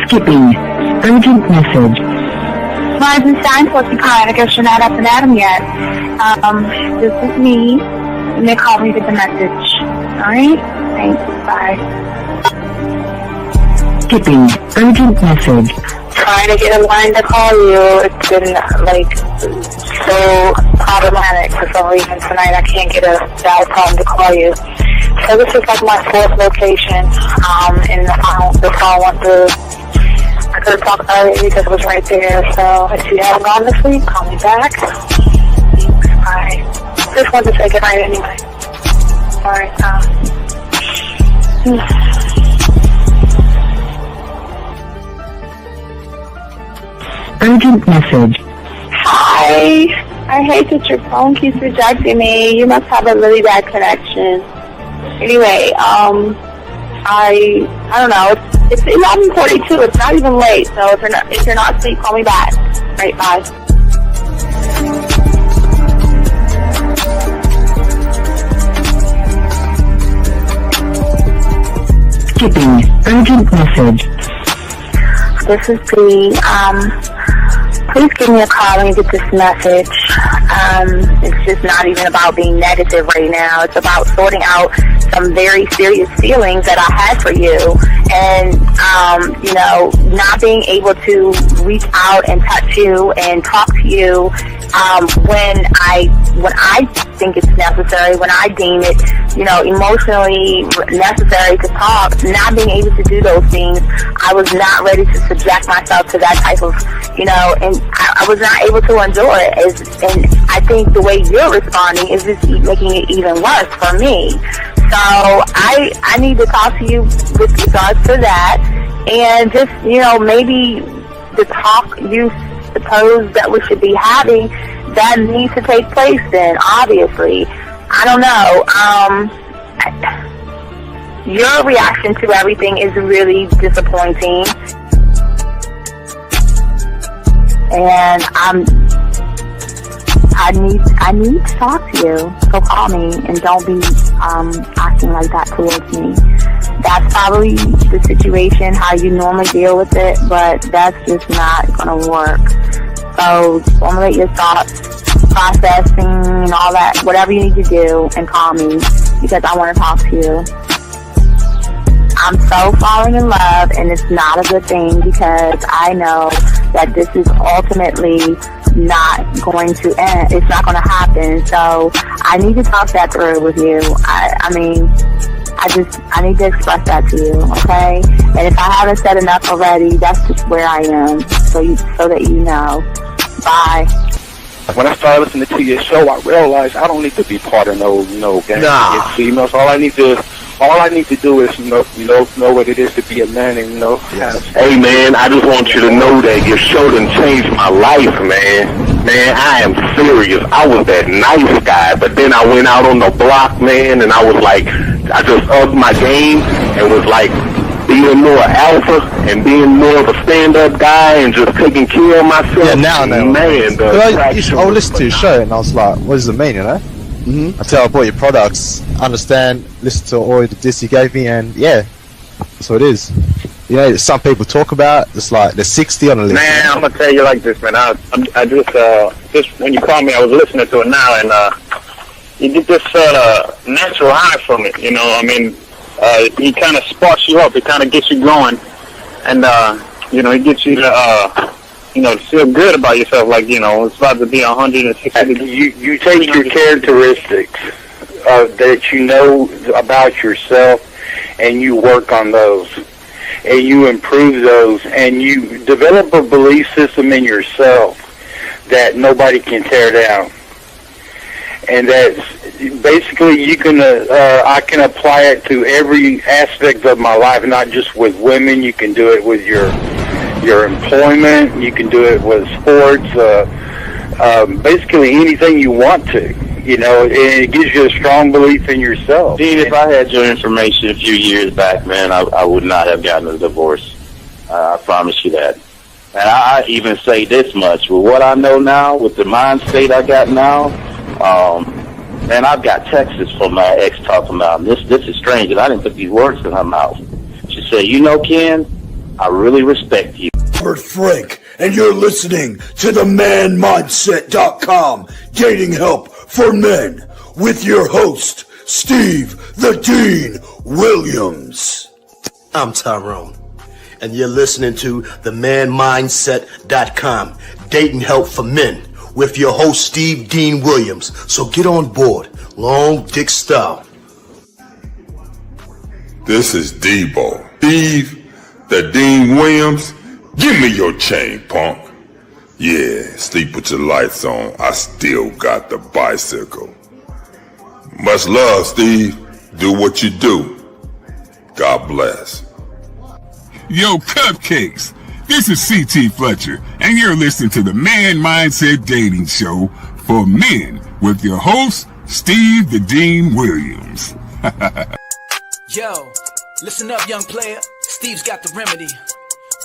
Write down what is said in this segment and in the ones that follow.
Skipping. Urgent message. Rising sign, what's the kind? I guess you're not up and at 'em yet. This is me. And they call me with the message. Alright? Thanks. Bye. Skipping. Urgent message. Trying to get a line to call you. It's been, so problematic for some reason tonight. I can't get a dial tone to call you. So this is like my fourth location, and the phone went through. I could have talked earlier because it was right there. So if you haven't gone this week, call me back. Thanks. Bye. Just wanted to say goodnight anyway. Alright, Urgent message. Hi. I hate that your phone keeps rejecting me. You must have a really bad connection. Anyway, I don't know. It's 11:42. It's not even late. So if you're not asleep, call me back. Right, bye. Skipping. Urgent message. This is P. Please give me a call when you get this message. It's just not even about being negative right now. It's about sorting out some very serious feelings that I had for you, and not being able to reach out and touch you and talk to you when I think it's necessary, when I deem it, emotionally necessary to talk. Not being able to do those things, I was not ready to subject myself to that type of, and I was not able to endure it. And I think the way you're responding is just making it even worse for me. So I need to talk to you with regards to that, and just, maybe the talk you suppose that we should be having, that needs to take place then, obviously. I don't know. Your reaction to everything is really disappointing. And I need to talk to you. So call me and don't be acting like that towards me. That's probably the situation, how you normally deal with it, but that's just not going to work. So formulate your thoughts, processing and all that, whatever you need to do, and call me because I want to talk to you. I'm so falling in love, and it's not a good thing because I know that this is ultimately not going to end. It's not going to happen. So I need to talk that through with you. I need to express that to you, okay? And if I haven't said enough already, that's just where I am, so that you know. Bye. When I started listening to your show, I realized I don't need to be part of no gang against females. All I need to do is know what it is to be a man, and Yes. Hey man, I just want you to know that your show done changed my life, man. Man, I am serious. I was that nice guy, but then I went out on the block, man, and I was like, I just upped my game and was like being more alpha and being more of a stand-up guy and just taking care of myself. Yeah, now I know. Man, I listened to your show and I was like, what does it mean, Mm-hmm. Until I bought your products, understand, listen to all the diss you gave me, and yeah, that's what it is. Some people talk about, it's like there's 60 on the list. Man, I'm gonna tell you like this, man. I just when you called me, I was listening to it now, and you get this natural high from it. He kind of sparks you up. It kind of gets you going, and it gets you to to feel good about yourself. Like it's about to be 160. You take your characteristics that you know about yourself, and you work on those, and you improve those, and you develop a belief system in yourself that nobody can tear down. And that's basically I can apply it to every aspect of my life, not just with women. You can do it with your employment. You can do it with sports. Basically anything you want to. And it gives you a strong belief in yourself. Dean, if I had your information a few years back, man, I would not have gotten a divorce. I promise you that. And I even say this much: with what I know now, with the mind state I got now, and I've got texts from my ex talking about this is strange, and I didn't put these words in her mouth. She said, Ken, I really respect you. Robert Frank, and you're listening to the ManMindset.com Dating Help for Men with your host, Steve the Dean Williams. I'm Tyrone, and you're listening to the ManMindset.com Dating Help for Men with your host, Steve Dean Williams. So get on board, long dick style. This is Debo. Steve the Dean Williams. Give me your chain, punk. Yeah, sleep with your lights on. I still got the bicycle. Much love, Steve. Do what you do. God bless. Yo, cupcakes. This is C.T. Fletcher, and you're listening to the Man Mindset Dating Show for Men with your host, Steve the Dean Williams. Yo, listen up, young player. Steve's got the remedy.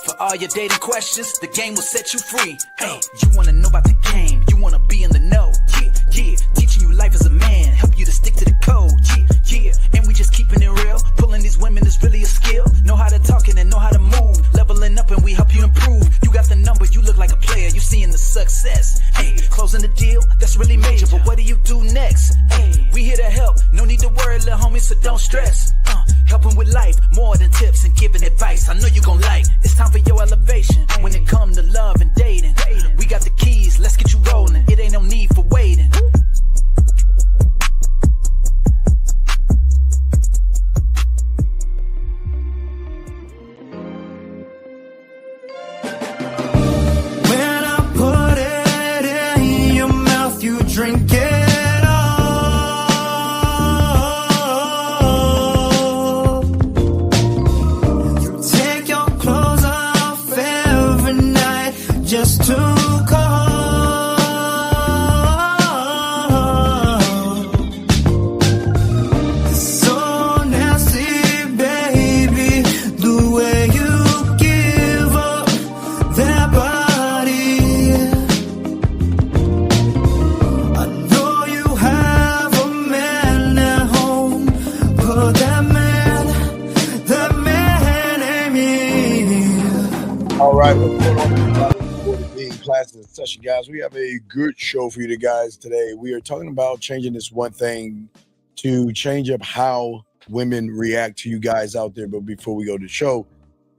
For all your dating questions, the game will set you free. Hey, you wanna know about the game, you wanna be in the know. Yeah, yeah, teaching you life as a man, help you to stick to the code. Yeah, yeah, and we just keeping it real. Pulling these women is really a skill. Know how to talk and know how to move. Leveling up and we help you improve. You got the number, you look like a player, you seeing the success. Hey, closing the deal, that's really major, but what do you do next? Hey, we here to help, no need to worry, little homie, so don't stress. Helping with life, more than tips and giving advice. I know you gon' like. It's time for your elevation. When it come to love and dating, we got the keys, let's get you rolling. It ain't no need for waiting. When I put it in your mouth, you drink it. Just too cold. So nasty, baby, the way you give up that body. I know you have a man at home, but that man ain't me. All right, what's going on? Class in session, guys. We have a good show for you guys today. We are talking about changing this one thing to change up how women react to you guys out there. But before we go to the show,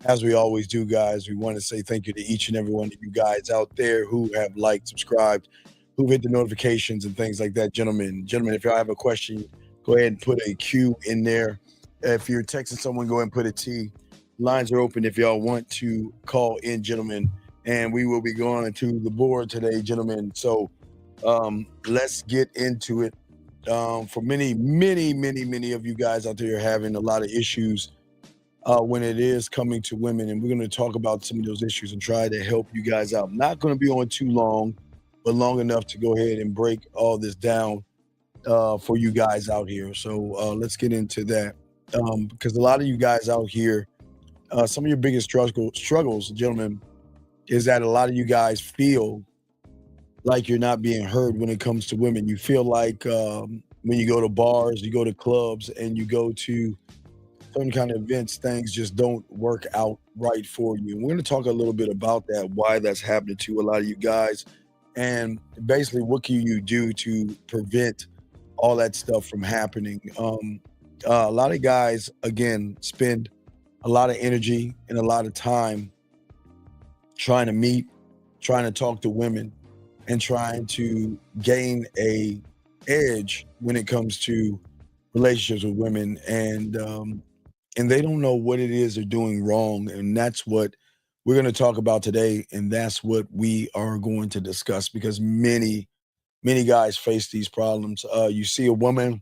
as we always do, guys, we want to say thank you to each and every one of you guys out there who have liked, subscribed, who've hit the notifications and things like that. Gentlemen, if y'all have a question, go ahead and put a Q in there. If you're texting someone, go ahead and put a T. Lines are open if y'all want to call in, gentlemen. And we will be going to the board today, gentlemen. So let's get into it. For many of you guys out there are having a lot of issues when it is coming to women. And we're going to talk about some of those issues and try to help you guys out. Not going to be on too long, but long enough to go ahead and break all this down for you guys out here. So let's get into that. Because a lot of you guys out here, some of your biggest struggles, gentlemen, is that a lot of you guys feel like you're not being heard when it comes to women. You feel like when you go to bars, you go to clubs, and you go to certain kind of events, things just don't work out right for you. And we're going to talk a little bit about that, why that's happening to a lot of you guys, and basically what can you do to prevent all that stuff from happening. A lot of guys, again, spend a lot of energy and a lot of time trying to meet, trying to talk to women, and trying to gain a edge when it comes to relationships with women, and they don't know what it is they're doing wrong, and that's what we're going to talk about today, and that's what we are going to discuss, because many guys face these problems. You see a woman,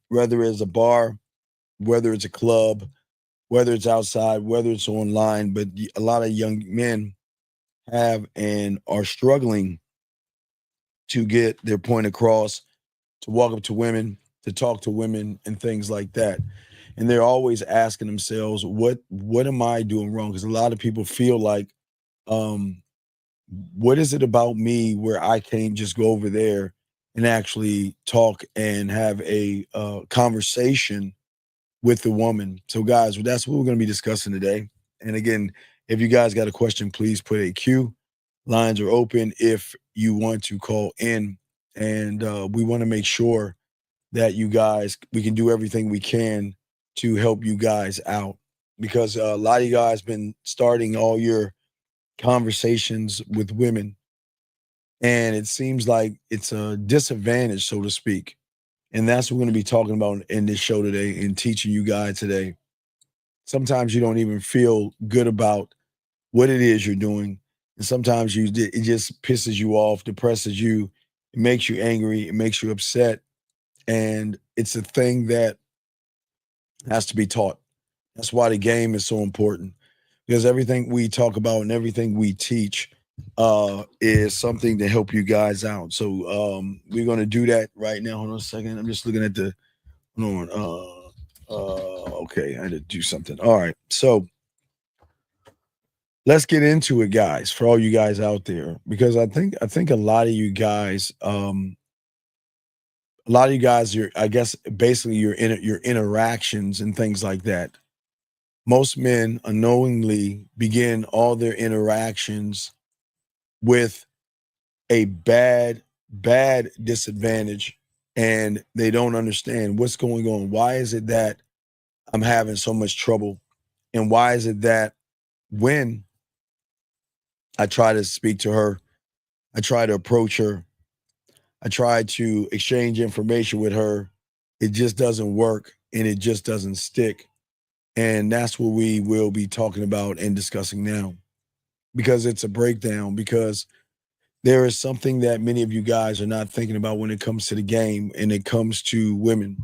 whether it's a bar, whether it's a club, whether it's outside, whether it's online, but a lot of young men have and are struggling to get their point across, to walk up to women, to talk to women and things like that. And they're always asking themselves, what am I doing wrong? Because a lot of people feel like, what is it about me where I can't just go over there and actually talk and have a conversation with the woman? So guys, that's what we're going to be discussing today. And again, If you guys got a question, please put a Q. Lines are open if you want to call in. And we want to make sure that you guys, we can do everything we can to help you guys out. Because a lot of you guys been starting all your conversations with women. And it seems like it's a disadvantage, so to speak. And that's what we're going to be talking about in this show today and teaching you guys today. Sometimes you don't even feel good about what it is you're doing. And sometimes it just pisses you off, depresses you, it makes you angry, it makes you upset. And it's a thing that has to be taught. That's why the game is so important. Because everything we talk about and everything we teach is something to help you guys out. So we're going to do that right now. Hold on a second. I'm just looking at the, hold on. Okay, I had to do something. All right. So let's get into it, guys, for all you guys out there, because I think a lot of you guys, I guess basically your interactions and things like that. Most men unknowingly begin all their interactions with a bad disadvantage, and they don't understand what's going on. Why is it that I'm having so much trouble? And why is it that when I try to speak to her, I try to approach her, I try to exchange information with her, it just doesn't work and it just doesn't stick? And that's what we will be talking about and discussing now, because it's a breakdown, because there is something that many of you guys are not thinking about when it comes to the game and it comes to women.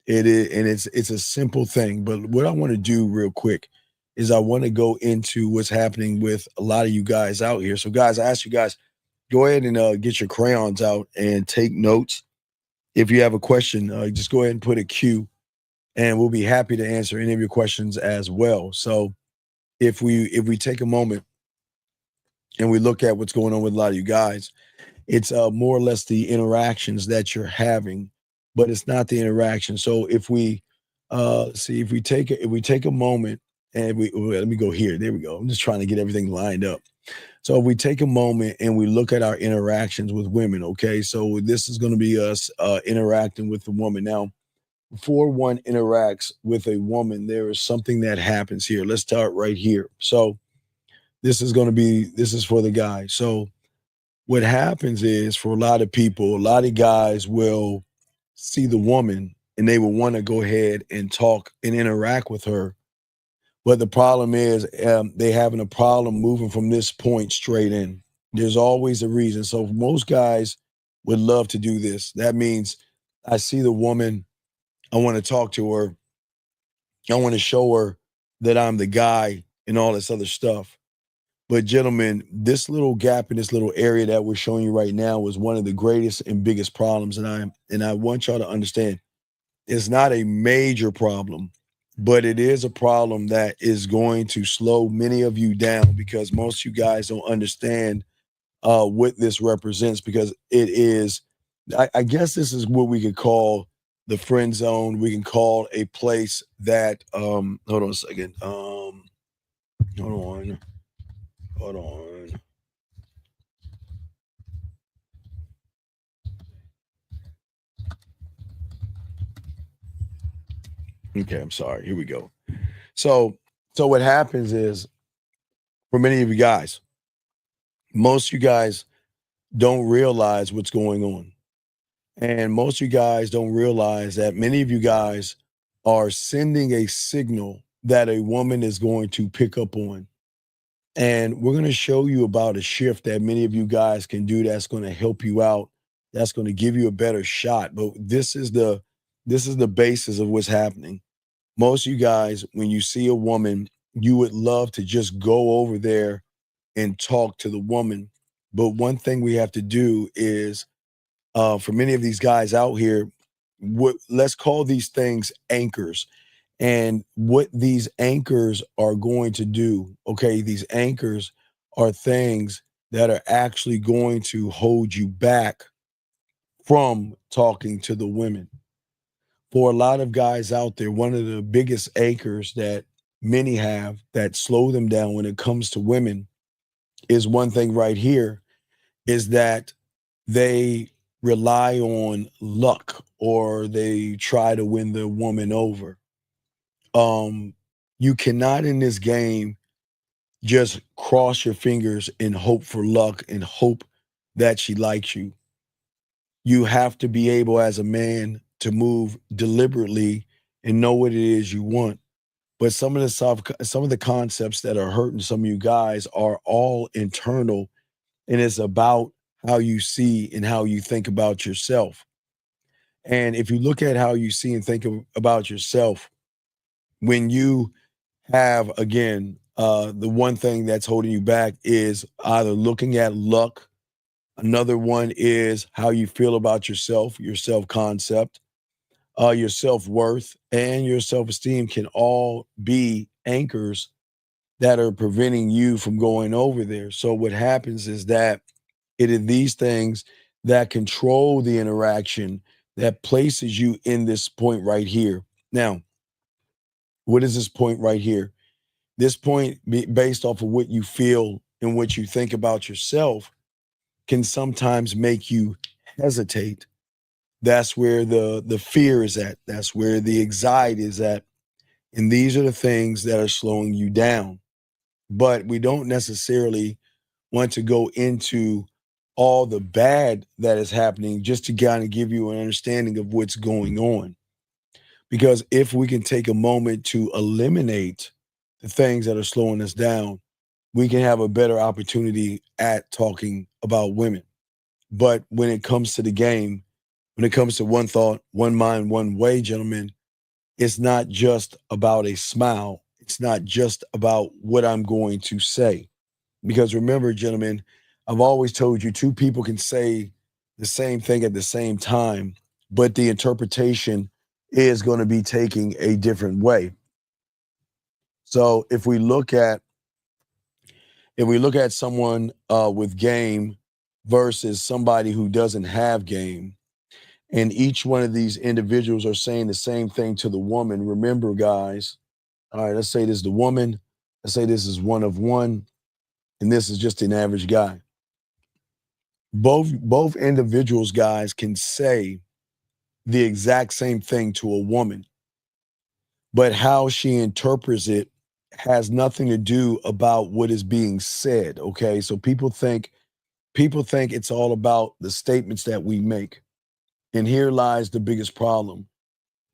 It is, and it's a simple thing. But what I want to do real quick is I want to go into what's happening with a lot of you guys out here. So guys, I ask you guys, go ahead and get your crayons out and take notes. If you have a question, just go ahead and put a Q, and we'll be happy to answer any of your questions as well. So if we take a moment and we look at what's going on with a lot of you guys, it's more or less the interactions that you're having, but it's not the interaction. So if we if we take a moment and let me go here. There we go. I'm just trying to get everything lined up. So if we take a moment and we look at our interactions with women, okay? So this is going to be us interacting with the woman. Now, before one interacts with a woman, there is something that happens here. Let's start right here. So this is for the guy. So what happens is, for a lot of people, a lot of guys will see the woman and they will want to go ahead and talk and interact with her. But the problem is they having a problem moving from this point straight in. There's always a reason. So most guys would love to do this. That means I see the woman, I want to talk to her, I want to show her that I'm the guy and all this other stuff. But gentlemen, this little gap in this little area that we're showing you right now is one of the greatest and biggest problems. And I want y'all to understand, it's not a major problem, but it is a problem that is going to slow many of you down, because most of you guys don't understand what this represents, because it is, I guess this is what we could call the friend zone. We can call a place that, hold on a second. Hold on. Okay, I'm sorry. Here we go. So what happens is, for many of you guys, most of you guys don't realize what's going on. And most of you guys don't realize that many of you guys are sending a signal that a woman is going to pick up on. And we're going to show you about a shift that many of you guys can do that's going to help you out, that's going to give you a better shot. But this is the basis of what's happening. Most of you guys, when you see a woman, you would love to just go over there and talk to the woman. But one thing we have to do is, for many of these guys out here, let's call these things anchors. And what these anchors are going to do, okay, these anchors are things that are actually going to hold you back from talking to the women. For a lot of guys out there, one of the biggest anchors that many have that slow them down when it comes to women is one thing right here, is that they rely on luck or they try to win the woman over. You cannot in this game just cross your fingers and hope for luck and hope that she likes you. You have to be able as a man to move deliberately and know what it is you want. But some of the concepts that are hurting some of you guys are all internal, and it's about how you see and how you think about yourself. And if you look at how you see and think about yourself, when you have, again, the one thing that's holding you back is either looking at luck. Another one is how you feel about yourself, your self-concept, your self-worth, and your self-esteem can all be anchors that are preventing you from going over there. So what happens is that it is these things that control the interaction that places you in this point right here. Now, what is this point right here? This point, based off of what you feel and what you think about yourself, can sometimes make you hesitate. That's where the fear is at. That's where the anxiety is at. And these are the things that are slowing you down. But we don't necessarily want to go into all the bad that is happening just to kind of give you an understanding of what's going on. Because if we can take a moment to eliminate the things that are slowing us down, we can have a better opportunity at talking about women. But when it comes to the game, when it comes to one thought, one mind, one way, gentlemen, it's not just about a smile. It's not just about what I'm going to say. Because remember, gentlemen, I've always told you two people can say the same thing at the same time, but the interpretation is going to be taking a different way. So if we look at someone with game versus somebody who doesn't have game, and each one of these individuals are saying the same thing to the woman. Remember, guys, all right, let's say this is the woman. Let's say this is one of one, and this is just an average guy. Both individuals, guys, can say the exact same thing to a woman, but how she interprets it has nothing to do about what is being said. Okay, so people think it's all about the statements that we make. And here lies the biggest problem.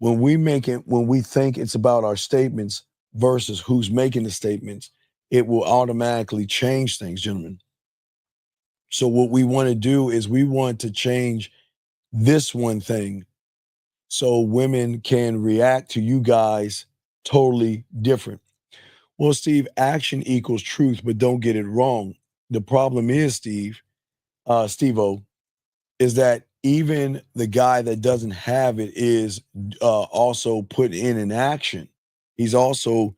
When we think it's about our statements versus who's making the statements, it will automatically change things, gentlemen. So what we want to do is we want to change this one thing so women can react to you guys totally different. Well, Steve, action equals truth, but don't get it wrong. The problem is, Steve-O, is that even the guy that doesn't have it is also put in an action. He's also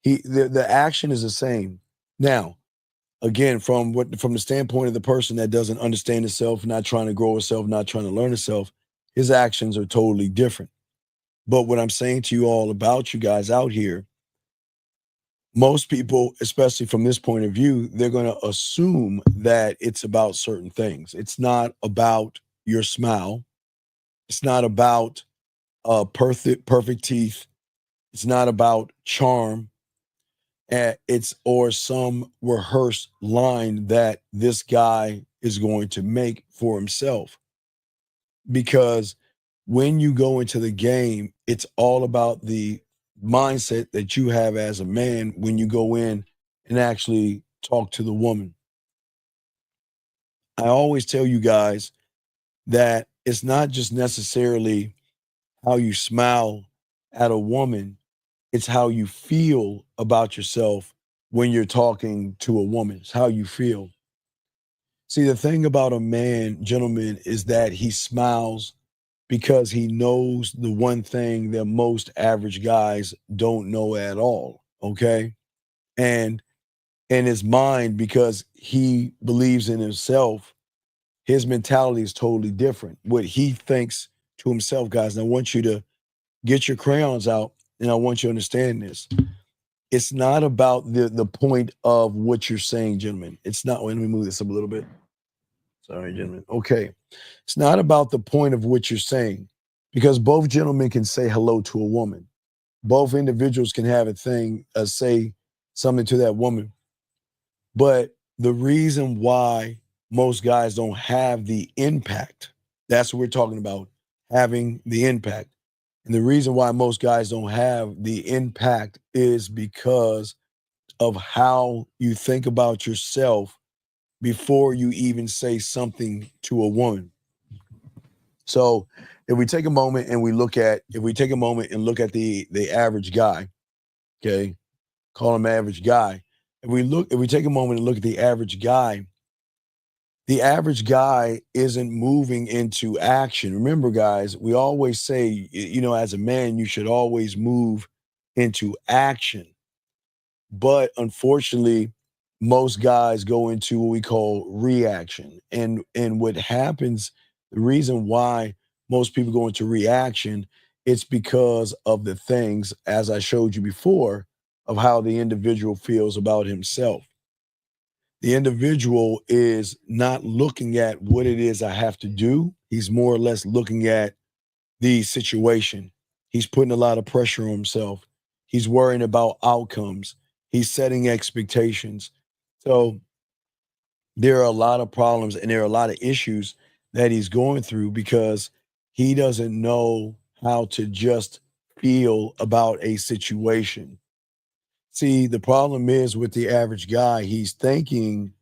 the action is the same. Now, again, from the standpoint of the person that doesn't understand itself, not trying to grow itself, not trying to learn itself, his actions are totally different. But what I'm saying to you all about you guys out here, most people, especially from this point of view, they're going to assume that it's about certain things. It's not about your smile. It's not about perfect teeth. It's not about charm. It's or some rehearsed line that this guy is going to make for himself. Because when you go into the game, it's all about the mindset that you have as a man when you go in and actually talk to the woman. I always tell you guys that it's not just necessarily how you smile at a woman, it's how you feel about yourself when you're talking to a woman. It's how you feel. See, the thing about a man, gentlemen, is that he smiles because he knows the one thing that most average guys don't know at all, okay? And in his mind, because he believes in himself, his mentality is totally different. What he thinks to himself, guys, and I want you to get your crayons out, and I want you to understand this. it's not about the point of what you're saying, gentlemen. It's not. Let me move this up a little bit. Sorry, gentlemen. Okay. It's not about the point of what you're saying, because both gentlemen can say hello to a woman. Both individuals can have a thing, say something to that woman. But the reason why most guys don't have the impact, that's what we're talking about, having the impact. And the reason why most guys don't have the impact is because of how you think about yourself before you even say something to a woman. So if we take a moment and look at the average guy, okay, call him average guy. If we take a moment and look at the average guy isn't moving into action. Remember, guys, we always say, as a man, you should always move into action. But unfortunately, most guys go into what we call reaction. And what happens, the reason why most people go into reaction, it's because of the things, as I showed you before, of how the individual feels about himself. The individual is not looking at what it is I have to do. He's more or less looking at the situation. He's putting a lot of pressure on himself. He's worrying about outcomes. He's setting expectations. So there are a lot of problems and there are a lot of issues that he's going through because he doesn't know how to just feel about a situation. See, the problem is with the average guy, he's thinking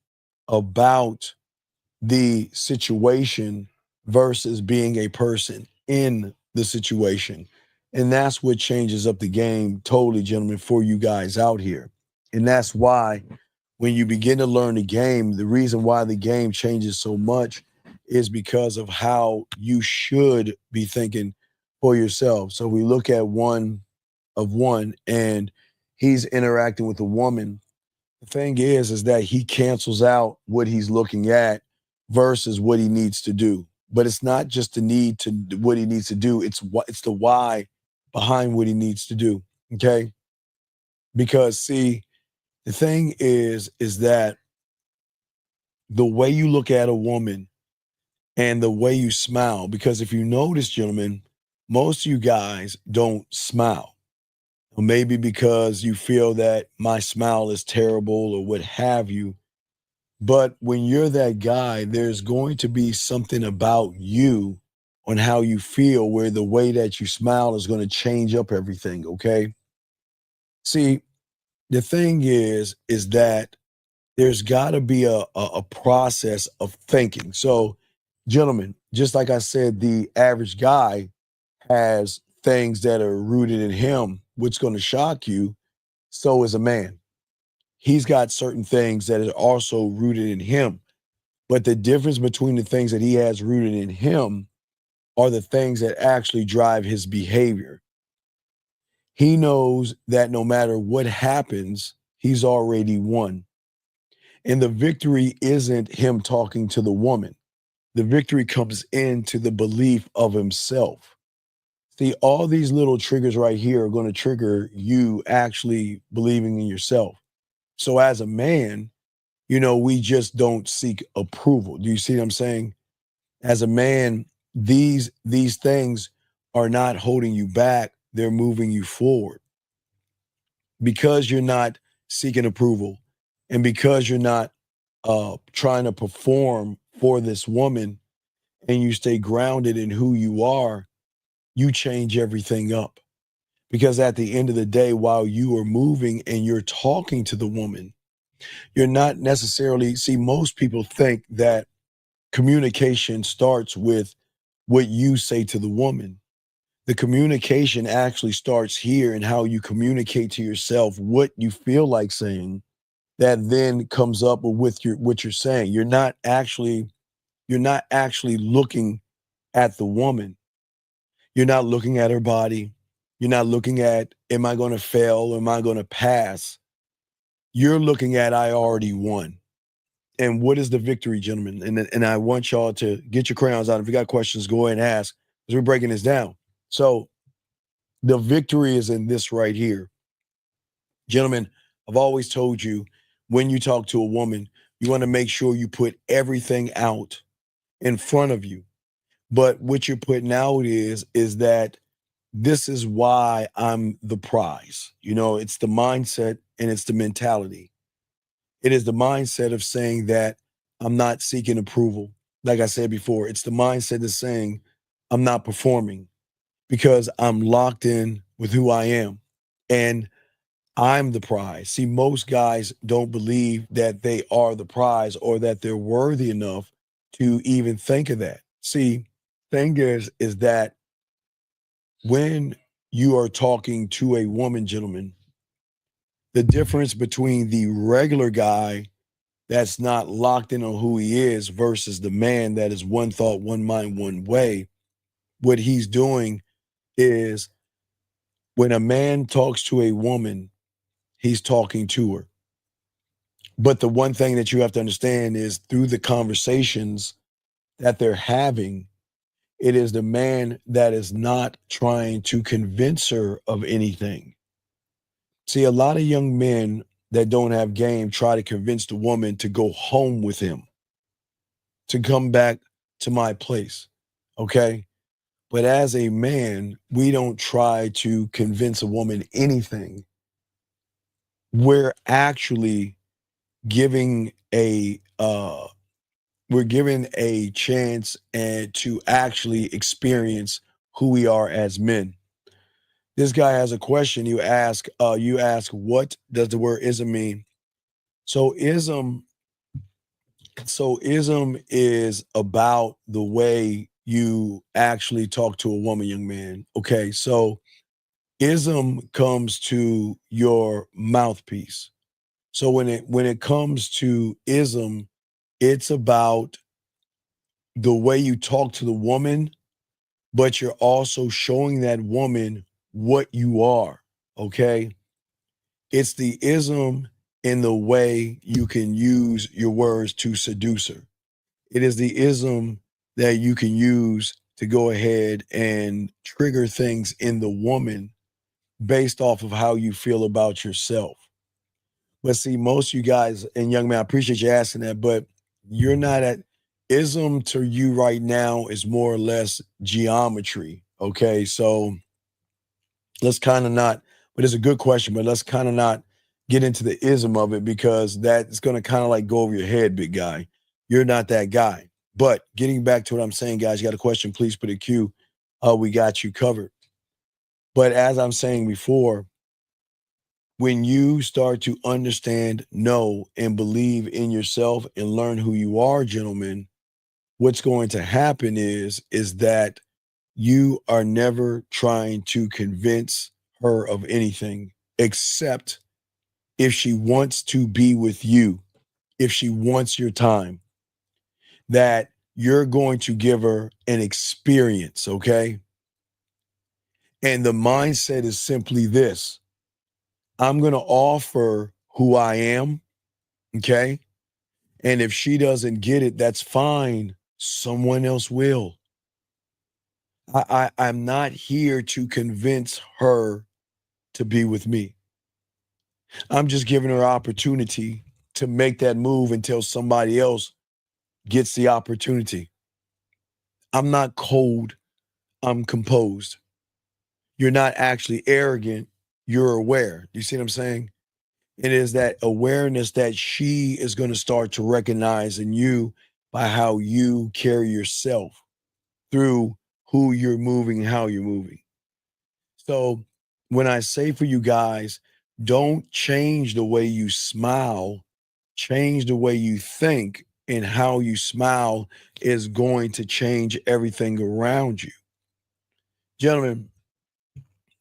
about the situation versus being a person in the situation. And that's what changes up the game totally, gentlemen, for you guys out here. And that's why when you begin to learn the game, the reason why the game changes so much is because of how you should be thinking for yourself. So we look at one and he's interacting with a woman. The thing is that he cancels out what he's looking at versus what he needs to do. But it's not just the need to what he needs to do. It's the why behind what he needs to do. Okay. Because see, the thing is that the way you look at a woman and the way you smile, because if you notice, gentlemen, most of you guys don't smile. Or maybe because you feel that my smile is terrible or what have you. But when you're that guy, there's going to be something about you on how you feel where the way that you smile is going to change up everything, okay? See, the thing is that there's got to be a process of thinking. So, gentlemen, just like I said, the average guy has things that are rooted in him, which is going to shock you. So is a man. He's got certain things that are also rooted in him. But the difference between the things that he has rooted in him are the things that actually drive his behavior. He knows that no matter what happens, he's already won. And the victory isn't him talking to the woman. The victory comes into the belief of himself. See, all these little triggers right here are going to trigger you actually believing in yourself. So as a man, we just don't seek approval. Do you see what I'm saying? As a man, these things are not holding you back. They're moving you forward. Because you're not seeking approval and because you're not trying to perform for this woman and you stay grounded in who you are, you change everything up. Because at the end of the day, while you are moving and you're talking to the woman, you're not necessarily, most people think that communication starts with what you say to the woman. The communication actually starts here in how you communicate to yourself what you feel like saying, that then comes up with what you're saying. You're not actually looking at the woman. You're not looking at her body. You're not looking at, am I going to fail or am I going to pass? You're looking at, I already won. And what is the victory, gentlemen? And I want y'all to get your crayons out. If you got questions, go ahead and ask, because we're breaking this down. So the victory is in this right here. Gentlemen, I've always told you, when you talk to a woman, you want to make sure you put everything out in front of you. But what you're putting out is that this is why I'm the prize. You know, it's the mindset and it's the mentality. It is the mindset of saying that I'm not seeking approval. Like I said before, it's the mindset of saying I'm not performing because I'm locked in with who I am. And I'm the prize. See, most guys don't believe that they are the prize or that they're worthy enough to even think of that. See, thing is that when you are talking to a woman, gentlemen, the difference between the regular guy that's not locked in on who he is versus the man that is one thought, one mind, one way, what he's doing is when a man talks to a woman, he's talking to her. But the one thing that you have to understand is through the conversations that they're having, it is the man that is not trying to convince her of anything. See, a lot of young men that don't have game try to convince the woman to go home with him, to come back to my place, okay? But as a man, we don't try to convince a woman anything. We're actually giving a chance and to actually experience who we are as men. This guy has a question. You ask, what does the word ism mean? So ism is about the way you actually talk to a woman, young man. Okay, so ism comes to your mouthpiece. So when it comes to ism, it's about the way you talk to the woman, but you're also showing that woman what you are, okay? It's the ism in the way you can use your words to seduce her. It is the ism that you can use to go ahead and trigger things in the woman based off of how you feel about yourself. But see, most of you guys, and young man, I appreciate you asking that, but you're not at ism to you right now is more or less geometry. Okay. So let's kind of not, but it's a good question, but let's kind of not get into the ism of it because that's going to kind of like go over your head, big guy. You're not that guy. But getting back to what I'm saying, guys, you got a question, please put a Q. We got you covered. But as I'm saying before, when you start to understand, know, and believe in yourself and learn who you are, gentlemen, what's going to happen is that you are never trying to convince her of anything except if she wants to be with you, if she wants your time, that you're going to give her an experience, okay? And the mindset is simply this. I'm going to offer who I am, okay? And if she doesn't get it, that's fine. Someone else will. I'm not here to convince her to be with me. I'm just giving her opportunity to make that move until somebody else gets the opportunity. I'm not cold. I'm composed. You're not actually arrogant. You're aware. You see what I'm saying? It is that awareness that she is going to start to recognize in you by how you carry yourself through who you're moving, how you're moving. So when I say for you guys, don't change the way you smile, change the way you think, and how you smile is going to change everything around you. Gentlemen,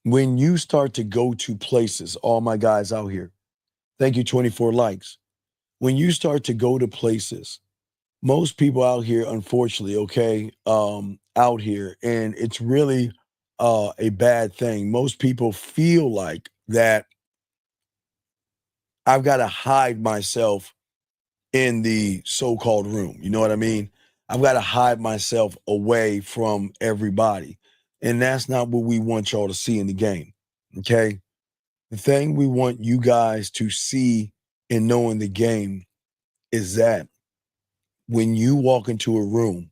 when you start to go to places, all my guys out here, thank you, 24 likes. When you start to go to places, most people out here, unfortunately, okay, out here, and it's really a bad thing. Most people feel like that I've got to hide myself in the so-called room. You know what I mean? I've got to hide myself away from everybody. And that's not what we want y'all to see in the game, okay? The thing we want you guys to see and know in the game is that when you walk into a room,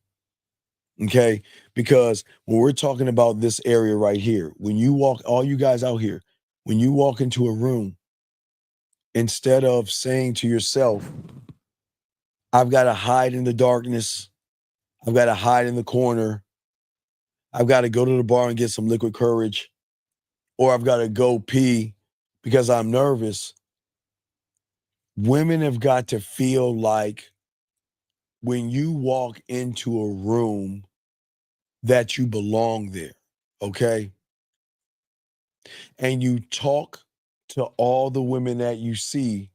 okay, because when we're talking about this area right here, when you walk, all you guys out here, when you walk into a room, instead of saying to yourself, I've got to hide in the darkness, I've got to hide in the corner, I've got to go to the bar and get some liquid courage, or I've got to go pee because I'm nervous. Women have got to feel like when you walk into a room that you belong there, okay? And you talk to all the women that you see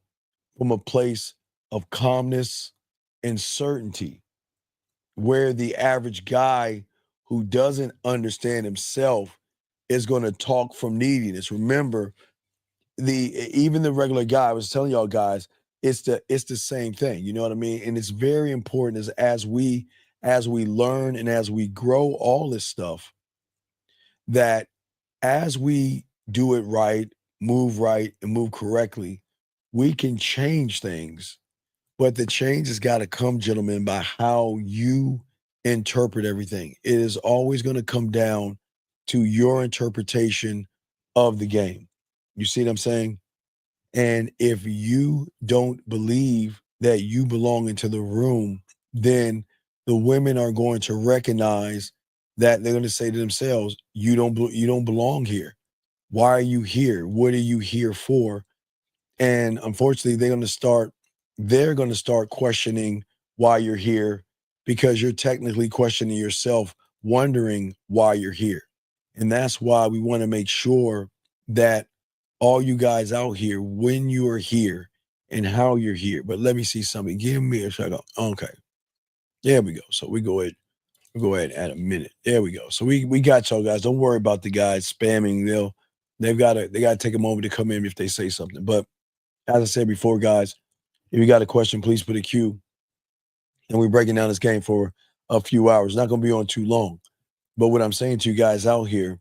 from a place of calmness and certainty, where the average guy who doesn't understand himself is going to talk from neediness. Remember, even the regular guy, I was telling y'all guys, it's the same thing. You know what I mean? And it's very important as we learn and as we grow all this stuff, that as we do it right, and move correctly, we can change things. But the change has got to come, gentlemen, by how you interpret everything. It is always going to come down to your interpretation of the game. You see what I'm saying? And if you don't believe that you belong into the room, then the women are going to recognize that they're going to say to themselves, you don't belong here. Why are you here? What are you here for? And unfortunately, they're going to start questioning why you're here, because you're technically questioning yourself, wondering why you're here. And that's why we want to make sure that all you guys out here, when you are here and how you're here. But let me see something. Give me a second. Okay. There we go. So we'll go ahead and add a minute. There we go. So we got y'all guys. Don't worry about the guys spamming. They got to take a moment to come in if they say something. But as I said before, guys, if you got a question, please put a Q. And we're breaking down this game for a few hours. Not going to be on too long. But what I'm saying to you guys out here,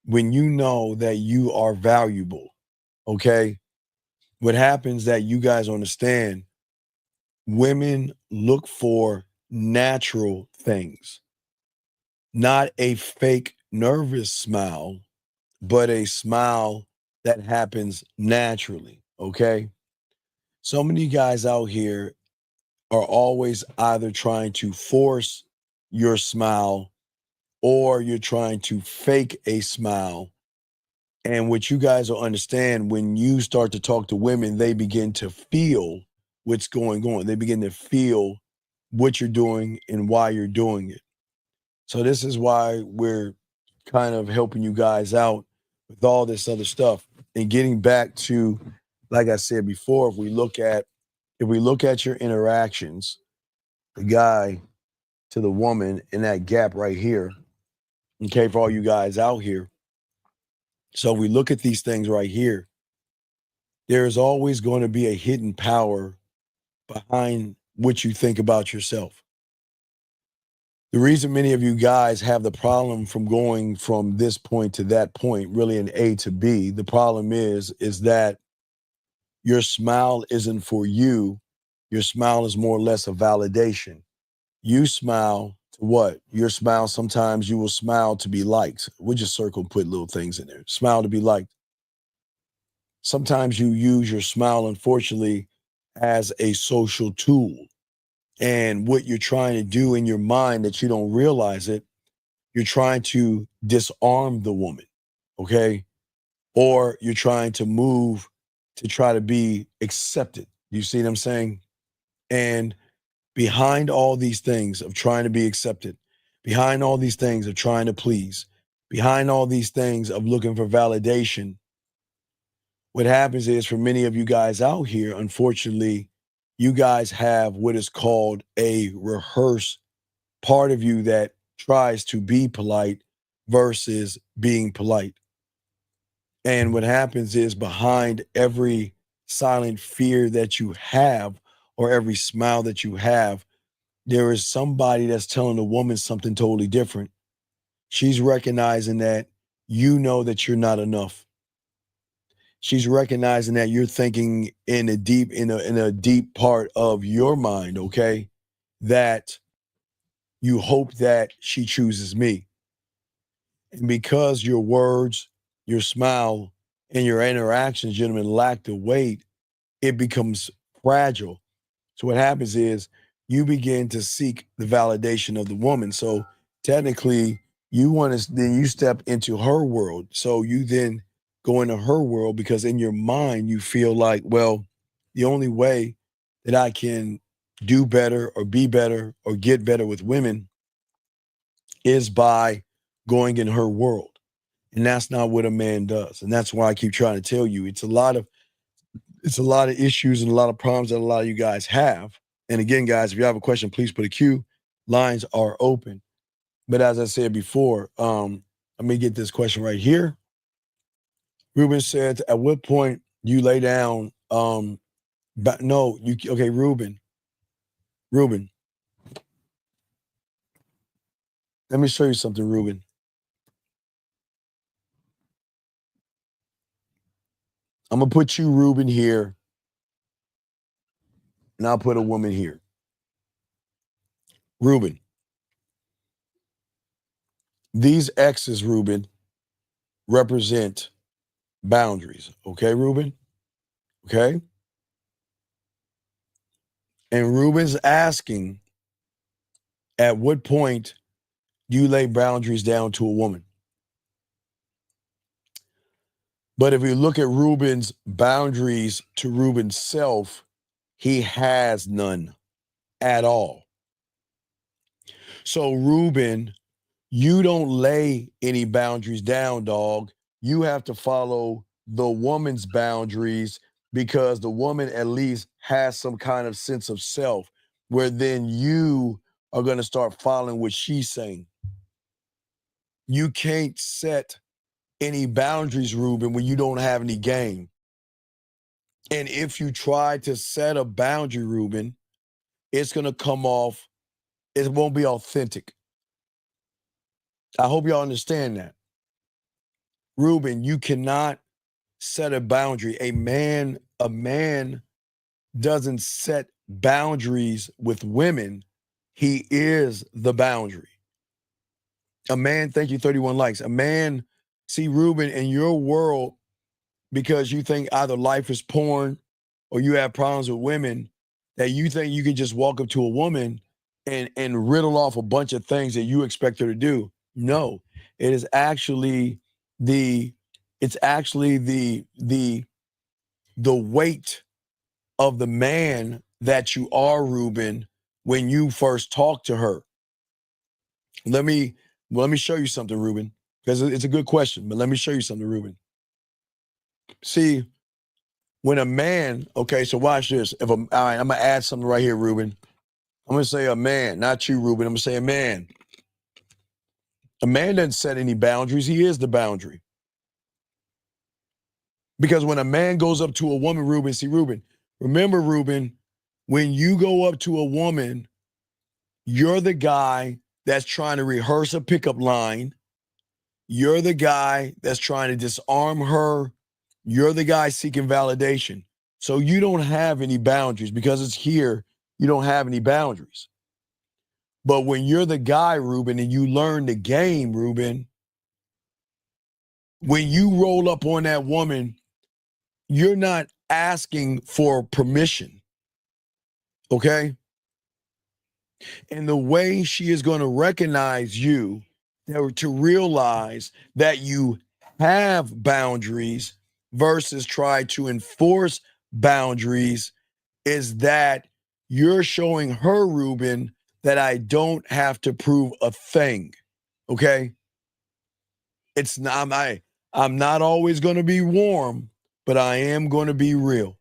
when you know that you are valuable, okay, what happens that you guys understand, women look for natural things, not a fake nervous smile, but a smile that happens naturally, okay? So many guys out here are always either trying to force your smile or you're trying to fake a smile. And what you guys will understand, when you start to talk to women, they begin to feel what's going on. They begin to feel what you're doing and why you're doing it. So this is why we're kind of helping you guys out with all this other stuff. And getting back to, like I said before, if we look at your interactions, the guy to the woman in that gap right here, okay, for all you guys out here. So if we look at these things right here, there's always going to be a hidden power behind what you think about yourself. The reason many of you guys have the problem from going from this point to that point, really in A to B, the problem is that your smile isn't for you. Your smile is more or less a validation. You smile to what? Your smile, sometimes you will smile to be liked. We'll just circle, put little things in there. Smile to be liked. Sometimes you use your smile, unfortunately, as a social tool. And what you're trying to do in your mind that you don't realize it, you're trying to disarm the woman, okay? Or you're trying to move to try to be accepted. You see what I'm saying? And behind all these things of trying to be accepted, behind all these things of trying to please, behind all these things of looking for validation, what happens is, for many of you guys out here, unfortunately, you guys have what is called a rehearsed part of you that tries to be polite versus being polite. And what happens is, behind every silent fear that you have or every smile that you have, there is somebody that's telling a woman something totally different. She's recognizing that you know that you're not enough. she's recognizing that you're thinking in a deep part of your mind, okay, that you hope that she chooses me. And because your words, your smile, and your interactions, gentlemen, lack the weight, it becomes fragile. So what happens is you begin to seek the validation of the woman. So technically, then you step into her world. So you then go into her world because in your mind, you feel like, well, the only way that I can do better or be better or get better with women is by going in her world. And that's not what a man does. And that's why I keep trying to tell you, it's a lot of issues and a lot of problems that a lot of you guys have. And again, guys, if you have a question, please put a Q. Lines are open. But as I said before, let me get this question right here. Ruben said, at what point do you lay down? Okay, Ruben. Let me show you something, Ruben. I'm going to put you, Ruben, here. And I'll put a woman here. Ruben. These X's, Ruben, represent boundaries. Okay, Ruben? Okay? And Ruben's asking, at what point do you lay boundaries down to a woman? But if you look at Ruben's boundaries to Ruben's self, he has none at all. So Ruben, you don't lay any boundaries down, dog. You have to follow the woman's boundaries because the woman at least has some kind of sense of self where then you are going to start following what she's saying. You can't set any boundaries, Ruben, when you don't have any game. And if you try to set a boundary, Ruben, it's going to come off, it won't be authentic. I hope y'all understand that. Ruben, you cannot set a boundary. A man doesn't set boundaries with women. He is the boundary. A man, thank you, 31 likes. A man, see, Ruben, in your world, because you think either life is porn or you have problems with women, that you think you can just walk up to a woman and riddle off a bunch of things that you expect her to do. No, it is actually the weight of the man that you are, Ruben, when you first talk to her. Let me show you something, Ruben, because it's a good question, but let me show you something, Ruben. See, when a man, okay, so watch this. All right, I'm gonna add something right here, Ruben. I'm gonna say a man, not you, Ruben. I'm gonna say a man. A man doesn't set any boundaries. He is the boundary. Because when a man goes up to a woman, Ruben, see, Ruben, remember, Ruben, when you go up to a woman, you're the guy that's trying to rehearse a pickup line. You're the guy that's trying to disarm her. You're the guy seeking validation. So you don't have any boundaries because it's here. You don't have any boundaries. But when you're the guy, Ruben, and you learn the game, Ruben, when you roll up on that woman, you're not asking for permission. Okay? And the way she is going to recognize you, to realize that you have boundaries versus try to enforce boundaries, is that you're showing her, Ruben, that I don't have to prove a thing. Okay? It's not, I'm not always going to be warm, but I am going to be real.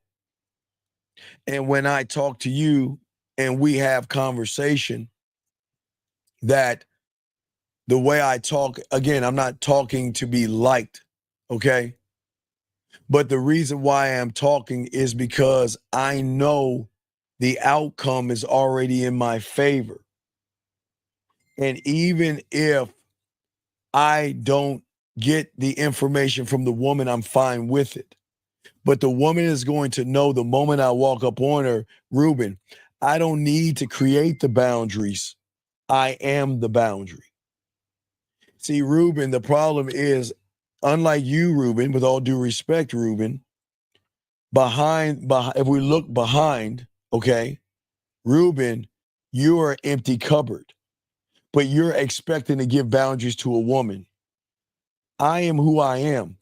And when I talk to you and we have conversation, that the way I talk, again, I'm not talking to be liked, okay? But the reason why I'm talking is because I know the outcome is already in my favor. And even if I don't get the information from the woman, I'm fine with it. But the woman is going to know the moment I walk up on her, Ruben, I don't need to create the boundaries. I am the boundary. See, Ruben, the problem is, unlike you, Ruben, with all due respect, Ruben, behind if we look behind, okay, Ruben, you are an empty cupboard, but you're expecting to give boundaries to a woman. I am who I am.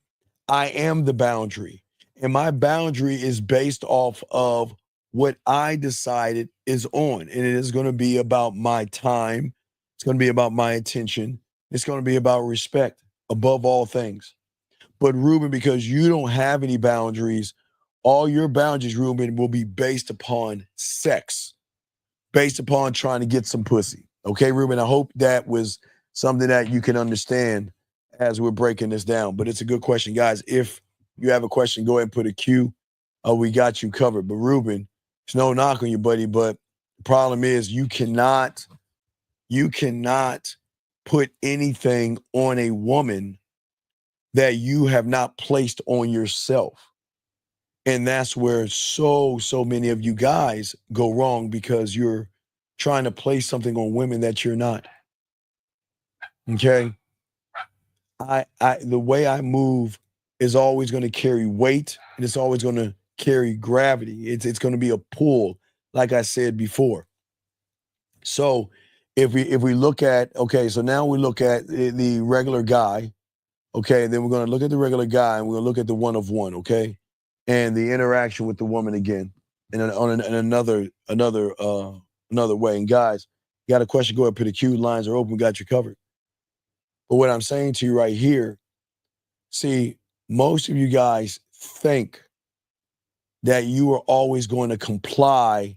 I am the boundary. And my boundary is based off of what I decided is on. And it is going to be about my time. It's going to be about my attention. It's going to be about respect above all things. But Ruben, because you don't have any boundaries, all your boundaries, Ruben, will be based upon sex, based upon trying to get some pussy. Okay, Ruben, I hope that was something that you can understand as we're breaking this down. But it's a good question, guys. If you have a question, go ahead and put a Q. We got you covered. But Ruben, it's no knock on you, buddy, but the problem is you cannot put anything on a woman that you have not placed on yourself. And that's where so many of you guys go wrong, because you're trying to place something on women that you're not. Okay? The way I move is always going to carry weight, and it's always going to carry gravity. It's going to be a pull, like I said before. So if we look at, okay, so now we look at the regular guy, okay, then we're going to look at the regular guy, and we're going to look at the one of one, okay, and the interaction with the woman again, and on another way. And guys, you got a question, go ahead, put a Q, lines are open, we got you covered. But what I'm saying to you right here, see, most of you guys think that you are always going to comply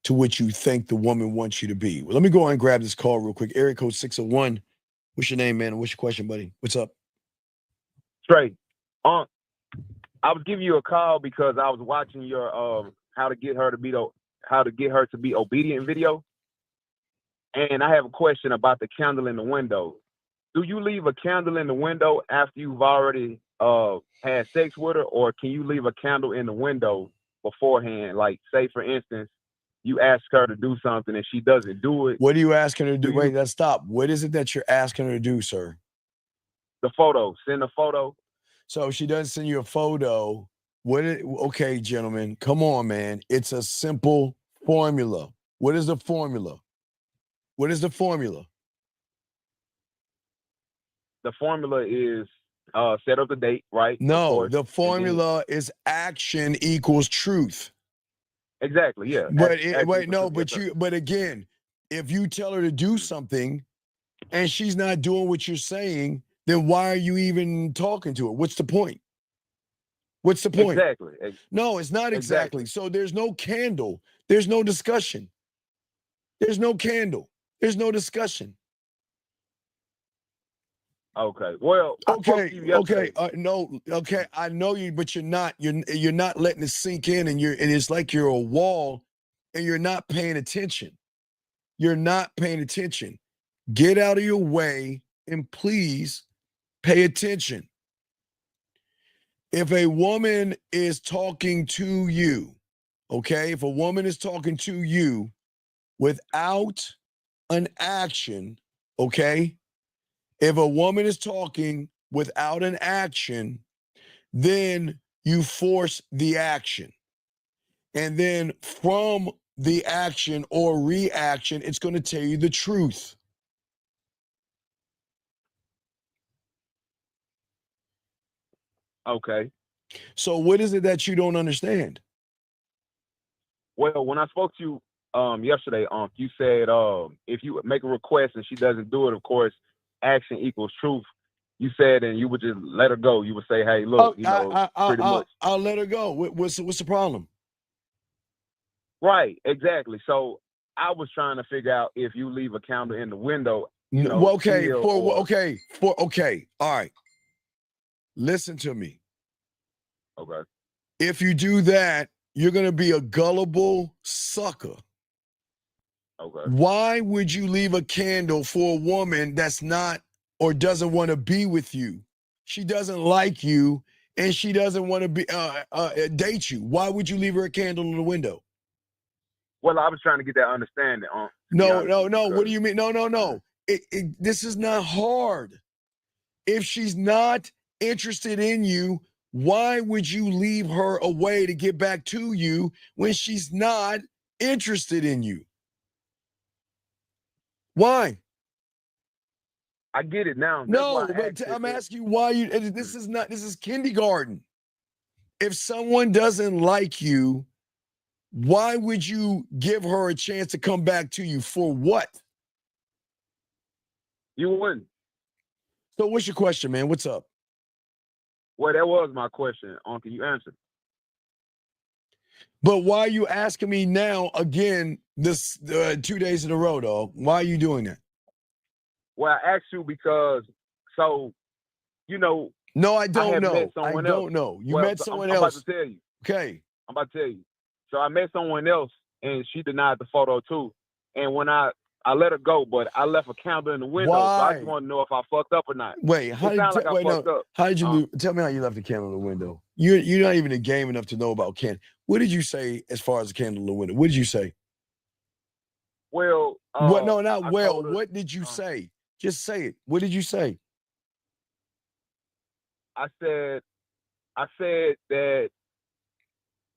to what you think the woman wants you to be. Well, let me go on and grab this call real quick. Area code 601. What's your name, man? What's your question, buddy? What's up? Trey, I was giving you a call because I was watching your how to get her to be obedient video, and I have a question about the candle in the window. Do you leave a candle in the window after you've already had sex with her, or can you leave a candle in the window beforehand? Like, say for instance, you ask her to do something and she doesn't do it. What are you asking her to do? Wait, let's stop. What is it that you're asking her to do, sir? The photo. Send a photo. So if she doesn't send you a photo, okay, gentlemen, come on, man. It's a simple formula. What is the formula? What is the formula? The formula is set up the date, right? No, the formula is action equals truth. Exactly, yeah. But again, if you tell her to do something and she's not doing what you're saying, then why are you even talking to her? What's the point? What's the point? Exactly. No, it's not exactly. So there's no candle. There's no discussion. There's no candle. There's no discussion. Okay. Well. Okay. No. Okay. I know you, but you're not. You're not letting it sink in, and it's like you're a wall, and you're not paying attention. You're not paying attention. Get out of your way and please pay attention. If a woman is talking to you, okay, if a woman is talking to you without an action, okay, if a woman is talking without an action, then you force the action. And then from the action or reaction, it's going to tell you the truth. Okay. So what is it that you don't understand? Well, when I spoke to you yesterday, you said if you make a request and she doesn't do it, of course, action equals truth. You said, and you would just let her go. You would say, "Hey, look, pretty much." I'll let her go. What's the problem? Right, exactly. So I was trying to figure out if you leave a candle in the window. Okay. All right. Listen to me. Okay. If you do that, you're going to be a gullible sucker. Okay. Why would you leave a candle for a woman that's not or doesn't want to be with you? She doesn't like you, and she doesn't want to be date you, why would you leave her a candle in the window? Well, I was trying to get that understanding. No. What do you mean? No. This is not hard. If she's not interested in you, why would you leave her away to get back to you when she's not interested in you? Why? I get it now. No, but I'm asking you why you. This is kindergarten. If someone doesn't like you, why would you give her a chance to come back to you? For what? You wouldn't. So what's your question, man? What's up? Well, that was my question, Uncle. You answered. But why are you asking me now again this 2 days in a row, dog? Why are you doing that? Well, I asked you because, so, you know. No, I don't know. I don't know. You met someone else. else. I'm about to tell you. Okay. I'm about to tell you. So I met someone else, and she denied the photo too. And when I let her go, but I left a candle in the window. Why? So I just want to know if I fucked up or not. Wait, how did you tell me how you left the candle in the window? You're not even in the game enough to know about candle. What did you say as far as the candle in the window? What did you say? Well, what? No, not well. What did you say? Just say it. What did you say? I said that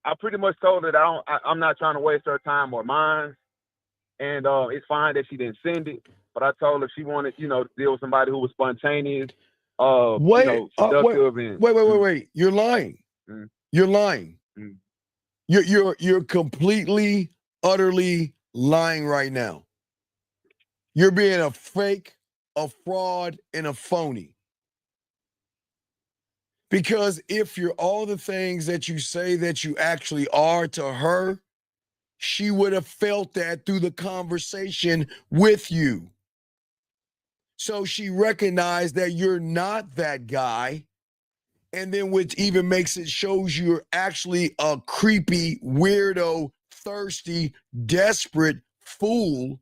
I pretty much told her that I'm not trying to waste her time or mine, and it's fine that she didn't send it. But I told her if she wanted, to deal with somebody who was spontaneous, seductive. Wait. You're lying. You're lying. You're completely, utterly lying right now. You're being a fake, a fraud, and a phony. Because if you're all the things that you say that you actually are to her, she would have felt that through the conversation with you. So she recognized that you're not that guy. And then which even makes it shows you're actually a creepy, weirdo, thirsty, desperate fool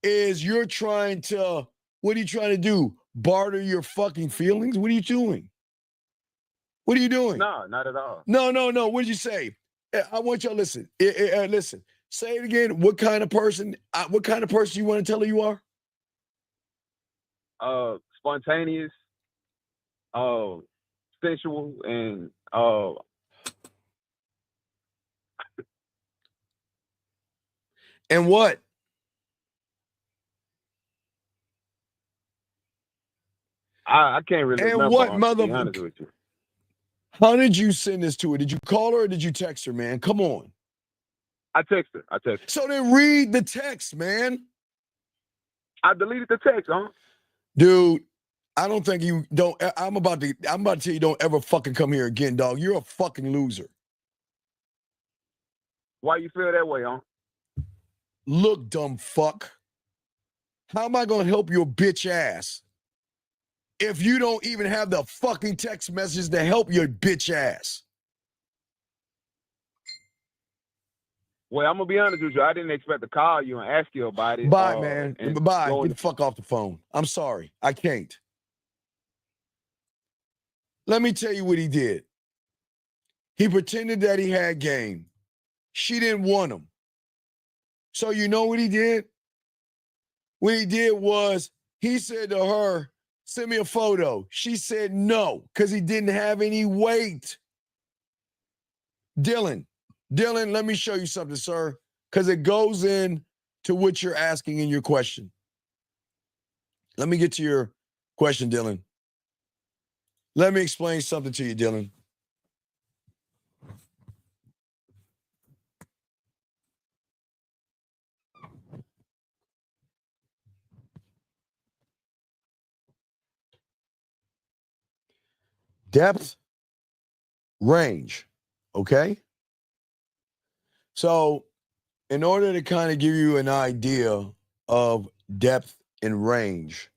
is you're trying to, what are you trying to do? Barter your fucking feelings? What are you doing? What are you doing? No, not at all. No. What did you say? I want y'all to listen. Listen. Say it again. What kind of person you want to tell her you are? Spontaneous, sensual, and and what? I can't really remember. And what, to be honest with you. How did you send this to her? Did you call her or did you text her, man? Come on. I texted her. So then read the text, man. I deleted the text, huh? Dude, I don't think you don't. I'm about to tell you don't ever fucking come here again, dog. You're a fucking loser. Why you feel that way, huh? Look, dumb fuck. How am I going to help your bitch ass if you don't even have the fucking text message to help your bitch ass? Well, I'm going to be honest with you. I didn't expect to call you and ask you about it. Bye, man. Bye. Get the fuck off the phone. I'm sorry. I can't. Let me tell you what he did. He pretended that he had game. She didn't want him. So you know what he did? What he did was he said to her, send me a photo. She said no, because he didn't have any weight. Dylan, let me show you something, sir, because it goes in to what you're asking in your question. Let me get to your question, Dylan. Let me explain something to you, Dylan. Depth, range, okay? So in order to kind of give you an idea of depth and range,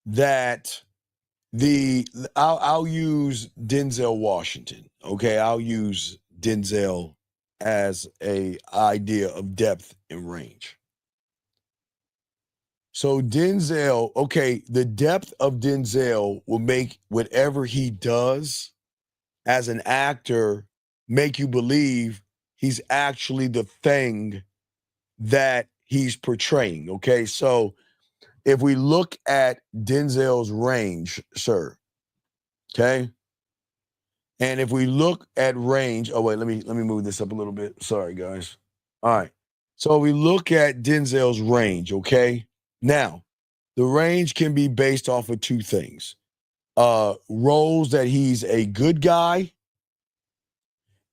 that I'll use Denzel Washington, okay? I'll use Denzel as a idea of depth and range. So Denzel, okay, the depth of Denzel will make whatever he does as an actor make you believe he's actually the thing that he's portraying. Okay, so if we look at Denzel's range, sir, okay, and if we look at range, oh wait, let me move this up a little bit. Sorry, guys. All right, so we look at Denzel's range. Okay, now the range can be based off of two things: roles that he's a good guy,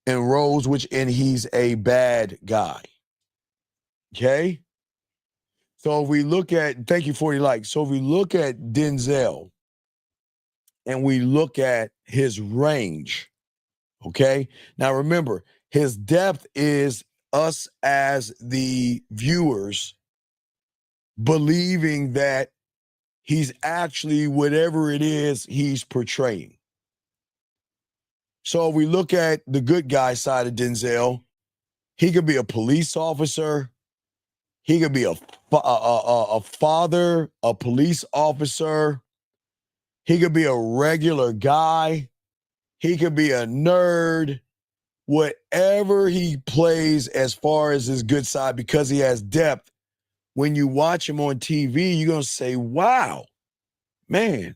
and roles and he's a bad guy. Okay. So if we look at, thank you 40 likes. So if we look at Denzel and we look at his range, okay? Now remember, his depth is us as the viewers believing that he's actually whatever it is he's portraying. So if we look at the good guy side of Denzel, he could be a police officer. He could be a father, a police officer. He could be a regular guy. He could be a nerd. Whatever he plays as far as his good side, because he has depth, when you watch him on TV, you're going to say, wow, man,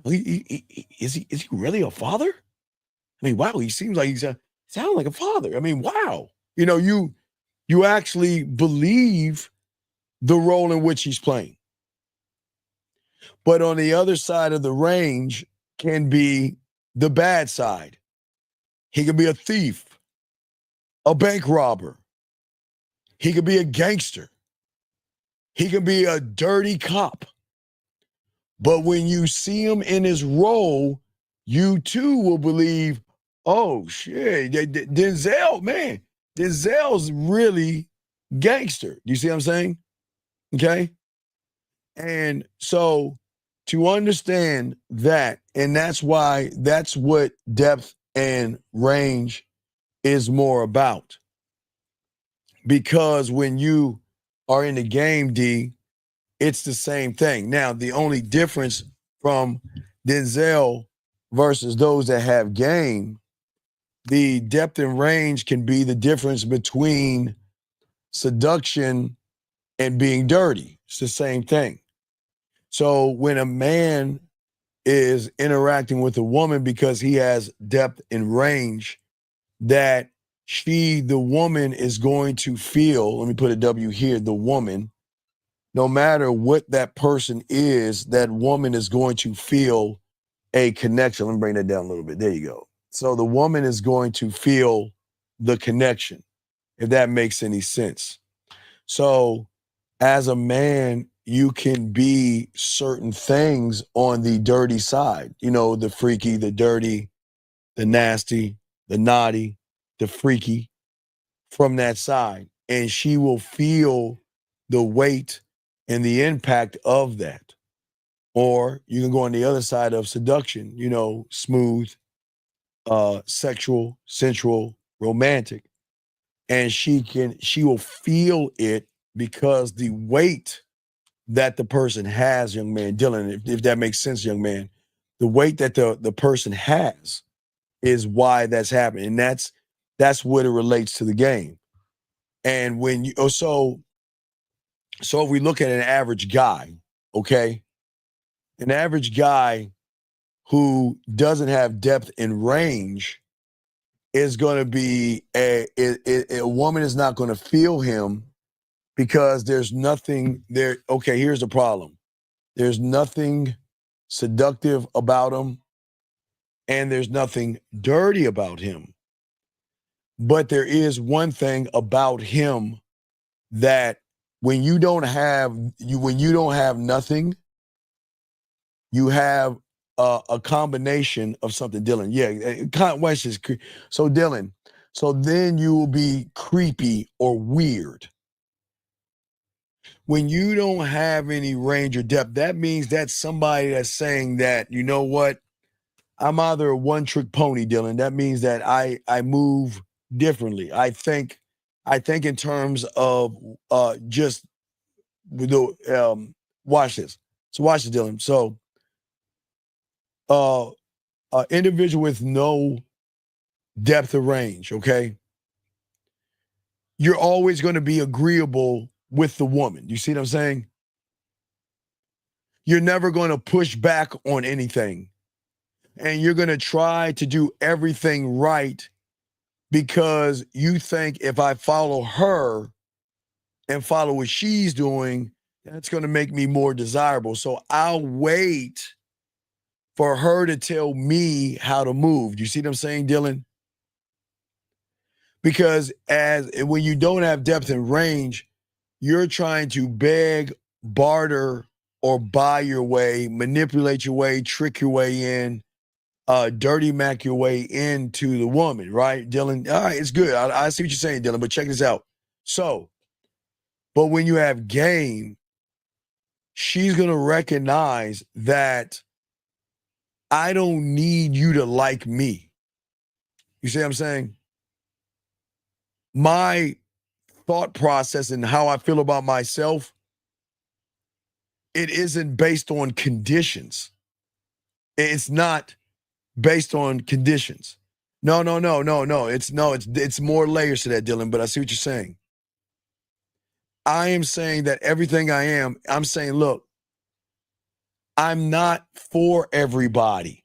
is he really a father? I mean, wow, he seems like sounds like a father. I mean, wow. You know, you actually believe the role in which he's playing. But on the other side of the range can be the bad side. He could be a thief, a bank robber. He could be a gangster. He could be a dirty cop. But when you see him in his role, you too will believe, oh, shit, Denzel, man. Denzel's really gangster. You see what I'm saying? Okay. And so to understand that, and that's what depth and range is more about. Because when you are in the game, D, it's the same thing. Now, the only difference from Denzel versus those that have game, the depth and range can be the difference between seduction and being dirty. It's the same thing. So when a man is interacting with a woman because he has depth and range, that the woman is going to feel, let me put a W here, the woman, no matter what that person is, that woman is going to feel a connection. Let me bring that down a little bit. There you go. So the woman is going to feel the connection, if that makes any sense. So as a man, you can be certain things on the dirty side, you know, the freaky, the dirty, the nasty, the naughty, the freaky from that side. And she will feel the weight and the impact of that. Or you can go on the other side of seduction, you know, smooth, sexual, sensual, romantic. And she will feel it because the weight that the person has, young man, Dylan, if that makes sense, young man, the weight that the person has is why that's happening. And that's what it relates to the game. And when you, so if we look at an average guy, okay, an average guy who doesn't have depth and range is going to be a woman is not going to feel him because there's nothing there. Okay, here's the problem. There's nothing seductive about him and there's nothing dirty about him. But there is one thing about him that when you don't have nothing, you have a combination of something. Dylan, yeah, so Dylan, so then you will be creepy or weird. When you don't have any range or depth, that means that's somebody that's saying that, you know what, I'm either a one-trick pony, Dylan. That means that I move differently. I think in terms of just watch this. So watch this, Dylan. So an individual with no depth of range, okay? You're always going to be agreeable with the woman. You see what I'm saying? You're never going to push back on anything. And you're going to try to do everything right because you think if I follow her and follow what she's doing, that's going to make me more desirable. So I'll wait for her to tell me how to move. You see what I'm saying, Dylan? Because when you don't have depth and range, you're trying to beg, barter, or buy your way, manipulate your way, trick your way in, dirty Mac your way into the woman, right, Dylan? All right, it's good. I see what you're saying, Dylan, but check this out. So, but when you have game, she's going to recognize that I don't need you to like me. You see what I'm saying? My thought process and how I feel about myself, it isn't based on conditions. It's not based on conditions. No. It's more layers to that, Dylan, but I see what you're saying. I am saying that everything I am, I'm saying, look, I'm not for everybody.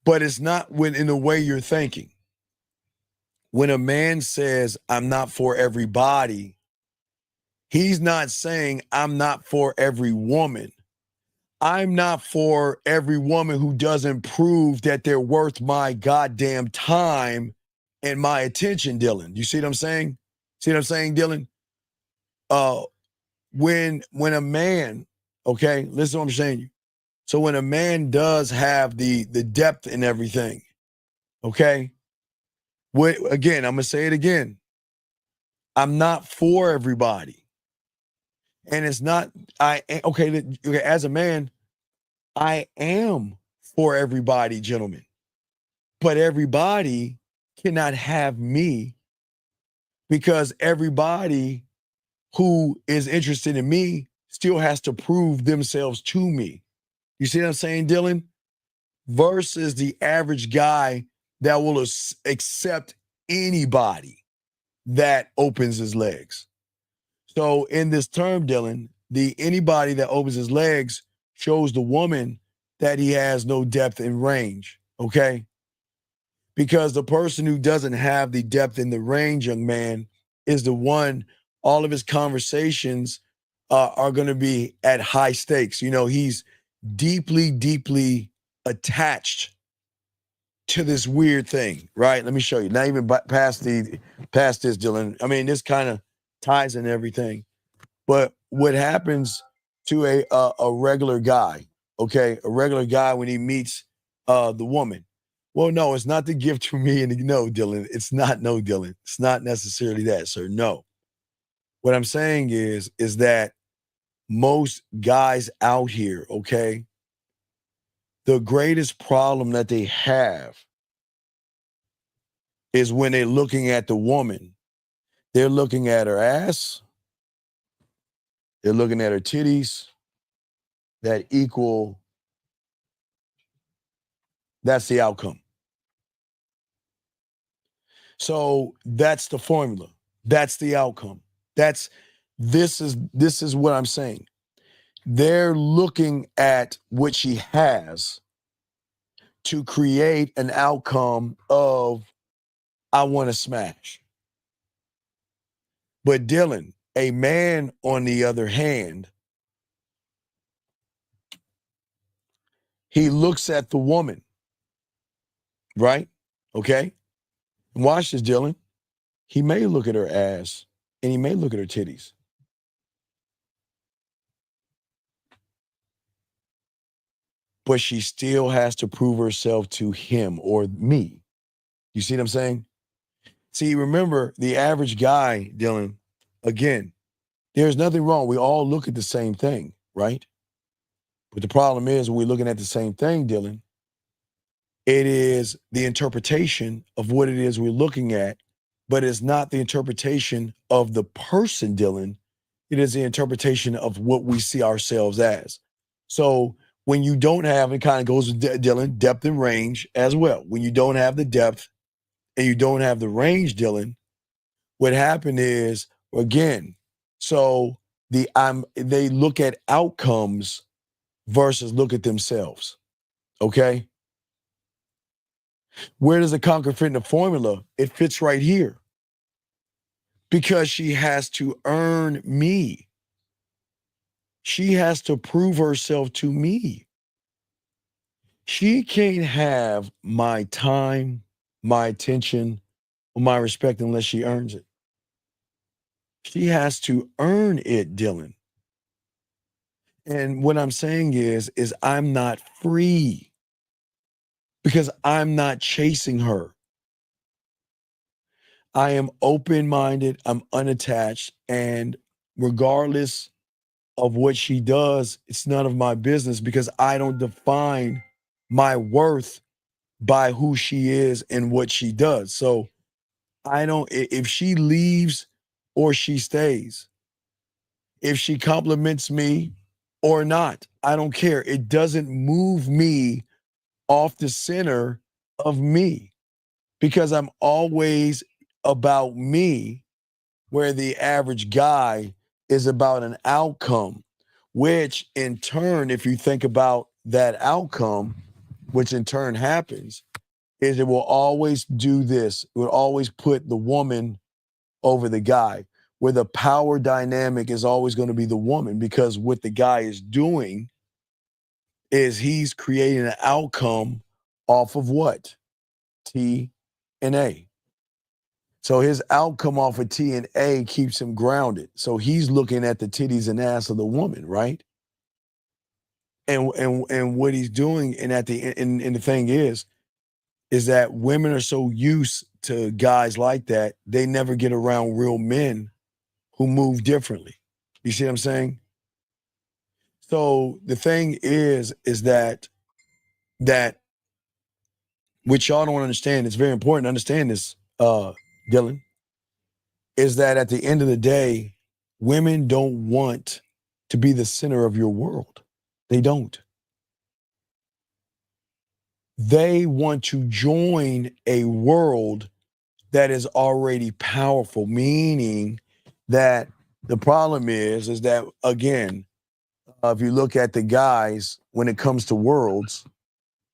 But it's not in the way you're thinking. When a man says, I'm not for everybody, he's not saying I'm not for every woman. I'm not for every woman who doesn't prove that they're worth my goddamn time and my attention, Dylan. You see what I'm saying? See what I'm saying, Dylan? When a man, okay, listen to what I'm saying. So when a man does have the depth and everything, okay, again, I'm going to say it again. I'm not for everybody. And it's not, as a man, I am for everybody, gentlemen. But everybody cannot have me because everybody who is interested in me still has to prove themselves to me. You see what I'm saying, Dylan? Versus the average guy that will accept anybody that opens his legs. So in this term, Dylan, anybody that opens his legs shows the woman that he has no depth and range, okay? Because the person who doesn't have the depth and the range, young man, is the one, all of his conversations are going to be at high stakes. You know, he's deeply, deeply attached to this weird thing, right? Let me show you. Not even past this, Dylan. I mean, this kind of ties in everything. But what happens to a regular guy, okay? A regular guy when he meets the woman. Well, no, it's not the gift to me. And no, Dylan, it's not no, Dylan. It's not necessarily that, sir. No. What I'm saying is that most guys out here, okay, the greatest problem that they have is when they're looking at the woman, they're looking at her ass, they're looking at her titties, that's the outcome. So that's the formula. That's the outcome. This is what I'm saying. They're looking at what she has to create an outcome of, I want to smash. But Dylan, a man, on the other hand, he looks at the woman, right? Okay? And watch this, Dylan. He may look at her ass and he may look at her titties. But she still has to prove herself to him or me. You see what I'm saying? See, remember, the average guy, Dylan, again, there's nothing wrong. We all look at the same thing, right? But the problem is, when we're looking at the same thing, Dylan, it is the interpretation of what it is we're looking at, but it's not the interpretation of the person, Dylan, It is the interpretation of what we see ourselves as. So when you don't have, it kind of goes with Dylan, depth and range as well. When you don't have the depth and you don't have the range, Dylan, what happened is, again, so they look at outcomes versus look at themselves. Okay? Where does the conquer fit in the formula? It fits right here. Because she has to earn me. She has to prove herself to me. She can't have my time, my attention, or my respect unless she earns it. She has to earn it, Dylan. And what I'm saying is I'm not free because I'm not chasing her. I am open-minded, I'm unattached, and regardless of what she does, it's none of my business because I don't define my worth by who she is and what she does. So I don't, if she leaves or she stays, if she compliments me or not, I don't care. It doesn't move me off the center of me because I'm always about me, where the average guy is about an outcome, which in turn, if you think about that outcome, which in turn happens, is it will always do this. It will always put the woman over the guy, where the power dynamic is always going to be the woman, because what the guy is doing is he's creating an outcome off of what? T and A. So his outcome off of T and A keeps him grounded. So he's looking at the titties and ass of the woman, right? And what he's doing, and the thing is that women are so used to guys like that, they never get around real men who move differently. You see what I'm saying? So the thing is that which y'all don't understand, it's very important to understand this, Dylan, is that at the end of the day, women don't want to be the center of your world. They don't. They want to join a world that is already powerful, meaning that the problem is that, again, if you look at the guys, when it comes to worlds,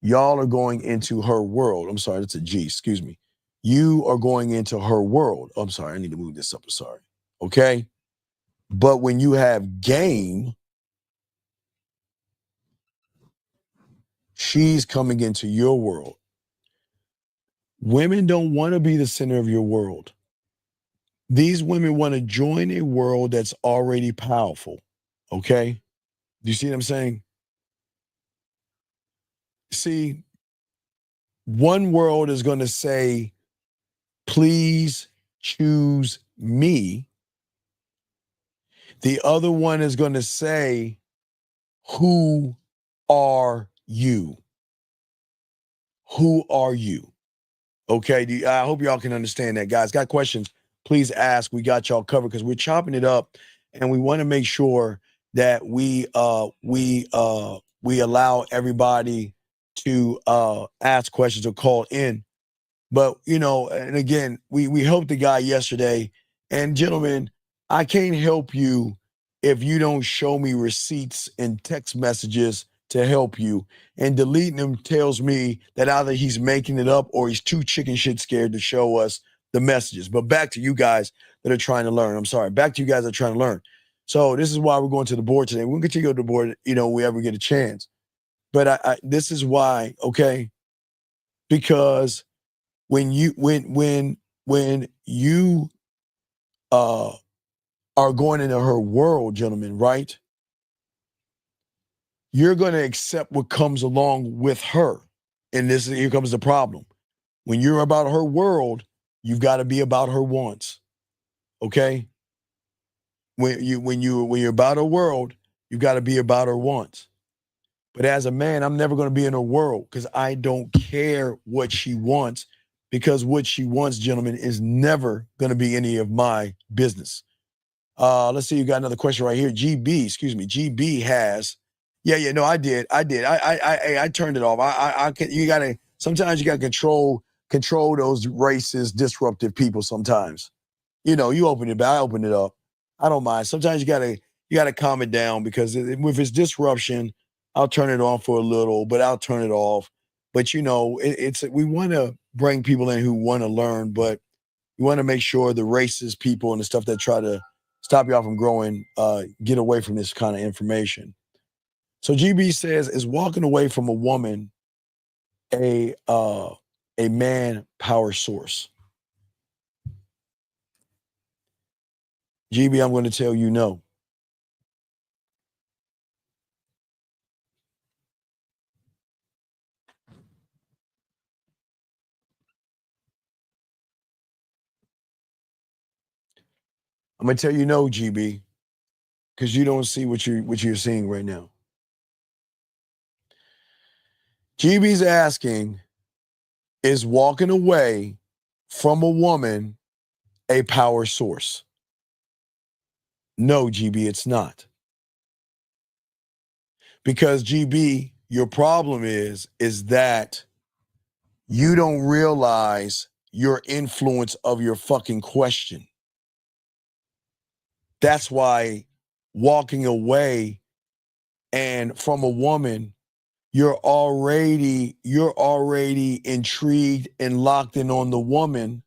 y'all are going into her world. I'm sorry, that's a G, excuse me. You are going into her world. I'm sorry, I need to move this up, I'm sorry. Okay? But when you have game, she's coming into your world. Women don't want to be the center of your world. These women want to join a world that's already powerful. Okay? Do you see what I'm saying? See, one world is going to say, please choose me. The other one is going to say, who are you? Who are you? Okay, I hope y'all can understand that, guys. Got questions, please ask. We got y'all covered because we're chopping it up, and we want to make sure that we allow everybody to ask questions or call in. But, you know, and again, we helped the guy yesterday. And gentlemen, I can't help you if you don't show me receipts and text messages to help you. And deleting them tells me that either he's making it up or he's too chicken shit scared to show us the messages. But back to you guys that are trying to learn. I'm sorry. Back to you guys that are trying to learn. So this is why we're going to the board today. We'll continue to go to the board, you know, we ever get a chance. But this is why, okay? Because when you are going into her world, gentlemen, right? You're going to accept what comes along with her. And here comes the problem. When you're about her world, you've got to be about her wants. Okay? When you're about her world, you've got to be about her wants. But as a man, I'm never going to be in her world because I don't care what she wants, because what she wants, gentlemen, is never going to be any of my business. Let's see. You got another question right here. GB, excuse me. GB has. Yeah. No, I did. I turned it off. I can. You gotta. Sometimes you gotta control those racist, disruptive people. Sometimes, you open it, but I open it up. I don't mind. Sometimes you gotta calm it down because if it's disruption, I'll turn it on for a little, but I'll turn it off. But we want to bring people in who want to learn, but you want to make sure the racist people and the stuff that try to stop y'all from growing, get away from this kind of information. So GB says, is walking away from a woman a man power source? GB, I'm going to tell you no. I'm going to tell you no, GB, because you don't see what you're seeing right now. GB's asking, is walking away from a woman a power source? No, GB, it's not. Because GB, your problem is that you don't realize your influence of your fucking question. That's why walking away and from a woman, you're already intrigued and locked in on the woman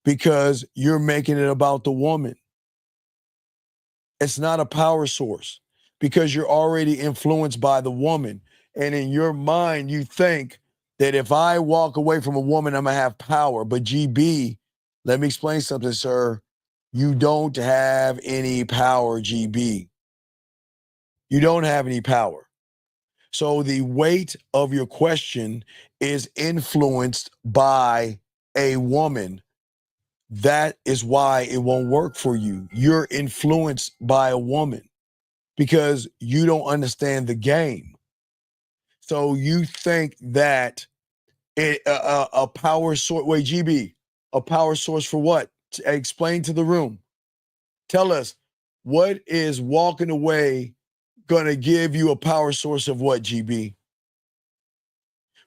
because you're making it about the woman. It's not a power source because you're already influenced by the woman. And in your mind, you think that if I walk away from a woman, I'm going to have power. But GB, let me explain something, sir. You don't have any power, GB. You don't have any power. So the weight of your question is influenced by a woman. That is why it won't work for you. You're influenced by a woman because you don't understand the game. So you think that a power source, wait, GB, a power source for what? Explain to the room. Tell us, what is walking away going to give you a power source of what, GB?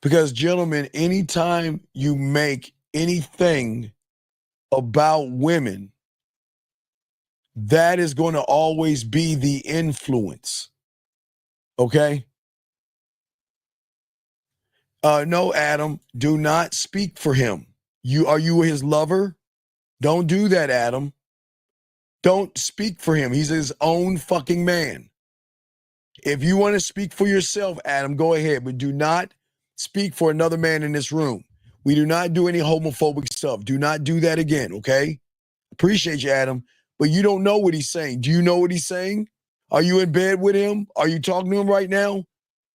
Because, gentlemen, anytime you make anything about women, that is going to always be the influence. Okay? No, Adam, do not speak for him. Are you his lover? Don't do that, Adam. Don't speak for him. He's his own fucking man. If you want to speak for yourself, Adam, go ahead, but do not speak for another man in this room. We do not do any homophobic stuff. Do not do that again, okay? Appreciate you, Adam, but you don't know what he's saying. Do you know what he's saying? Are you in bed with him? Are you talking to him right now?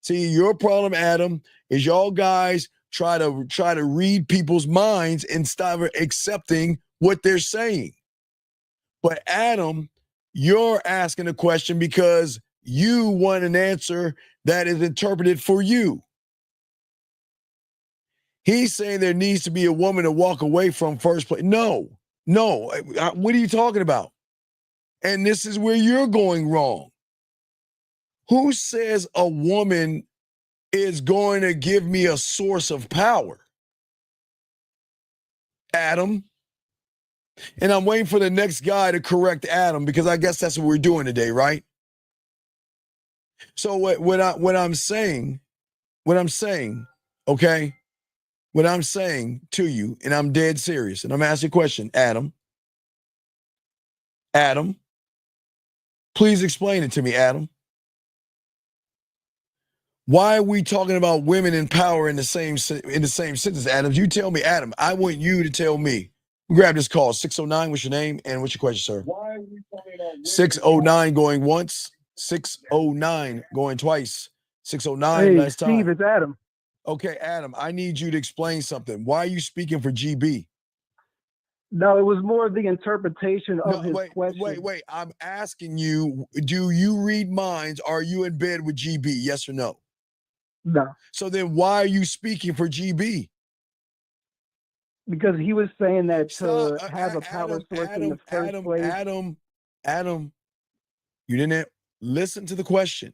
See, your problem, Adam, is y'all guys try to read people's minds and stop accepting what they're saying. But Adam, you're asking a question because you want an answer that is interpreted for you. He's saying there needs to be a woman to walk away from first place. No. What are you talking about? And this is where you're going wrong. Who says a woman is going to give me a source of power? Adam. And I'm waiting for the next guy to correct Adam because I guess that's what we're doing today, right? So what I'm saying, okay? What I'm saying to you, and I'm dead serious, and I'm asking a question, Adam. Adam, please explain it to me, Adam. Why are we talking about women in power in the same sentence, Adam? You tell me, Adam. I want you to tell me. Grab this call, 609, what's your name, and what's your question, sir? Why are we talking about 609 going once, 609 going twice, 609 Hey, last time. Steve, it's Adam. Okay, Adam, I need you to explain something. Why are you speaking for GB? No, it was more the interpretation of his question. Wait. I'm asking you, do you read minds? Are you in bed with GB? Yes or no? No. So then why are you speaking for GB? Because he was saying that to have a power source in the first place. Adam, you didn't listen to the question.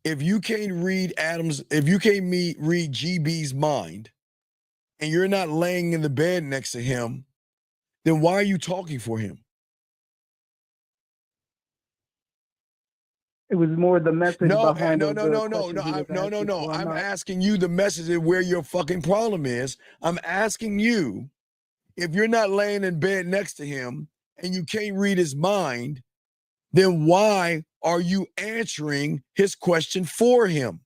If you can't read read GB's mind, and you're not laying in the bed next to him, then why are you talking for him? It was more the message behind No. No. I'm asking you the message of where your fucking problem is. I'm asking you, if you're not laying in bed next to him and you can't read his mind, then why are you answering his question for him?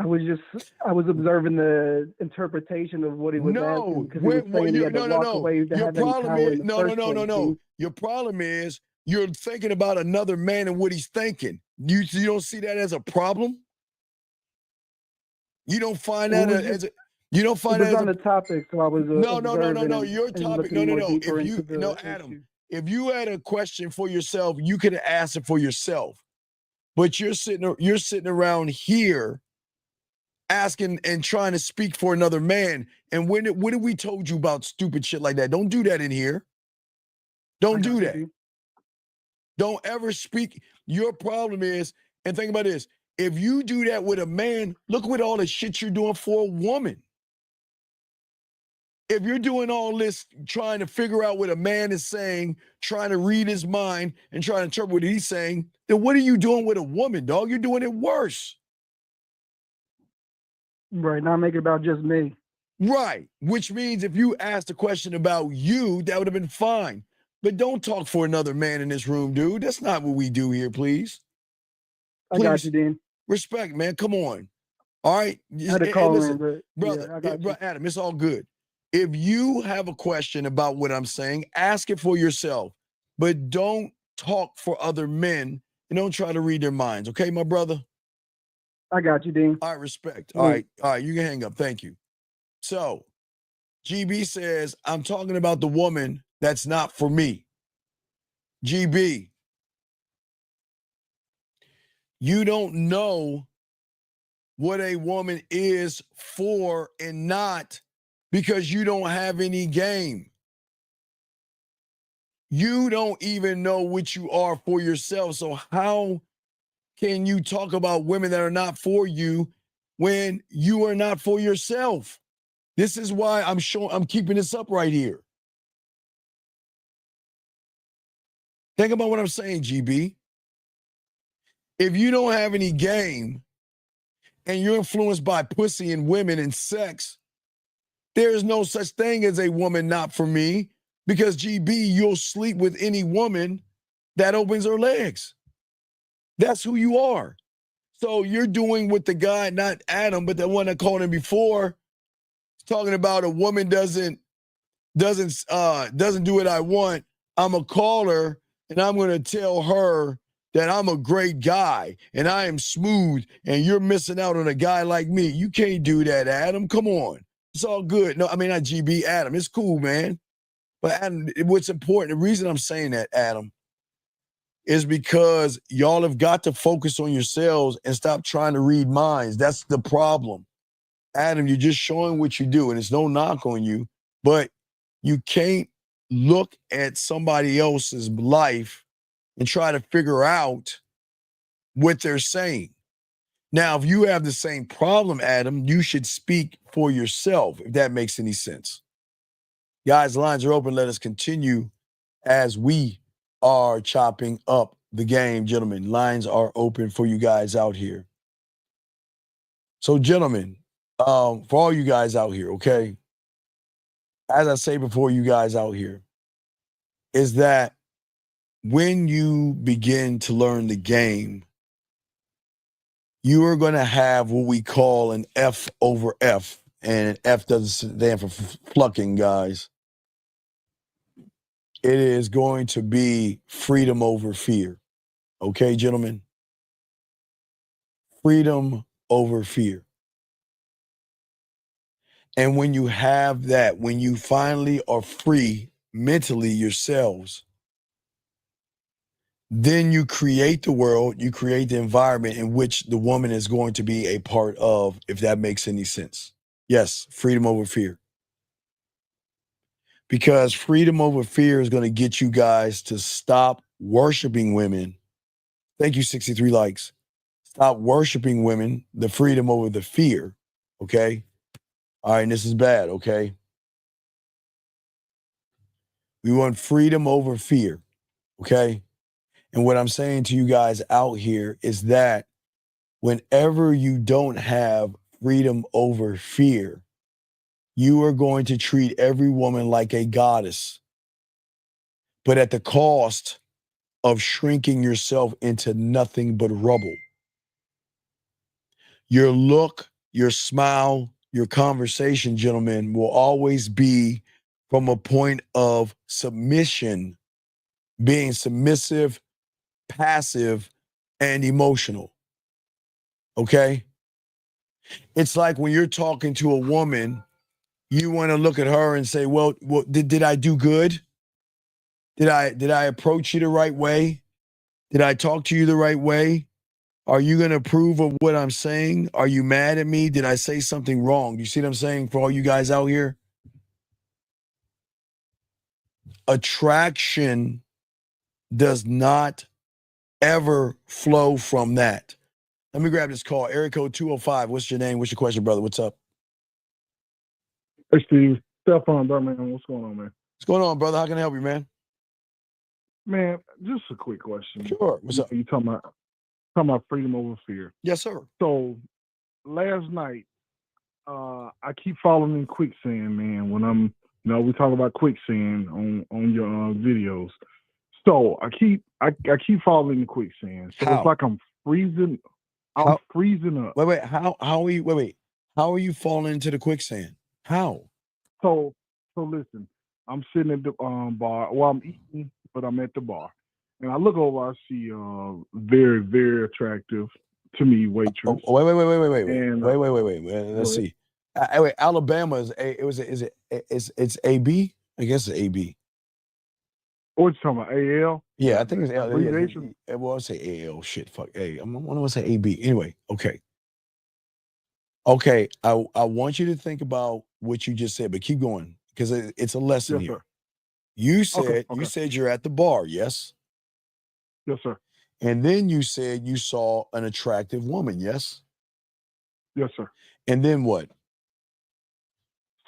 I was observing the interpretation of what he was asking because he was saying he had to walk away to have any power in the first place. Your problem is you're thinking about another man and what he's thinking. You don't see that as a problem? You don't find that as a you don't find that on the topic, so I was no. Your topic, no. Adam, if you had a question for yourself, you could have asked it for yourself. But you're sitting around here asking and trying to speak for another man. And when did we told you about stupid shit like that? Don't do that in here. Don't do that. Don't ever speak. Your problem is, and think about this, if you do that with a man, look what all the shit you're doing for a woman. If you're doing all this trying to figure out what a man is saying, trying to read his mind and trying to interpret what he's saying, then what are you doing with a woman, dog? You're doing it worse. Right, not make it about just me. Right, which means if you asked a question about you, that would have been fine. But don't talk for another man in this room, dude. That's not what we do here, please. I got you, Dean. Respect, man. Come on. All right? I had to call listen, in, but brother, Adam, it's all good. If you have a question about what I'm saying, ask it for yourself. But don't talk for other men and don't try to read their minds. Okay, my brother? I got you, Dean. All right, respect. All right, you can hang up. Thank you. So, GB says, I'm talking about the woman that's not for me. GB, you don't know what a woman is for and not because you don't have any game. You don't even know what you are for yourself. So how can you talk about women that are not for you when you are not for yourself? This is why I'm keeping this up right here. Think about what I'm saying, GB. If you don't have any game and you're influenced by pussy and women and sex, there is no such thing as a woman not for me because, GB, you'll sleep with any woman that opens her legs. That's who you are. So you're doing what the guy, not Adam, but the one that called him before, talking about a woman doesn't do what I want. I'm a caller and I'm going to tell her that I'm a great guy and I am smooth and you're missing out on a guy like me. You can't do that, Adam. Come on. It's all good. No, I mean, not GB, Adam. It's cool, man. But Adam, what's important, the reason I'm saying that, Adam, is because y'all have got to focus on yourselves and stop trying to read minds. That's the problem. Adam, you're just showing what you do, and it's no knock on you, but you can't look at somebody else's life and try to figure out what they're saying. Now, if you have the same problem, Adam, you should speak for yourself, if that makes any sense. Guys, lines are open. Let us continue as we are chopping up the game, gentlemen. Lines are open for you guys out here. So, gentlemen, for all you guys out here, okay, as I say before, you guys out here, is that when you begin to learn the game, you are going to have what we call an F over F, and F doesn't stand for plucking, guys. It is going to be freedom over fear. Okay, gentlemen? Freedom over fear. And when you have that, when you finally are free mentally yourselves, then you create the world, you create the environment in which the woman is going to be a part of, if that makes any sense. Yes, freedom over fear. Because freedom over fear is going to get you guys to stop worshiping women. Thank you, 63 likes. Stop worshiping women, the freedom over the fear. Okay? All right, and this is bad, okay? We want freedom over fear, okay? And what I'm saying to you guys out here is that whenever you don't have freedom over fear, you are going to treat every woman like a goddess, but at the cost of shrinking yourself into nothing but rubble. Your look, your smile, your conversation, gentlemen, will always be from a point of submission, being submissive, passive, and emotional. Okay? It's like when you're talking to a woman, you want to look at her and say, well, did I do good? Did I approach you the right way? Did I talk to you the right way? Are you going to approve of what I'm saying? Are you mad at me? Did I say something wrong? You see what I'm saying for all you guys out here? Attraction does not ever flow from that. Let me grab this call. Area code 205. What's your name? What's your question, brother? What's up? Hey, Steve. Stephon, Birmingham. What's going on, man? What's going on, brother? How can I help you, man? Man, just a quick question. Sure. What's up? You talking about freedom over fear. Yes, sir. So last night, I keep falling in quicksand, man. When we talk about quicksand on your videos. So I keep falling in quicksand. So How? it's like I'm freezing. Freezing up. Wait. How are you? Wait. How are you falling into the quicksand? How? So listen. I'm sitting at the bar. Well, I'm eating, but I'm at the bar, and I look over. I see very, very attractive to me waitress. Oh, wait. And, wait. Let's see. Wait, Alabama is it's AB? I guess it's AB. What you talking about? AL? Yeah, I think it's AL. Abbreviation? Well, I'll say AL. Shit, fuck. Hey, I'm gonna say AB. Anyway, okay. Okay, I want you to think about what you just said, but keep going because it's a lesson Yes, here. sir. You said Okay. you said you're at the bar, yes? Yes, sir. And then you said you saw an attractive woman, yes? Yes, sir. And then what?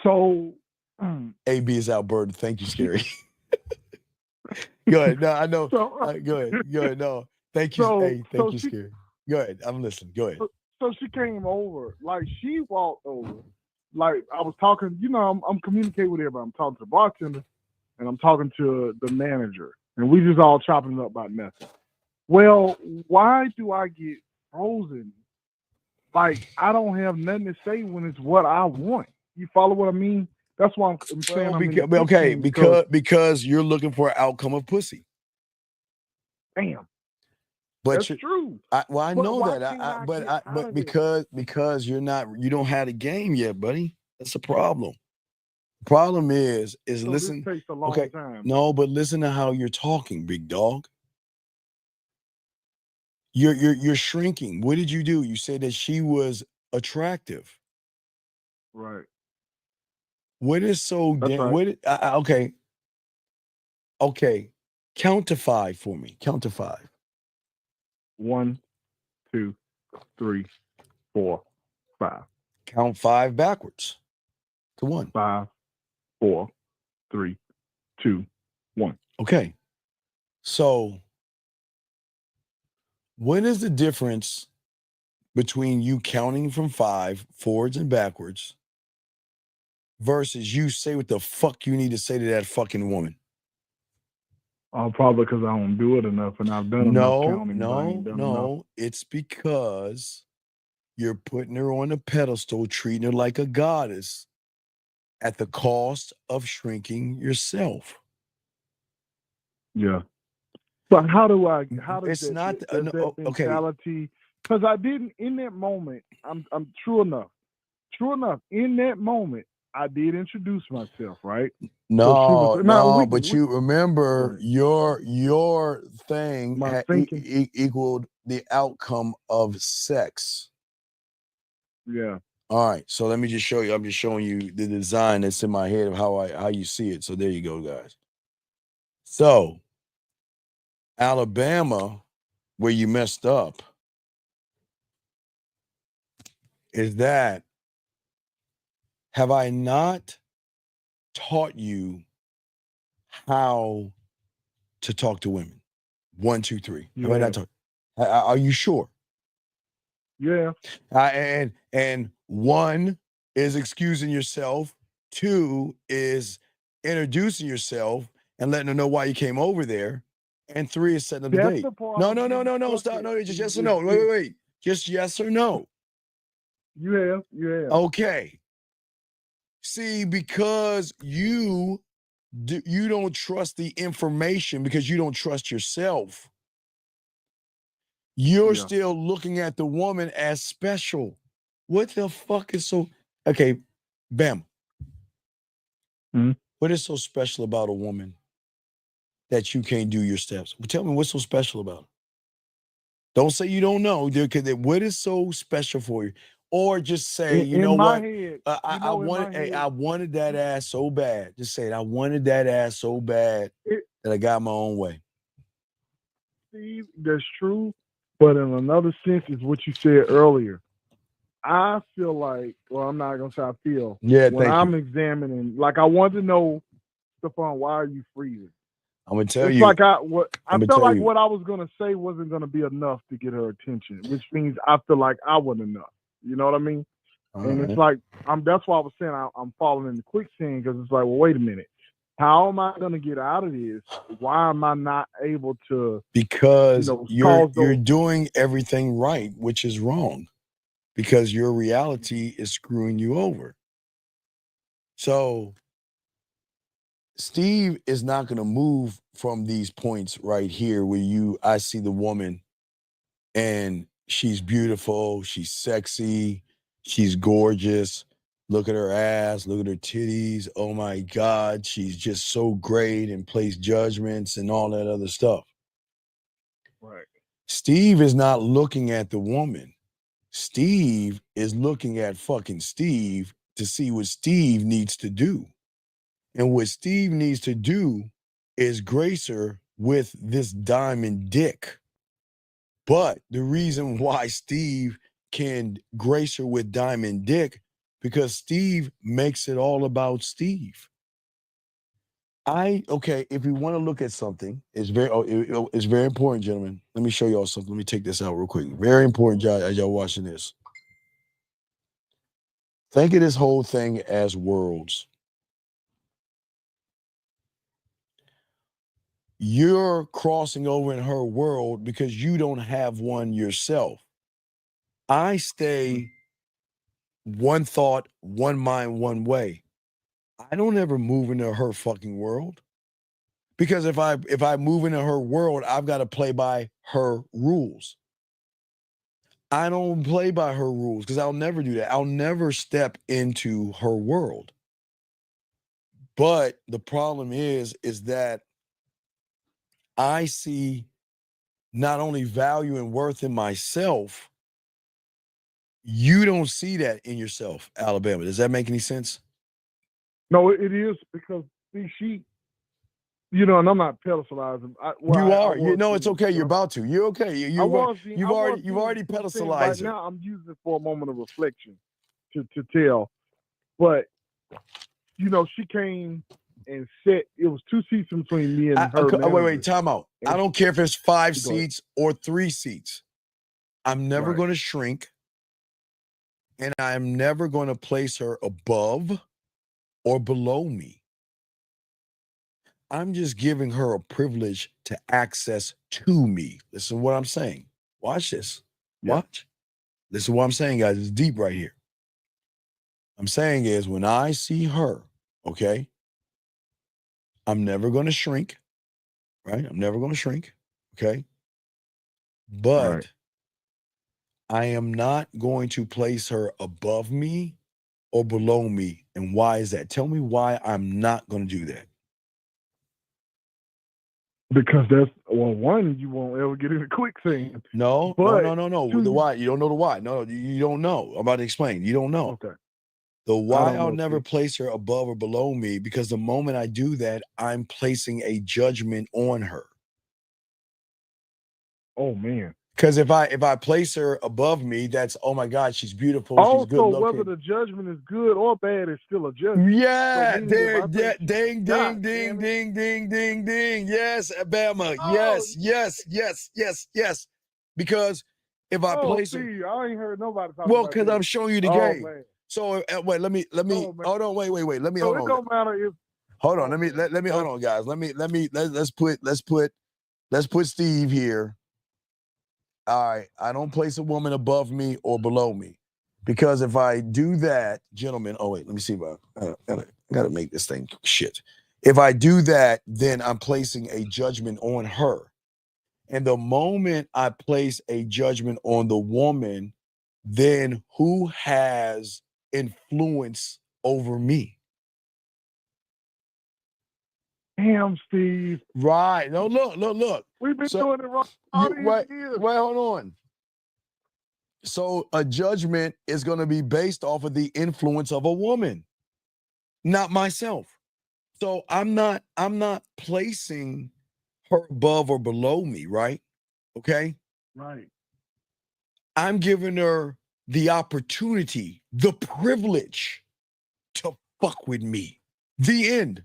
So AB is Alberta. Thank you, Scary. Go ahead. No, I know. So, Go ahead. No, thank you. So- Hey, so thank you, she- Scary. Go ahead. I'm listening. Go ahead. So she came over, like she walked over, like I was talking. I'm communicating with everybody. I'm talking to the bartender, and I'm talking to the manager, and we just all chopping it up about nothing. Well, why do I get frozen? Like I don't have nothing to say when it's what I want. You follow what I mean? That's why I'm saying. Well, because you're looking for an outcome of pussy. Damn. But That's you're- true. I But know why that. can't I get But out of because you don't have a game yet, buddy. That's the problem. The problem is So this listen. takes a long Okay, time. no, but listen to how you're talking, big dog. You're shrinking. What did you do? You said that she was attractive. Right. What is so That's damn? right. Okay. Count to 5 for me. Count to 5. 1, 2, 3, 4, 5. Count 5 backwards to 1. 5, 4, 3, 2, 1. Okay. So, what is the difference between you counting from 5 forwards and backwards versus you say what the fuck you need to say to that fucking woman? Probably because I don't do it enough, and I've done enough counting. but I ain't done enough. No. It's because you're putting her on a pedestal, treating her like a goddess at the cost of shrinking yourself. Yeah. But how does It's that, not- does no, that okay. mentality? Because I didn't in that moment. I'm true enough. In that moment, I did introduce myself, right? No, So no, but you remember your thing My thinking. equaled the outcome of sex. Yeah. All right, so let me just show you. I'm just showing you the design that's in my head of how you see it. So there you go, guys. So Alabama, where you messed up, is that have I not taught you how to talk to women? 1, 2, 3. Have I not taught? Are you sure? Yeah. And 1 is excusing yourself. 2 is introducing yourself and letting them know why you came over there. And 3 is setting up the That's date. the part No, I'm no, no, getting no, no. stuck Stop. at. No, just yes or no. Wait. Just yes or no. You have. Okay. See, because you don't trust the information because you don't trust yourself. You're still looking at the woman as special. What the fuck is so okay, Bam. What is so special about a woman that you can't do your steps? Well, tell me what's so special about it. Don't say you don't know. What is so special for you? Or just say, you know what? I wanted that ass so bad. Just say it. I wanted that ass so bad that I got my own way. Steve, that's true. But in another sense, is what you said earlier. I feel like, well, I'm not gonna say I feel. Yeah, when thank I'm you. examining, like I want to know, Stephon, why are you freezing? I'm gonna tell It's you. like I I'ma felt tell like you. what I was gonna say wasn't gonna be enough to get her attention, which means I feel like I wasn't enough. You know what I mean? And it's like that's why I was saying I'm falling in the quicksand because it's like, well, wait a minute. How am I gonna get out of this? Why am I not able to? Because you're cause those- doing everything right, which is wrong. Because your reality is screwing you over. So Steve is not going to move from these points right here where I see the woman and she's beautiful, she's sexy, she's gorgeous. Look at her ass, look at her titties. Oh my God, she's just so great and place judgments and all that other stuff. Right. Steve is not looking at the woman. Steve is looking at fucking Steve to see what Steve needs to do. And what Steve needs to do is grace her with this diamond dick. But the reason why Steve can grace her with diamond dick, because Steve makes it all about Steve. If you want to look at something, it's very important, gentlemen. Let me show y'all something. Let me take this out real quick. Very important, as y'all watching this. Think of this whole thing as worlds. You're crossing over in her world because you don't have one yourself. I stay one thought, one mind, one way. I don't ever move into her fucking world. Because if I move into her world, I've got to play by her rules. I don't play by her rules because I'll never do that. I'll never step into her world. But the problem is that I see not only value and worth in myself, you don't see that in yourself, Alabama. Does that make any sense? No, it is because she, and I'm not pedestalizing. It's okay. You're about to. You're okay. You've already pedestalized right her. now. I'm using it for a moment of reflection to tell, but she came and it was 2 seats in between me and her. Wait, time out. I don't care if it's 5 seats or 3 seats. I'm never going to shrink, and I'm never going to place her above or below me. I'm just giving her a privilege to access to me. Listen to what I'm saying. Watch this. Watch. Listen to what I'm saying, guys. It's deep right here. I'm saying is when I see her, okay, I'm never going to shrink, right? I'm never going to shrink, okay? But I am not going to place her above me or below me, and why is that? Tell me why I'm not going to do that. Because that's, well, one, you won't ever get in a quicksand. No. Two, The why. You don't know the why. No, you don't know. I'm about to explain. You don't know. Okay. The why don't I'll know, never Steve. place her above or below me, because the moment I do that, I'm placing a judgment on her. Oh man. Because if I place her above me, that's, oh my God, she's beautiful, she's good Also, looking. whether the judgment is good or bad, it's still a judgment. Yeah, So meaning there, if I yeah, think ding, God ding, damn ding, it. ding, ding, ding, ding. Yes, Alabama. Oh, Yes. Because if I place her, see, I ain't heard nobody talk well, about because that. I'm showing you the Oh game. man. So let me. Oh, man. Hold on, wait. Let me So hold it on. don't matter if. Hold on. Let me hold on, guys. Let's put Steve here. All right. I don't place a woman above me or below me, because if I do that, gentlemen. Oh wait, let me see. I gotta make this thing shit. If I do that, then I'm placing a judgment on her. And the moment I place a judgment on the woman, then who has influence over me? Damn, Steve. Right. No, look. We've been doing it wrong all these years. Wait, hold on. So a judgment is going to be based off of the influence of a woman, not myself. So I'm not placing her above or below me, right? Okay. Right. I'm giving her the opportunity, the privilege to fuck with me. The end.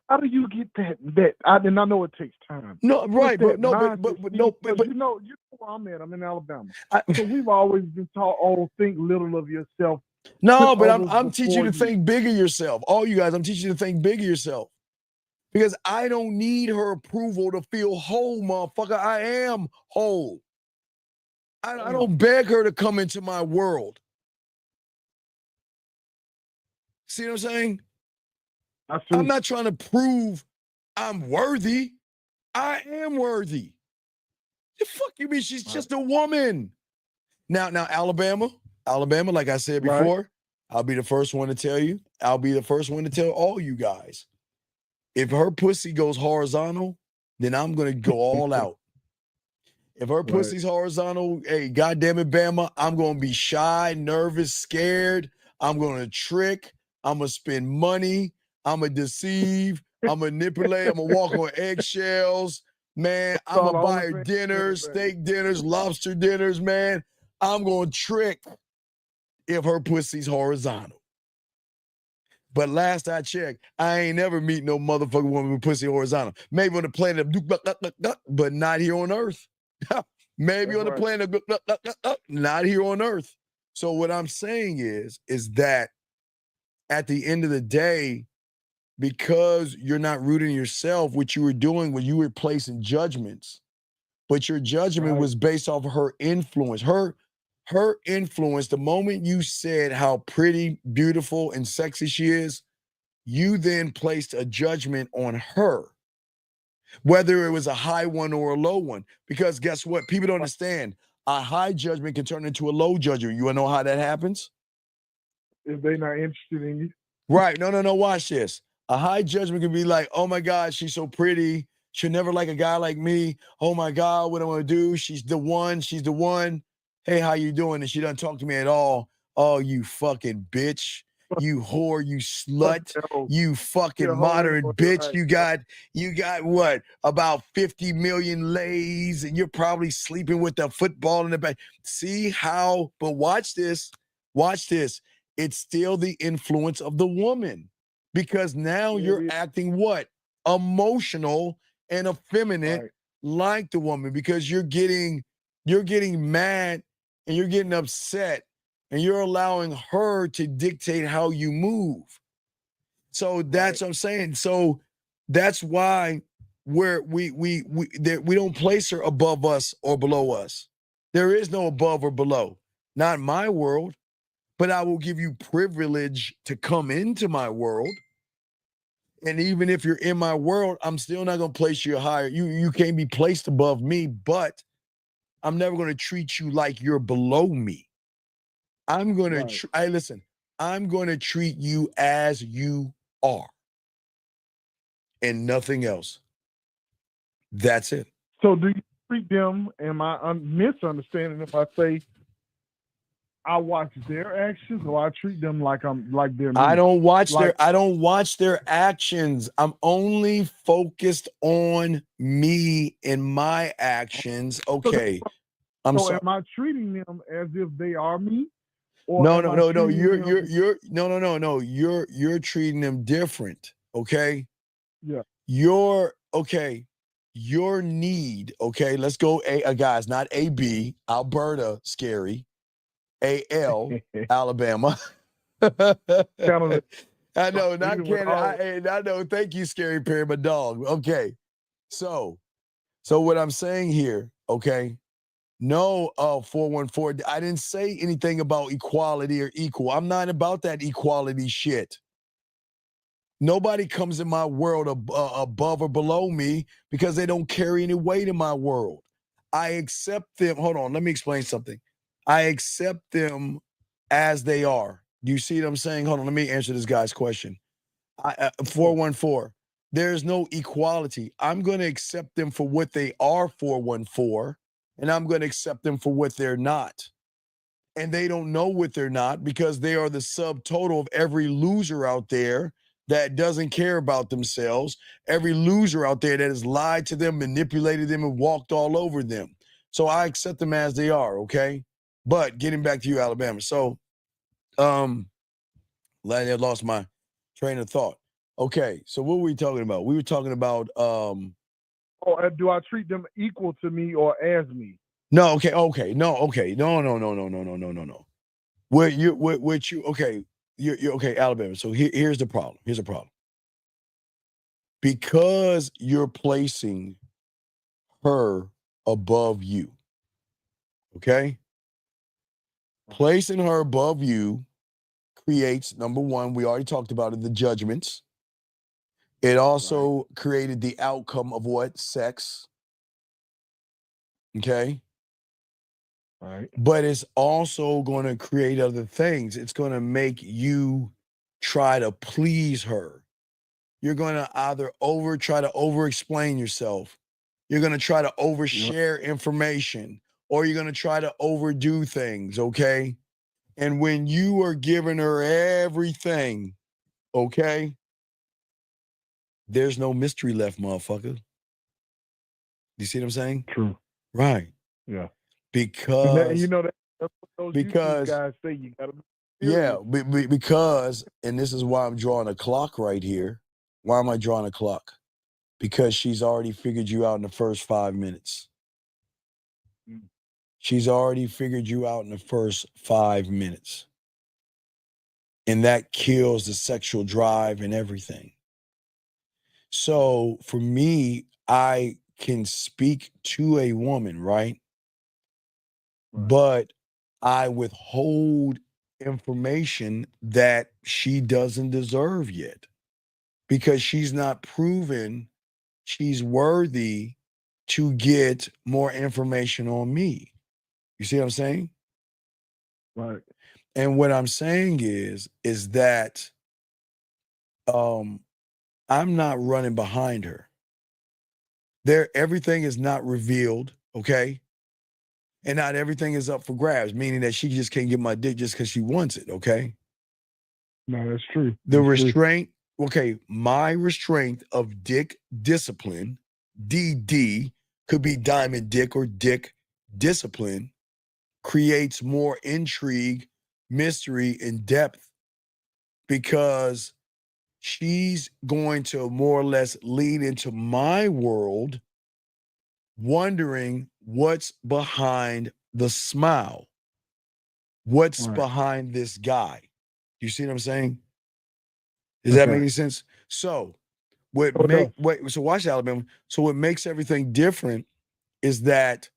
How do you get that? I know it takes time. No, right, but What's no, that but mindset, no, Steve? but you know where I'm at. I'm in Alabama. So we've always been taught, oh, think little of yourself. no, Put but others I'm teaching you to before think bigger yourself. All you guys, I'm teaching you to think bigger yourself. Because I don't need her approval to feel whole, motherfucker. I am whole. I don't beg her to come into my world. See what I'm saying? I'm not trying to prove I'm worthy. I am worthy. The fuck you mean? She's just a woman. Now, Alabama, like I said before, I'll be the first one to tell you. I'll be the first one to tell all you guys. If her pussy goes horizontal, then I'm going to go all out. If her pussy's horizontal, hey, goddamn it, Bama, I'm going to be shy, nervous, scared. I'm going to trick. I'm going to spend money. I'm going to deceive. I'm going to manipulate. I'm going to walk on eggshells. Man, I'm going to buy her dinners, steak dinners, lobster dinners, man. I'm going to trick if her pussy's horizontal. But last I checked, I ain't never meet no motherfucking woman with pussy horizontal. Maybe on the planet of, but not here on Earth. Maybe on the planet of, not here on Earth. So what I'm saying is that at the end of the day, because you're not rooting yourself, what you were doing when you were placing judgments, but your judgment was based off of her influence. Her influence, the moment you said how pretty, beautiful, and sexy she is, you then placed a judgment on her, whether it was a high one or a low one. Because guess what? People don't understand. A high judgment can turn into a low judgment. You want to know how that happens? If they're not interested in you. Right. No. Watch this. A high judgment can be like, oh my God, she's so pretty. She'll never like a guy like me. Oh my God, what am I gonna do? She's the one. Hey, how you doing? And she doesn't talk to me at all. Oh, you fucking bitch. You whore, you slut, you fucking modern bitch. You got what? About 50 million lays, and you're probably sleeping with the football in the back. See how, but watch this. It's still the influence of the woman, because now you're acting what? Emotional and effeminate like the woman, because you're getting mad and you're getting upset and you're allowing her to dictate how you move. So that's what I'm saying. So that's why we don't place her above us or below us. There is no above or below. Not in my world, but I will give you privilege to come into my world. And even if you're in my world, I'm still not going to place you higher. You can't be placed above me, but I'm never going to treat you like you're below me. I'm going to, hey, listen, I'm going to treat you as you are and nothing else. That's it. So do you treat them, am I misunderstanding if I say I watch their actions or I treat them like they're me? I don't watch Like- their actions. I'm only focused on me and my actions. Okay. I'm so sorry. am I treating them as if they are me? Or No, am no, I no, no. treating them- You're treating them different. Okay. Yeah. Your need. Okay. Let's go. Guys, not AB. Alberta, scary. AL, Alabama. Canada. I know, not Even with Canada. I know. Thank you, Scary Perry, my dog. Okay. So what I'm saying here, okay. No, 414. I didn't say anything about equality or equal. I'm not about that equality shit. Nobody comes in my world above or below me because they don't carry any weight in my world. I accept them. Hold on, let me explain something. I accept them as they are. Do you see what I'm saying? Hold on, let me answer this guy's question. 414. There's no equality. I'm going to accept them for what they are, 414, and I'm going to accept them for what they're not. And they don't know what they're not because they are the subtotal of every loser out there that doesn't care about themselves, every loser out there that has lied to them, manipulated them, and walked all over them. So I accept them as they are, okay? But getting back to you, Alabama. So, I lost my train of thought. Okay, so what were we talking about? We were talking about Or do I treat them equal to me or as me? no, okay. No. You're okay, Alabama. So here's the problem. Because you're placing her above you, okay? Placing her above you creates, number one, we already talked about it, the judgments. It also created the outcome of what? Sex. Okay? All right. But it's also going to create other things. It's going to make you try to please her. You're going to either try to over-explain yourself. You're going to try to overshare information, or you're going to try to overdo things, okay? And when you are giving her everything, okay, there's no mystery left, motherfucker. You see what I'm saying? True. Right. Yeah. Because that's what those YouTube guys say. You gotta be because, and this is why I'm drawing a clock right here. Why am I drawing a clock? Because she's already figured you out in the first 5 minutes. She's already figured you out in the first 5 minutes. And that kills the sexual drive and everything. So for me, I can speak to a woman, right? But I withhold information that she doesn't deserve yet because she's not proven she's worthy to get more information on me. You see what I'm saying? Right. And what I'm saying is that I'm not running behind her. Everything is not revealed, okay? And not everything is up for grabs, meaning that she just can't get my dick just because she wants it, okay? No, that's true. The restraint, okay, my restraint of dick discipline, DD, could be diamond dick or dick discipline, creates more intrigue, mystery, and depth because she's going to more or less lean into my world, wondering what's behind the smile. What's behind this guy? You see what I'm saying? Does that make any sense? So so watch Alabama. So what makes everything different is that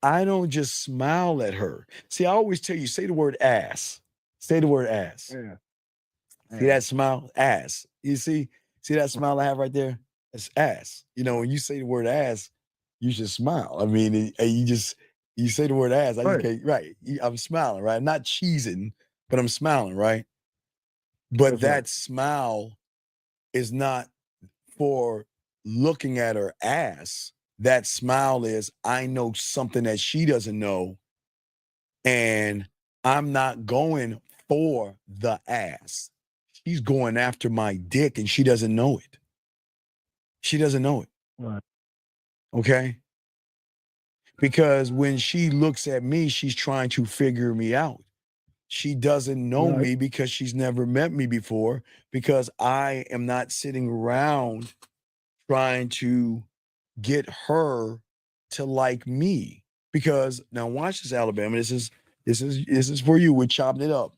I don't just smile at her. See, I always tell you, say the word ass. Say the word ass. Yeah. See that smile? Ass. You see that smile I have right there? It's ass. You know, when you say the word ass, you should smile. I mean, you say the word ass. I just can't, right. I'm smiling, right? I'm not cheesing. but I'm smiling, right? But That's that right. smile is not for looking at her ass. That smile is, I know something that she doesn't know, and I'm not going for the ass. She's going after my dick, and she doesn't know it. She doesn't know it. Right. Okay? Because when she looks at me, she's trying to figure me out. She doesn't know Right. me because she's never met me before, because I am not sitting around trying to get her to like me. Because now watch this, Alabama. This is for you. We're chopping it up.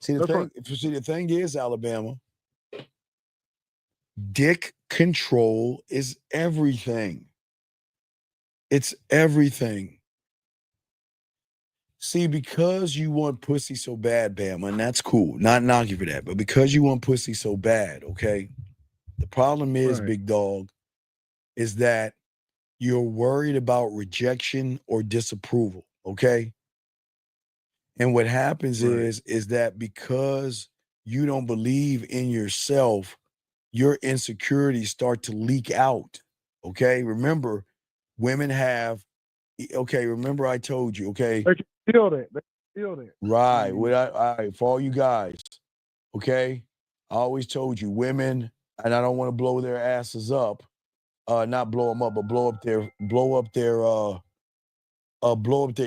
See the That's thing. right. If you see the thing is, Alabama, dick control is everything. It's everything. See, because you want pussy so bad, Bama, and that's cool. Not knocking for that, but because you want pussy so bad, okay? The problem is, Right. big dog, is that you're worried about rejection or disapproval, okay? And what happens Right. is that because you don't believe in yourself, your insecurities start to leak out, okay? Remember, women have, okay, remember I told you, okay? They can feel that. They can feel that. Right. All right, for all you guys, okay? I always told you, women, and I don't want to blow their asses up, not blow them up, but blow up their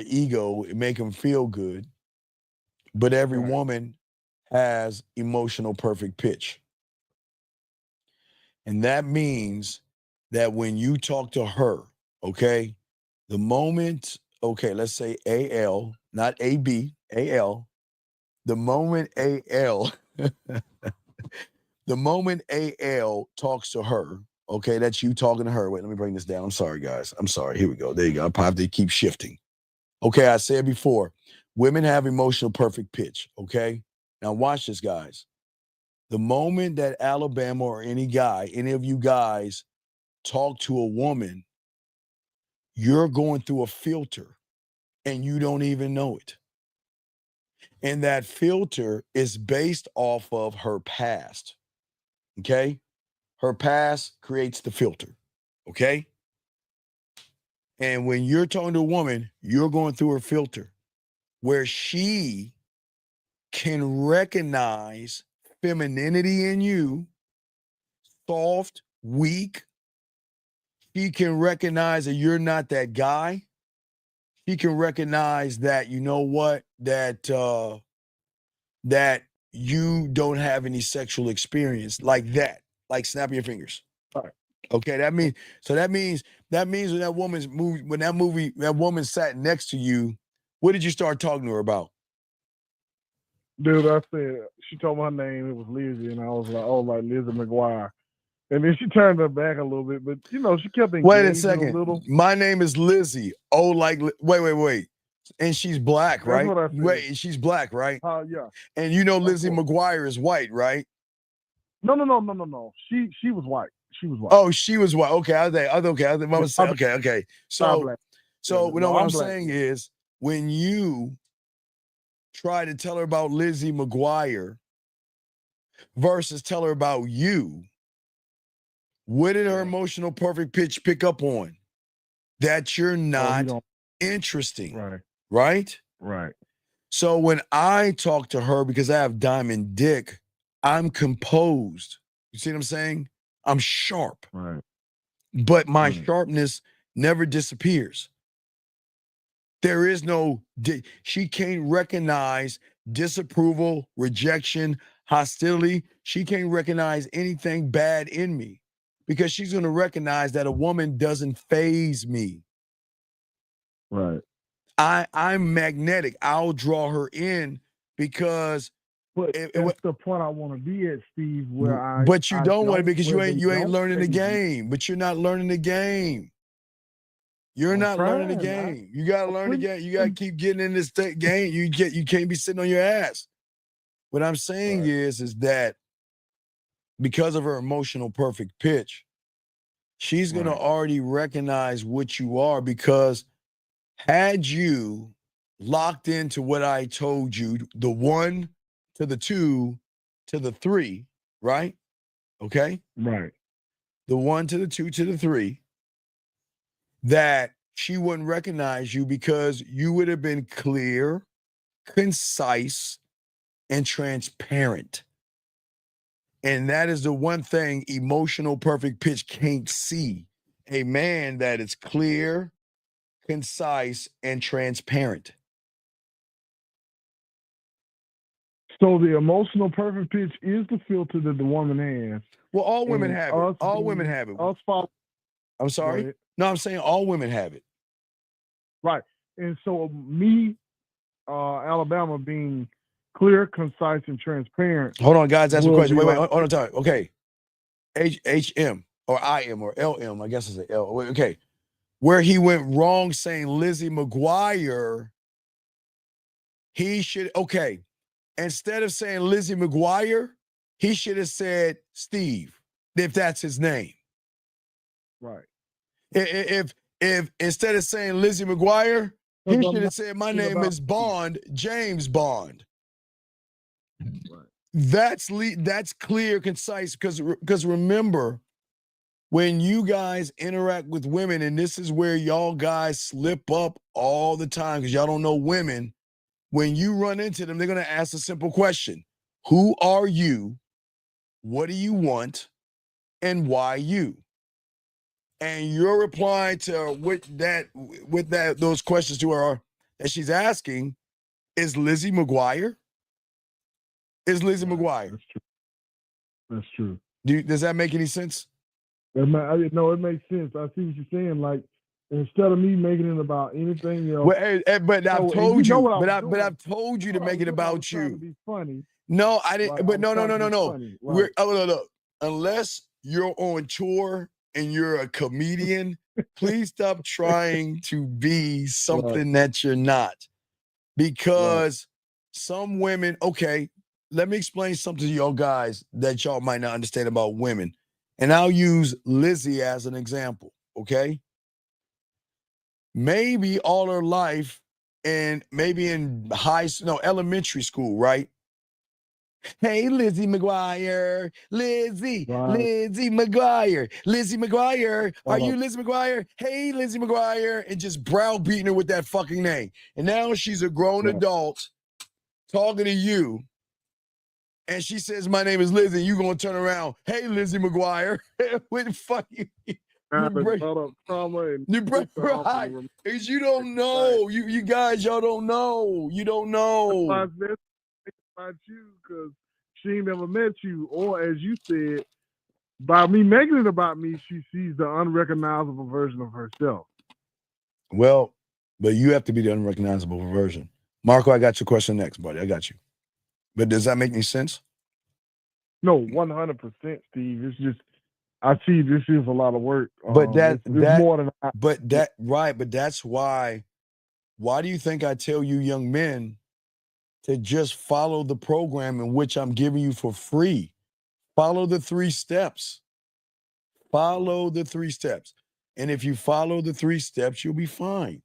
ego and make them feel good. But every Right. woman has emotional perfect pitch. And that means that when you talk to her, okay, the moment, okay, let's say AL, not AB, AL, the moment AL, the moment AL talks to her, okay, that's you talking to her. Wait, let me bring this down. I'm sorry, guys. I'm sorry. Here we go. There you go. I have to keep shifting. Okay, I said before, women have emotional perfect pitch, okay? Now watch this, guys. The moment that Alabama or any guy, any of you guys talk to a woman, you're going through a filter and you don't even know it. And that filter is based off of her past. Okay? Her past creates the filter. Okay? And when you're talking to a woman, you're going through her filter where she can recognize femininity in you, soft, weak. She can recognize that you're not that guy. She can recognize that, you know what, that you don't have any sexual experience like that, like snapping your fingers. Right. Okay, that means when that woman sat next to you, what did you start talking to her about? Dude, I said, she told me her name, it was Lizzie, and I was like, oh, like Lizzie McGuire. And then she turned her back a little bit, but she kept engaging Wait a a second. little. My name is Lizzie. Oh, like wait. And she's black, That's right? what I said. Wait, she's black, right? Yeah. And you know Lizzie course. McGuire is white, right? No. She was white. She was white. Oh, she was white. Okay, okay. So black. what I'm I'm black. saying is, when you try to tell her about Lizzie McGuire versus tell her about you, what did her emotional perfect pitch pick up on? That you're not interesting. Right. Right? So when I talk to her, because I have diamond dick, I'm composed. You see what I'm saying? I'm sharp. Right. But my sharpness never disappears. There is no, she can't recognize disapproval, rejection, hostility. She can't recognize anything bad in me, because she's going to recognize that a woman doesn't faze me. Right. I'm magnetic. I'll draw her in because. But that's the point I want to be at, Steve. Where but you don't want it because you where ain't they don't learning the faze me. game. But you're not learning the game. You're I'm not learning the trying, game. You gotta learn the game. You gotta keep getting in this game. You can't be sitting on your ass. What I'm saying is that because of her emotional perfect pitch, she's gonna already recognize what you are, because had you locked into what I told you, the 1 to the 2 to the 3, right? Okay? Right. The 1 to the 2 to the 3, that she wouldn't recognize you because you would have been clear, concise, and transparent. And that is the one thing emotional perfect pitch can't see. A man that is clear, concise, and transparent. So the emotional perfect pitch is the filter that the woman has. Well, all women And have us it. All being- women have it. Us follow- I'm Go sorry. ahead. No, I'm saying all women have it. Right. And so me, Alabama being clear, concise, and transparent. Hold on, guys. That's a will question. be Wait, like- hold on. Time. Okay. HM or IM or LM. I guess it's an L. Wait, okay. Where he went wrong saying Lizzie McGuire, he should, okay. Instead of saying Lizzie McGuire, he should have said Steve, if that's his name. Right. If instead of saying Lizzie McGuire, he Because I'm should have not said my thinking name about is Bond, James Bond. Right. That's clear, concise. Because remember, when you guys interact with women, and this is where y'all guys slip up all the time because y'all don't know women. When you run into them, they're gonna ask a simple question: who are you? What do you want? And why you? And you're replying to those questions to her that she's asking is Lizzie McGuire. Is Lizzie McGuire? That's true. Does that make any sense? No, it makes sense. I see what you're saying. Like, instead of me making it about anything else. Well, but I've So, told and you, know what I was but doing? I've told you to What I make was it doing, I was about trying to you. be funny. No, I didn't. Right, But I no. was trying to be No. funny, right. Look. Unless you're on tour and you're a comedian, please stop trying to be something that you're not. Because some women, okay, let me explain something to y'all guys that y'all might not understand about women. And I'll use Lizzie as an example, okay? Maybe all her life, and maybe in elementary school, right? Hey, Lizzie McGuire, Lizzie McGuire, Lizzie McGuire. Are you Lizzie McGuire? Hey, Lizzie McGuire, and just browbeating her with that fucking name. And now she's a grown adult talking to you, and she says, "My name is Lizzie." You gonna turn around? Hey, Lizzie McGuire. What the fuck? You break right? Because you don't know. You guys, y'all don't know. You don't know. About you because she ain't never met you, or as you said, by me making it about me, she sees the unrecognizable version of herself. Well, but you have to be the unrecognizable version. Marco, I got your question next, buddy. I got you. But does that make any sense? No, 100%, Steve. It's just I see this is a lot of work. But it's more than but that's why. Why do you think I tell you young men to just follow the program in which I'm giving you for free? Follow the 3 steps. Follow the 3 steps. And if you follow the 3 steps, you'll be fine.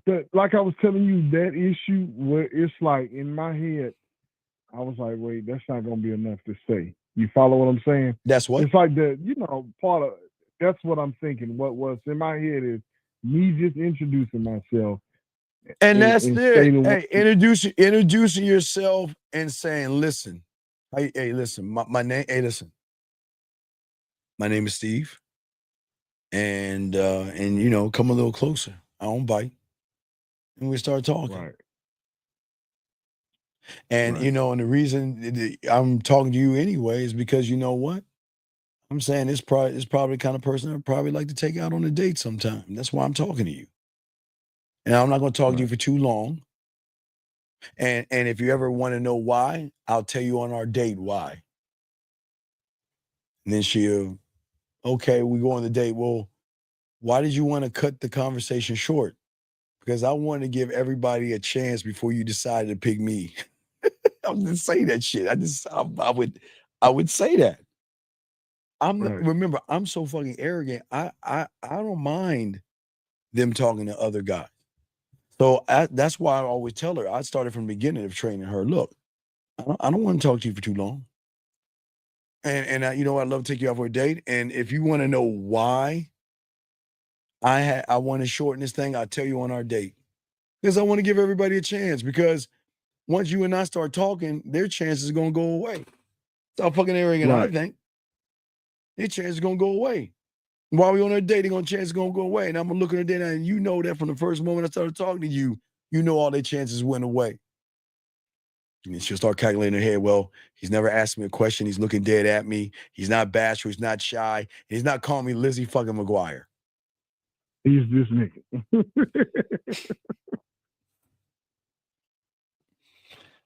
Like I was telling you, that issue where it's like in my head, I was like, wait, that's not going to be enough to say. You follow what I'm saying? That's what? It's like part of, that's what I'm thinking. What's in my head is me just introducing myself. And that's it. Hey, introducing yourself and saying, listen, hey, listen, my name, hey, listen, my name is Steve. And come a little closer. I don't bite. And we start talking. Right. And, and the reason I'm talking to you anyway is because you know what? I'm saying it's probably the kind of person I'd probably like to take out on a date sometime. That's why I'm talking to you. And I'm not going to talk to you for too long. And if you ever want to know why, I'll tell you on our date why. And then she'll, okay, we go on the date. Well, why did you want to cut the conversation short? Because I wanted to give everybody a chance before you decided to pick me. I didn't say that shit. I would say that. Remember, I'm so fucking arrogant. I don't mind them talking to other guys. So that's why I always tell her. I started from the beginning of training her. Look, I don't want to talk to you for too long. And you know what? I'd love to take you out for a date. And if you want to know why I want to shorten this thing, I'll tell you on our date. Because I want to give everybody a chance. Because once you and I start talking, their chances are going to go away. That's how fucking arrogant I think. Their chances are going to go away. While we're on a date, they're going to chances going to go away. And I'm going to look at her date, and you know that from the first moment I started talking to you, you know all their chances went away. And she'll start calculating in her head, well, he's never asked me a question. He's looking dead at me. He's not bashful. He's not shy. He's not calling me Lizzie fucking McGuire. He's this nigga.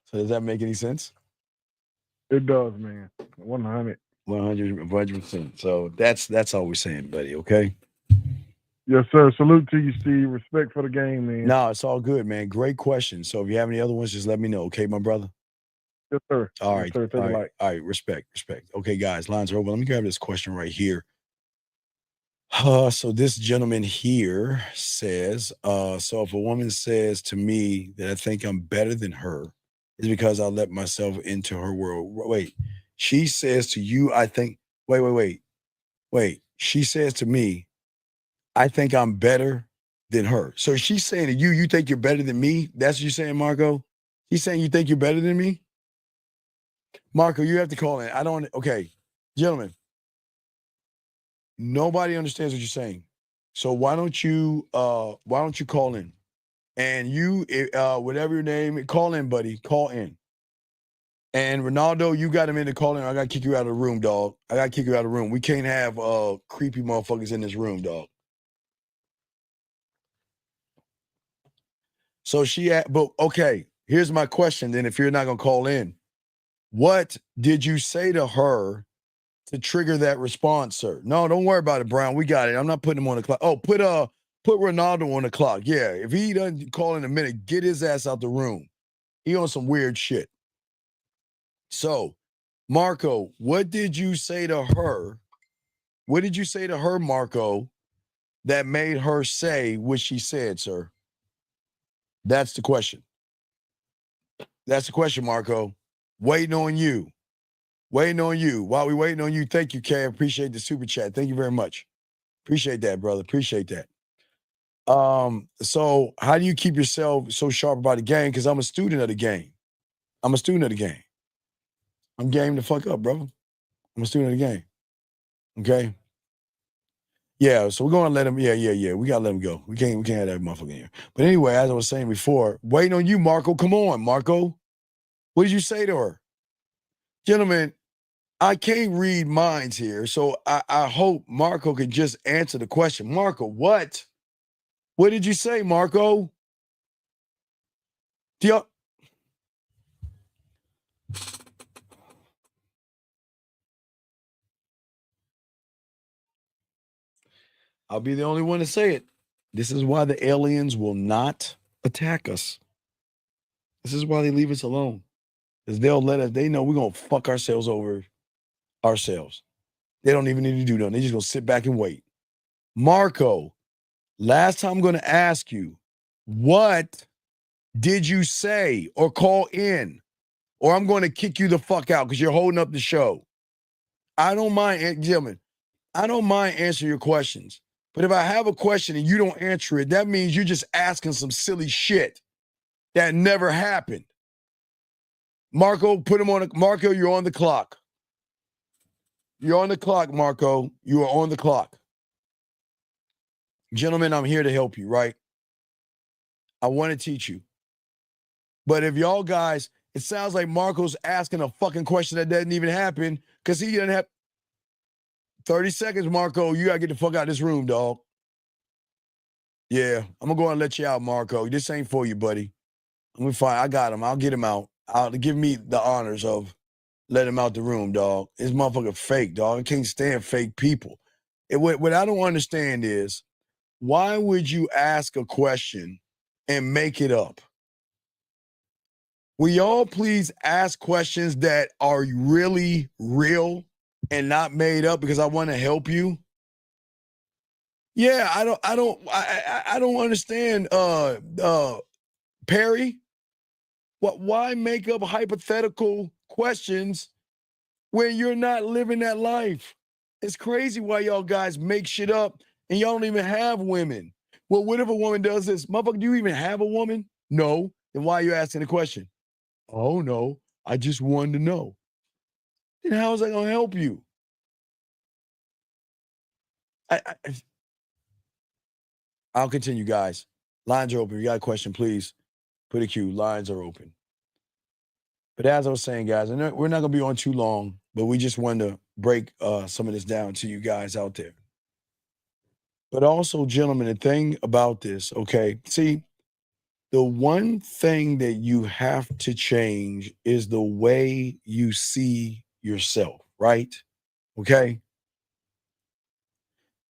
So does that make any sense? It does, man. 100%. So that's all we're saying, buddy, okay? Yes, sir. Salute to you, Steve. Respect for the game, man. No, it's all good, man. Great question. So if you have any other ones, just let me know, okay, my brother? Yes, sir. All right. Yes, sir. All right. Respect. Okay, guys, lines are open. Let me grab this question right here. So this gentleman here says, so if a woman says to me that I think I'm better than her, it's because I let myself into her world. Wait, she says to you, I think, wait. She says to me, I think I'm better than her. So she's saying to you, you think you're better than me? That's what you're saying, Marco? He's saying you think you're better than me? Marco, you have to call in. Okay, gentlemen, nobody understands what you're saying. So why don't you call in? And you, whatever your name, call in, buddy. Call in. And Ronaldo, you got him in to call in. I got to kick you out of the room, dog. I got to kick you out of the room. We can't have creepy motherfuckers in this room, dog. So but okay, here's my question then if you're not going to call in. What did you say to her to trigger that response, sir? No, don't worry about it, Brown. We got it. I'm not putting him on the clock. Oh, put Ronaldo on the clock. Yeah, if he doesn't call in a minute, get his ass out the room. He on some weird shit. So, Marco, what did you say to her? What did you say to her, Marco, that made her say what she said, sir? That's the question. That's the question, Marco. Waiting on you. While we waiting on you, thank you, Kay. Appreciate the super chat. Thank you very much. Appreciate that, brother. Appreciate that. So how do you keep yourself so sharp about the game? Because I'm a student of the game. I'm game the fuck up, brother. I'm a student of the game. Okay? Yeah, so we're gonna let him, yeah. We gotta let him go. We can't have that motherfucker in here. But anyway, as I was saying before, waiting on you, Marco. Come on, Marco. What did you say to her? Gentlemen, I can't read minds here, so I hope Marco can just answer the question. Marco, what? What did you say, Marco? I'll be the only one to say it. This is why the aliens will not attack us. This is why they leave us alone. Because they know we're going to fuck ourselves over ourselves. They don't even need to do nothing. They're just going to sit back and wait. Marco, last time I'm going to ask you, what did you say or call in? Or I'm going to kick you the fuck out because you're holding up the show. I don't mind, gentlemen. I don't mind answering your questions. But if I have a question and you don't answer it, that means you're just asking some silly shit that never happened. Marco, put him on. Marco, you're on the clock. You're on the clock, Marco. You are on the clock. Gentlemen, I'm here to help you, right? I want to teach you. But if y'all guys, it sounds like Marco's asking a fucking question that doesn't even happen because he doesn't have 30 seconds, Marco. You got to get the fuck out of this room, dog. Yeah, I'm going to go and let you out, Marco. This ain't for you, buddy. I'm going to find. I got him. I'll get him out. Give me the honors of letting him out the room, dog. This motherfucker fake, dog. I can't stand fake people. What I don't understand is, why would you ask a question and make it up? Will y'all please ask questions that are really real and not made up because I want to help you? Yeah, I don't understand, Perry. Why make up hypothetical questions when you're not living that life? It's crazy why y'all guys make shit up and y'all don't even have women. Well, what if a woman does this? Motherfucker, do you even have a woman? No. Then why are you asking the question? Oh, no. I just wanted to know. Then how is that going to help you? I'll continue, guys. Lines are open. If you got a question, please put a queue. Lines are open. But as I was saying, guys, we're not going to be on too long, but we just wanted to break some of this down to you guys out there. But also, gentlemen, the thing about this, okay, see, the one thing that you have to change is the way you see yourself, right? Okay?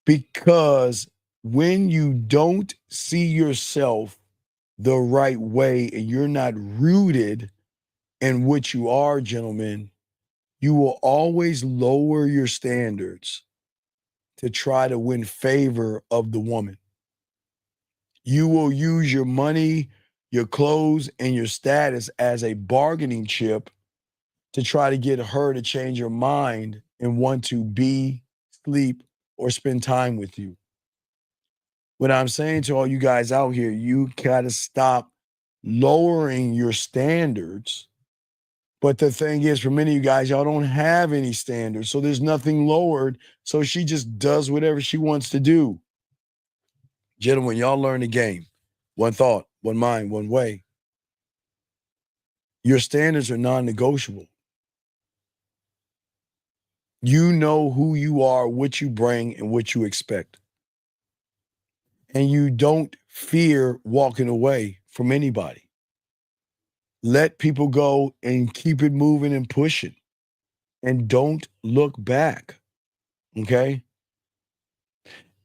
Because when you don't see yourself the right way and you're not rooted in what you are, gentlemen, you will always lower your standards to try to win favor of the woman. You will use your money, your clothes, and your status as a bargaining chip to try to get her to change her mind and want to be, sleep, or spend time with you. What I'm saying to all you guys out here, you gotta stop lowering your standards. But the thing is, for many of you guys, y'all don't have any standards, so there's nothing lowered. So she just does whatever she wants to do. Gentlemen, y'all learn the game. One thought, one mind, one way. Your standards are non-negotiable. You know who you are, what you bring, and what you expect. And you don't fear walking away from anybody. Let people go and keep it moving and pushing. And don't look back. Okay?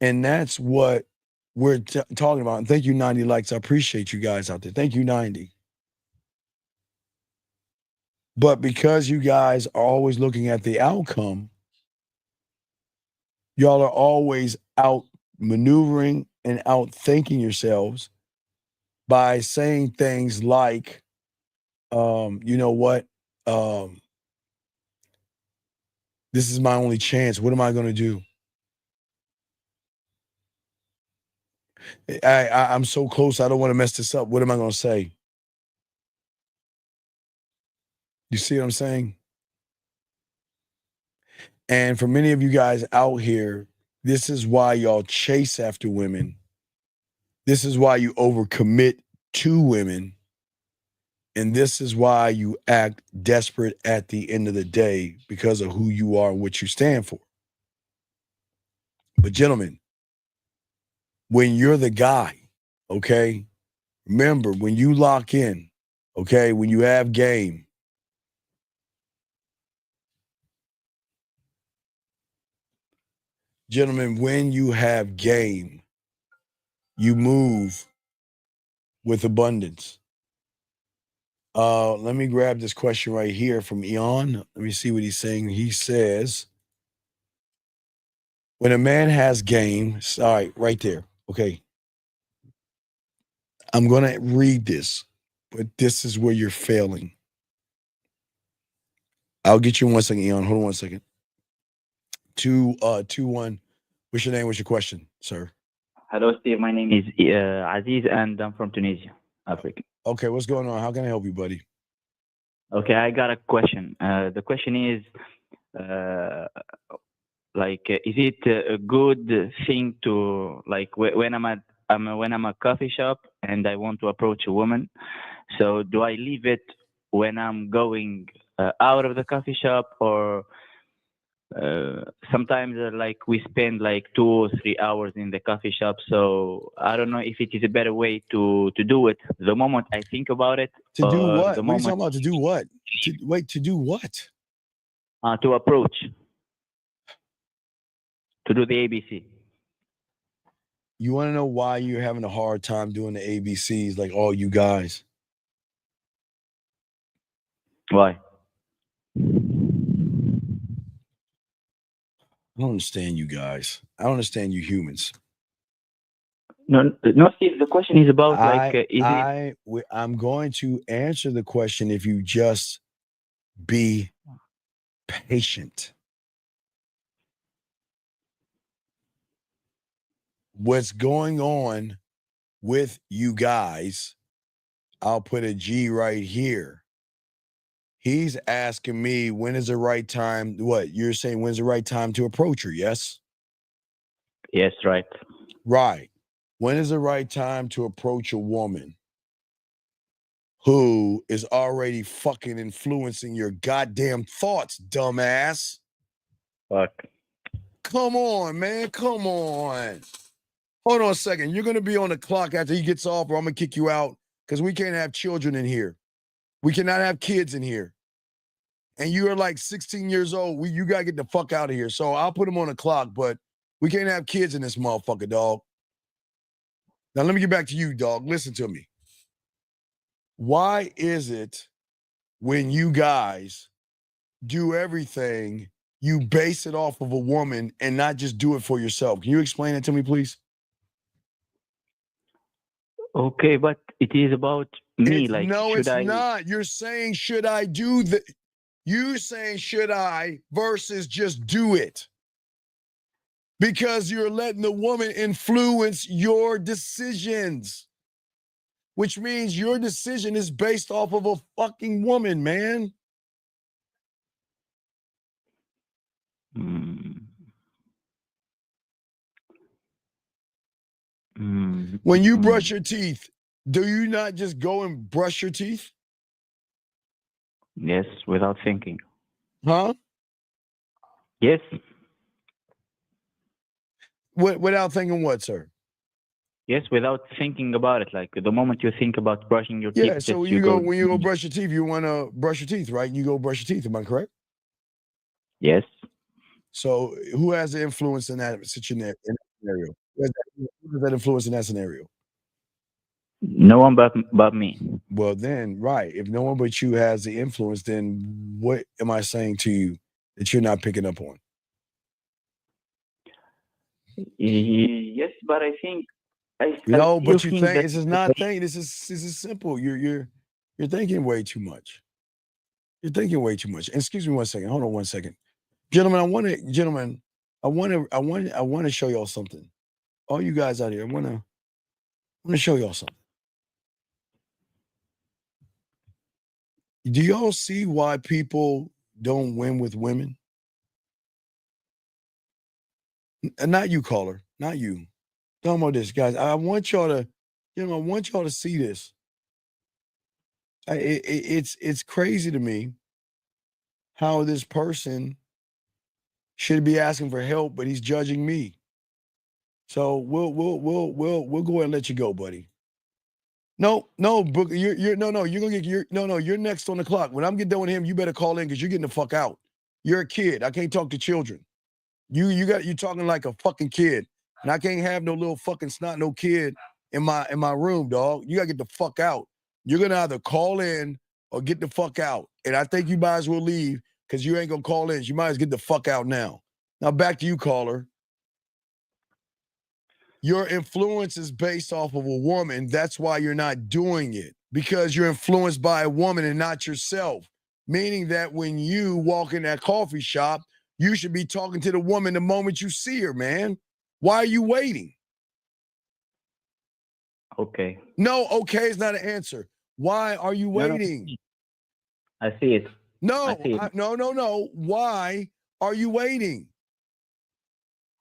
And that's what we're talking about. And thank you, 90 likes. I appreciate you guys out there. Thank you, 90. But because you guys are always looking at the outcome, y'all are always out maneuvering and out thinking yourselves by saying things like, you know what? This is my only chance. What am I going to do? I'm so close. I don't want to mess this up. What am I going to say? You see what I'm saying? And for many of you guys out here, this is why y'all chase after women. This is why you overcommit to women. And this is why you act desperate at the end of the day because of who you are and what you stand for. But gentlemen, when you're the guy, okay, remember, when you lock in, okay, when you have game, gentlemen, when you have game, you move with abundance. Let me grab this question right here from Eon. Let me see what he's saying. He says, when a man has game, all right, right there. Okay. I'm going to read this, but this is where you're failing. I'll get you in 1 second, Eon. Hold on 1 second. 2-1. What's your name? What's your question, sir? Hello, Steve. My name is Aziz, and I'm from Tunisia, Africa. Okay, what's going on? How can I help you, buddy? Okay, I got a question. The question is, is it a good thing to, like, when I'm a coffee shop and I want to approach a woman, so do I leave it when I'm going out of the coffee shop, or sometimes like we spend like 2 or 3 hours in the coffee shop, so I don't know if it is a better way to do it the moment I think about it. To do what? What are you talking about? To do what? To do what? To approach. To do the ABC. You want to know why you're having a hard time doing the ABCs like all you guys? Why? I don't understand you guys. I don't understand you humans. No, Steve. The question is about I'm going to answer the question if you just be patient. What's going on with you guys? I'll put a G right here. He's asking me when is the right time. What you're saying? When's the right time to approach her? Yes. Yes, right. Right. When is the right time to approach a woman who is already fucking influencing your goddamn thoughts, dumbass? Fuck. Come on, man. Come on. Hold on a second. You're going to be on the clock after he gets off, or I'm going to kick you out because we can't have children in here. We cannot have kids in here. And you are like 16 years old. You got to get the fuck out of here. So I'll put him on the clock, but we can't have kids in this motherfucker, dog. Now, let me get back to you, dog. Listen to me. Why is it when you guys do everything, you base it off of a woman and not just do it for yourself? Can you explain it to me, please? Okay, but it is about me. No, it's not. You're saying, should I do the... You're saying, should I versus just do it? Because you're letting the woman influence your decisions, which means your decision is based off of a fucking woman, man. When you brush your teeth, do you not just go and brush your teeth? Yes, without thinking. Huh? Yes. Without thinking what, sir? Yes, without thinking about it. Like the moment you think about brushing your teeth. Yeah, so when you go brush your teeth, you want to brush your teeth, right? You go brush your teeth. Am I correct? Yes. So who has the influence in that scenario? Who has that influence in that scenario? No one but me. Well, then, right. If no one but you has the influence, then what am I saying to you that you're not picking up on? Yes, but I think No, but you think this is not thinking. This is simple. You're thinking way too much. You're thinking way too much. Excuse me one second. Hold on one second, gentlemen. I want to show y'all something. All you guys out here, I want to show y'all something. Do y'all see why people don't win with women? Not you, caller. Not you. Talking about this, guys. I want y'all to, I want y'all to see this. It's crazy to me how this person should be asking for help, but he's judging me. So we'll go ahead and let you go, buddy. No, Book, you're next on the clock. When I'm getting done with him, you better call in because you're getting the fuck out. You're a kid. I can't talk to children. You talking like a fucking kid, and I can't have no little fucking snot no kid in my room, dog. You gotta get the fuck out. You're gonna either call in or get the fuck out. And I think you might as well leave because you ain't gonna call in. You might as well get the fuck out now. Now back to you, caller. Your influence is based off of a woman. That's why you're not doing it, because you're influenced by a woman and not yourself. Meaning that when you walk in that coffee shop, you should be talking to the woman the moment you see her, man. Why are you waiting? Okay. No, okay is not an answer. Why are you waiting? I see it. No. Why are you waiting?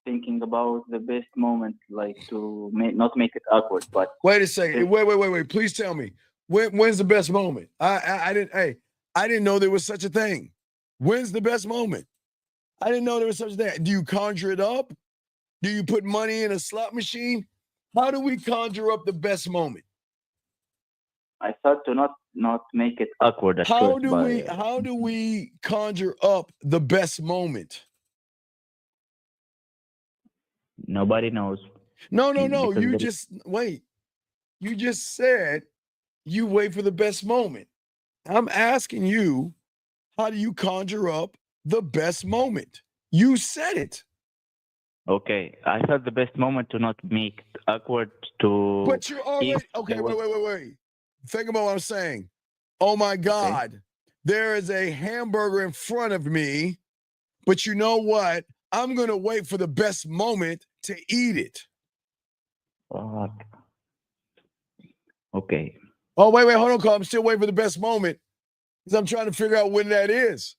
Thinking about the best moment, like to not make it awkward. But wait a second. Wait. Please tell me when's the best moment? I didn't know there was such a thing. When's the best moment? I didn't know there was such a thing. Do you conjure it up? Do you put money in a slot machine? How do we conjure up the best moment? I thought to not make it awkward at How first, do we conjure up the best moment? Nobody knows. No. You just wait. You just said you wait for the best moment. I'm asking you, how do you conjure up the best moment? You said it. Okay, I thought the best moment to not make it awkward to. But you already okay. Wait. Think about what I'm saying. Oh my God, there is a hamburger in front of me, but you know what? I'm gonna wait for the best moment to eat it. Okay. Oh wait, hold on, Carl. I'm still waiting for the best moment because I'm trying to figure out when that is.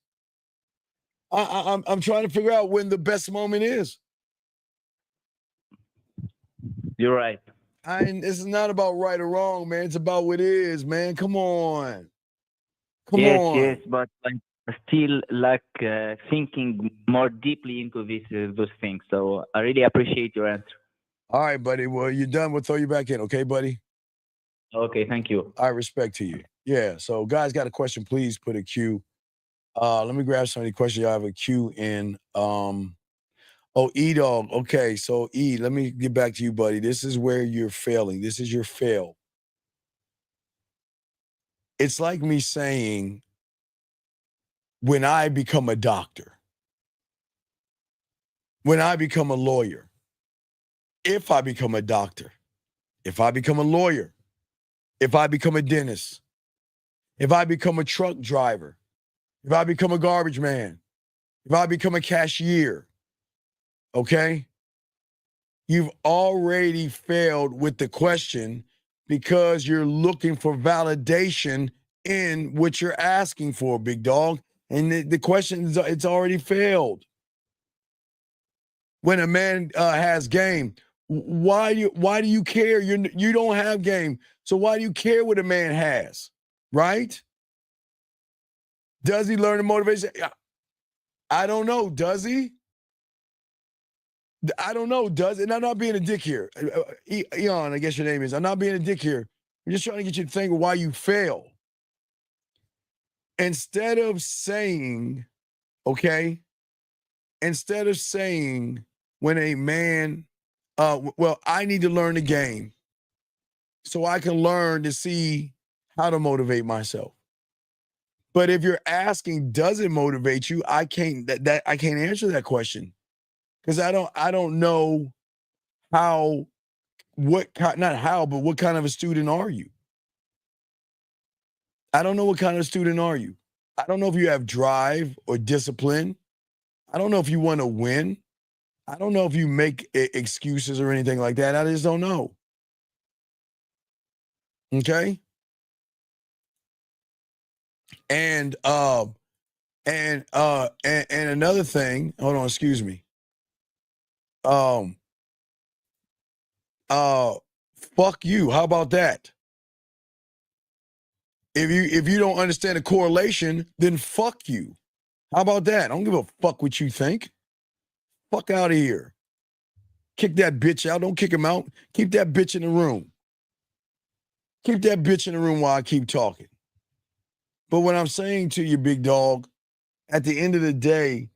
I'm trying to figure out when the best moment is. You're right. This is not about right or wrong, man. It's about what is, man. Come on. Yes, but I'm still thinking more deeply into those things. So I really appreciate your answer. All right, buddy. Well, you're done. We'll throw you back in, okay, buddy? Okay, thank you. I respect to you. Yeah. So, guys, got a question? Please put a Q. Let me grab some of the questions. I have a Q in. E-Dog. Okay, so E, let me get back to you, buddy. This is where you're failing. This is your fail. It's like me saying, when I become a doctor, when I become a lawyer, if I become a doctor, if I become a lawyer, if I become a dentist, if I become a truck driver, if I become a garbage man, if I become a cashier, okay? You've already failed with the question because you're looking for validation in what you're asking for, big dog. And the question is, it's already failed. When a man has game, why do you care? You don't have game, so why do you care what a man has, right? Does he learn the motivation? I don't know. Does he? I don't know. Does it? And I'm not being a dick here. Eon, I guess your name is. I'm not being a dick here. I'm just trying to get you to think of why you fail. Instead of saying, okay, when a man, well, I need to learn the game so I can learn to see how to motivate myself. But if you're asking, does it motivate you? I can't answer that question because I don't know what kind of a student are you? I don't know what kind of student are you. I don't know if you have drive or discipline. I don't know if you want to win. I don't know if you make excuses or anything like that. I just don't know. Okay? And another thing, hold on, excuse me. Fuck you. How about that? If you don't understand the correlation, then fuck you. How about that? I don't give a fuck what you think. Fuck out of here. Kick that bitch out. Don't kick him out. Keep that bitch in the room. Keep that bitch in the room while I keep talking. But what I'm saying to you, big dog, at the end of the day,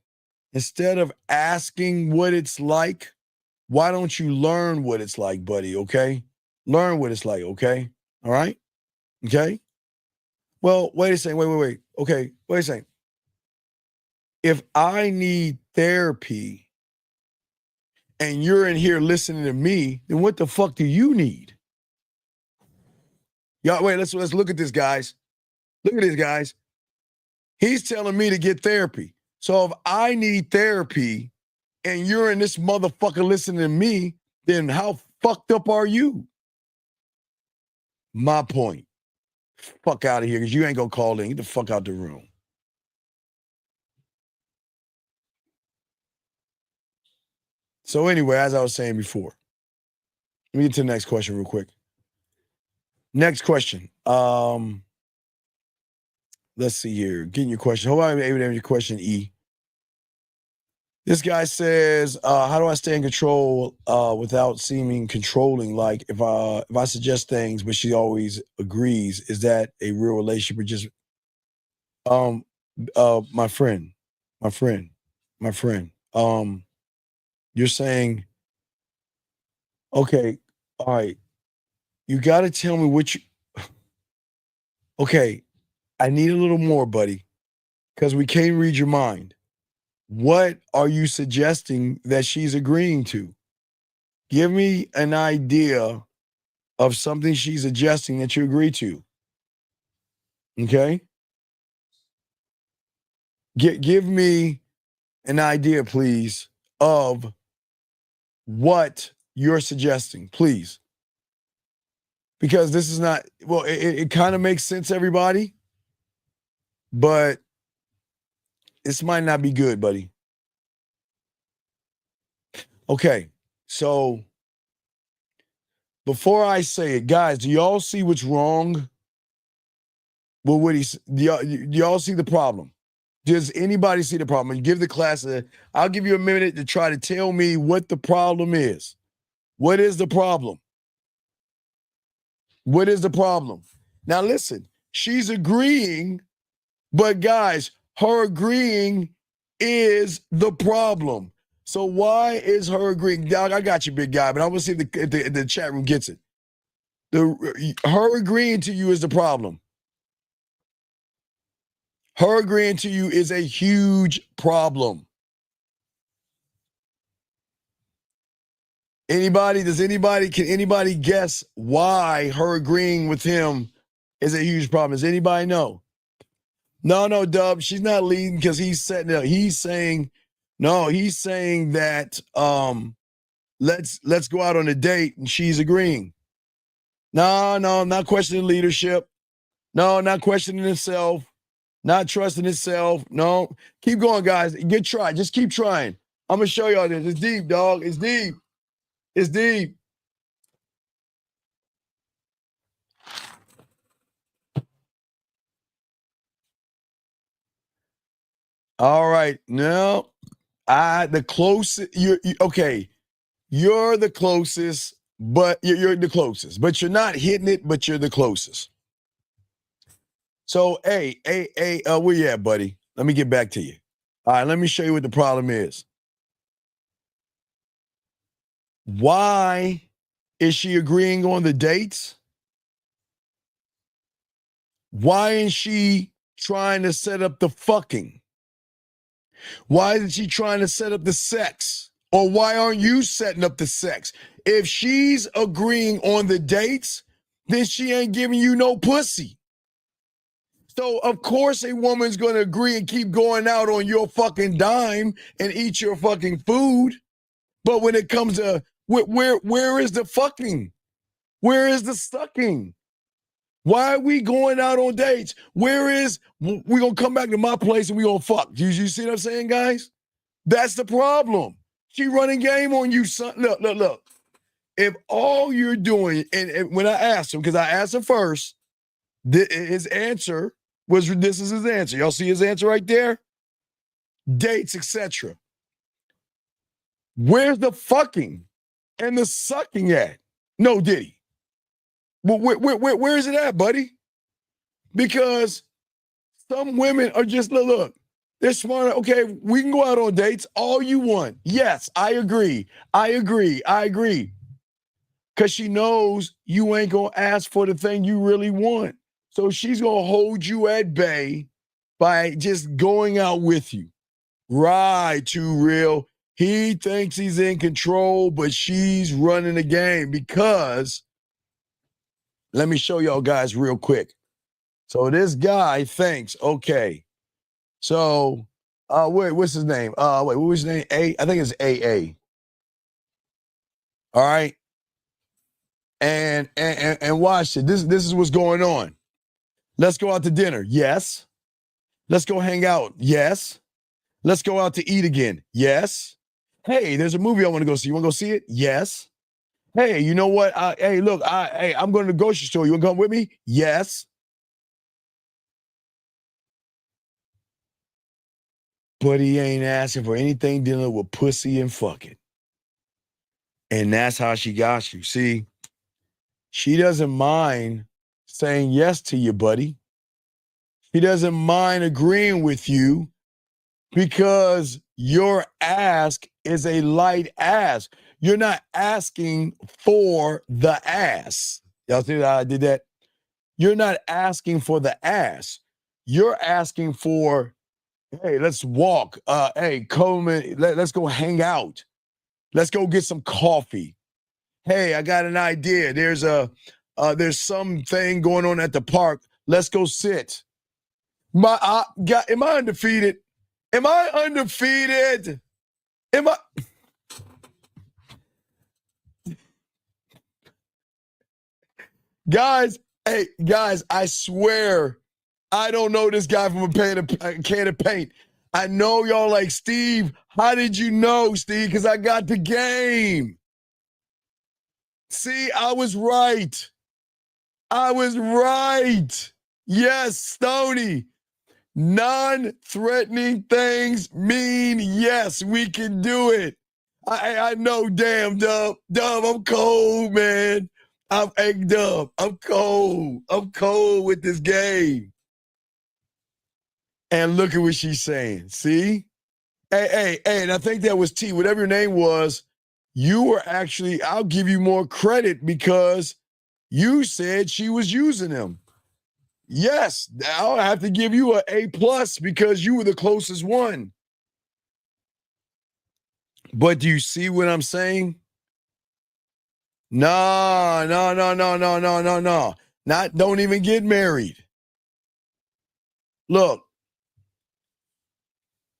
instead of asking what it's like, why don't you learn what it's like, buddy, okay? Learn what it's like, okay? All right? Okay? Well, wait a second. Wait. Okay, wait a second. If I need therapy and you're in here listening to me, then what the fuck do you need? Y'all, wait, let's look at this, guys. Look at this, guys. He's telling me to get therapy. So if I need therapy and you're in this motherfucker listening to me, then how fucked up are you? My point. Fuck out of here, because you ain't gonna call in. Get the fuck out the room. So anyway, as I was saying before, let me get to the next question real quick. Next question. Let's see here. Getting your question. Hope I'm able to answer your question, E. This guy says, how do I stay in control without seeming controlling? Like if I suggest things, but she always agrees, is that a real relationship or just my friend. You're saying, okay, all right, you gotta tell me what you okay, I need a little more, buddy, because we can't read your mind. What are you suggesting that she's agreeing to? Give me an idea of something she's suggesting that you agree to. Okay? Give me an idea, please, of what you're suggesting, please. Because this is not, well, it kind of makes sense, everybody, but this might not be good, buddy. Okay, so before I say it, guys, do y'all see what's wrong with what he's, do y'all see the problem? Does anybody see the problem? Give the class I'll give you a minute to try to tell me what the problem is. What is the problem? What is the problem? Now listen, she's agreeing, but guys, her agreeing is the problem. So why is her agreeing? Dog, I got you, big guy, but I want to see if the chat room gets it. Her agreeing to you is the problem. Her agreeing to you is a huge problem. Can anybody guess why her agreeing with him is a huge problem? Does anybody know? No, Dub, she's not leading because he's setting up. He's saying that let's go out on a date, and she's agreeing. No, I'm not questioning leadership. No, not questioning itself. Not trusting itself. No. Keep going, guys. Good try. Just keep trying. I'm going to show y'all this. It's deep, dog. It's deep. It's deep. All right. Now, the closest. Okay. You're the closest, but you're the closest. But you're not hitting it, but you're the closest. So, hey, where you at, buddy? Let me get back to you. All right, let me show you what the problem is. Why is she agreeing on the dates? Why isn't she trying to set up the fucking? Why isn't she trying to set up the sex? Or why aren't you setting up the sex? If she's agreeing on the dates, then she ain't giving you no pussy. So, of course, a woman's going to agree and keep going out on your fucking dime and eat your fucking food. But when it comes to where is the fucking? Where is the sucking? Why are we going out on dates? We're going to come back to my place and we going to fuck. You see what I'm saying, guys? That's the problem. She running game on you, son. Look. If all you're doing, and when I asked him, because I asked him first, his answer was, this is his answer. Y'all see his answer right there? Dates, etc. Where's the fucking and the sucking at? No, did he? Where is it at, buddy? Because some women are just, look, they're smart. Okay, we can go out on dates all you want. Yes, I agree. Because she knows you ain't going to ask for the thing you really want. So she's going to hold you at bay by just going out with you. Right, Too Real. He thinks he's in control, but she's running the game because, let me show y'all guys real quick. So this guy thinks, okay, so, what's his name? What was his name? I think it's AA. All right. And watch it. This is what's going on. Let's go out to dinner. Yes. Let's go hang out. Yes. Let's go out to eat again. Yes. Hey, there's a movie I want to go see. You want to go see it? Yes. Hey, you know what? I'm going to the grocery store. You want to come with me? Yes. But he ain't asking for anything dealing with pussy and fucking. And that's how she got you. See, she doesn't mind saying yes to you, buddy. She doesn't mind agreeing with you because your ask is a light ask. You're not asking for the ass. Y'all see how I did that? You're not asking for the ass. You're asking for Hey, let's walk. Hey, Coleman, let's go hang out. Let's go get some coffee. Hey, I got an idea. There's something going on at the park. Let's go sit. Am I undefeated? Am I undefeated? Am I? Guys, hey, guys, I swear I don't know this guy from a can of paint. I know y'all like, Steve, how did you know, Steve? Because I got the game. See, I was right. I was right. Yes, Stoney. Non-threatening things mean yes, we can do it. I know, damn, Dub. Dub, I'm cold, man. I'm egged up. I'm cold. I'm cold with this game. And look at what she's saying. See? Hey, and I think that was T. Whatever your name was, you were actually, I'll give you more credit because you said she was using him. Yes, I'll have to give you an A+ because you were the closest one. But do you see what I'm saying? No. Don't even get married. Look,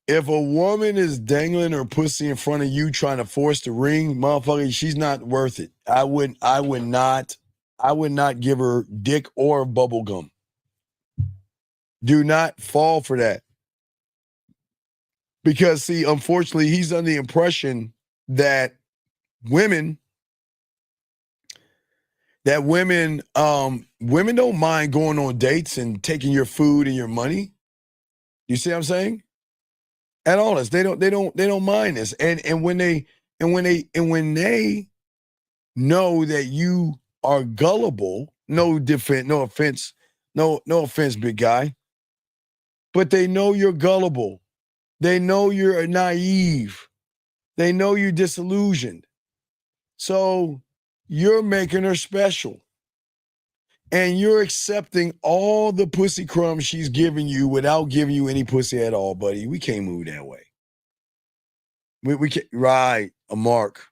if a woman is dangling her pussy in front of you trying to force the ring, motherfucker, she's not worth it. I would not give her dick or bubble gum. Do not fall for that. Because, see, unfortunately, he's under the impression that women don't mind going on dates and taking your food and your money. You see what I'm saying? At all, they don't mind this. And when they know that you are gullible, no offense, big guy, but they know you're gullible. They know you're naive. They know you're disillusioned. So you're making her special. And you're accepting all the pussy crumbs she's giving you without giving you any pussy at all, buddy. We can't move that way. We can't, right. A mark.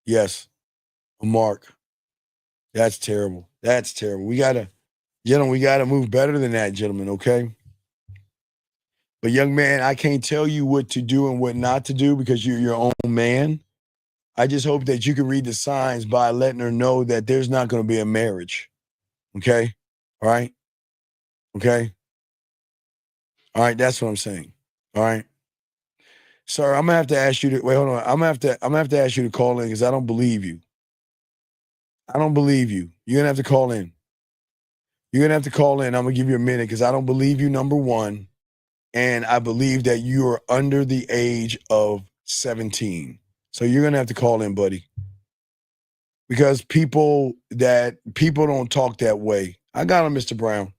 Yes. A mark. That's terrible. We gotta move better than that, gentlemen, okay? But young man, I can't tell you what to do and what not to do because you're your own man. I just hope that you can read the signs by letting her know that there's not going to be a marriage. Okay? All right? Okay? All right, that's what I'm saying. All right? Sir, I'm going to have to ask you to, wait, hold on. I'm going to have to ask you to call in because I don't believe you. I don't believe you. You're going to have to call in. You're going to have to call in. I'm going to give you a minute because I don't believe you, number one. And I believe that you are under the age of 17. So you're going to have to call in, buddy. Because people don't talk that way. I got him, Mr. Brown.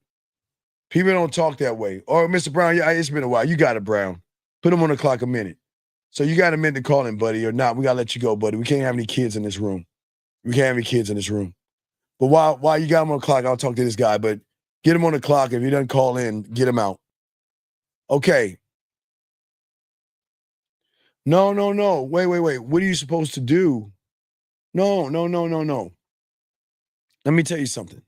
People don't talk that way. Or Mr. Brown, yeah, it's been a while. You got it, Brown. Put him on the clock a minute. So you got a minute to call in, buddy, or not. We got to let you go, buddy. We can't have any kids in this room. But while you got him on the clock, I'll talk to this guy. But get him on the clock. If he doesn't call in, get him out. Okay. No. Wait. What are you supposed to do? No. Let me tell you something.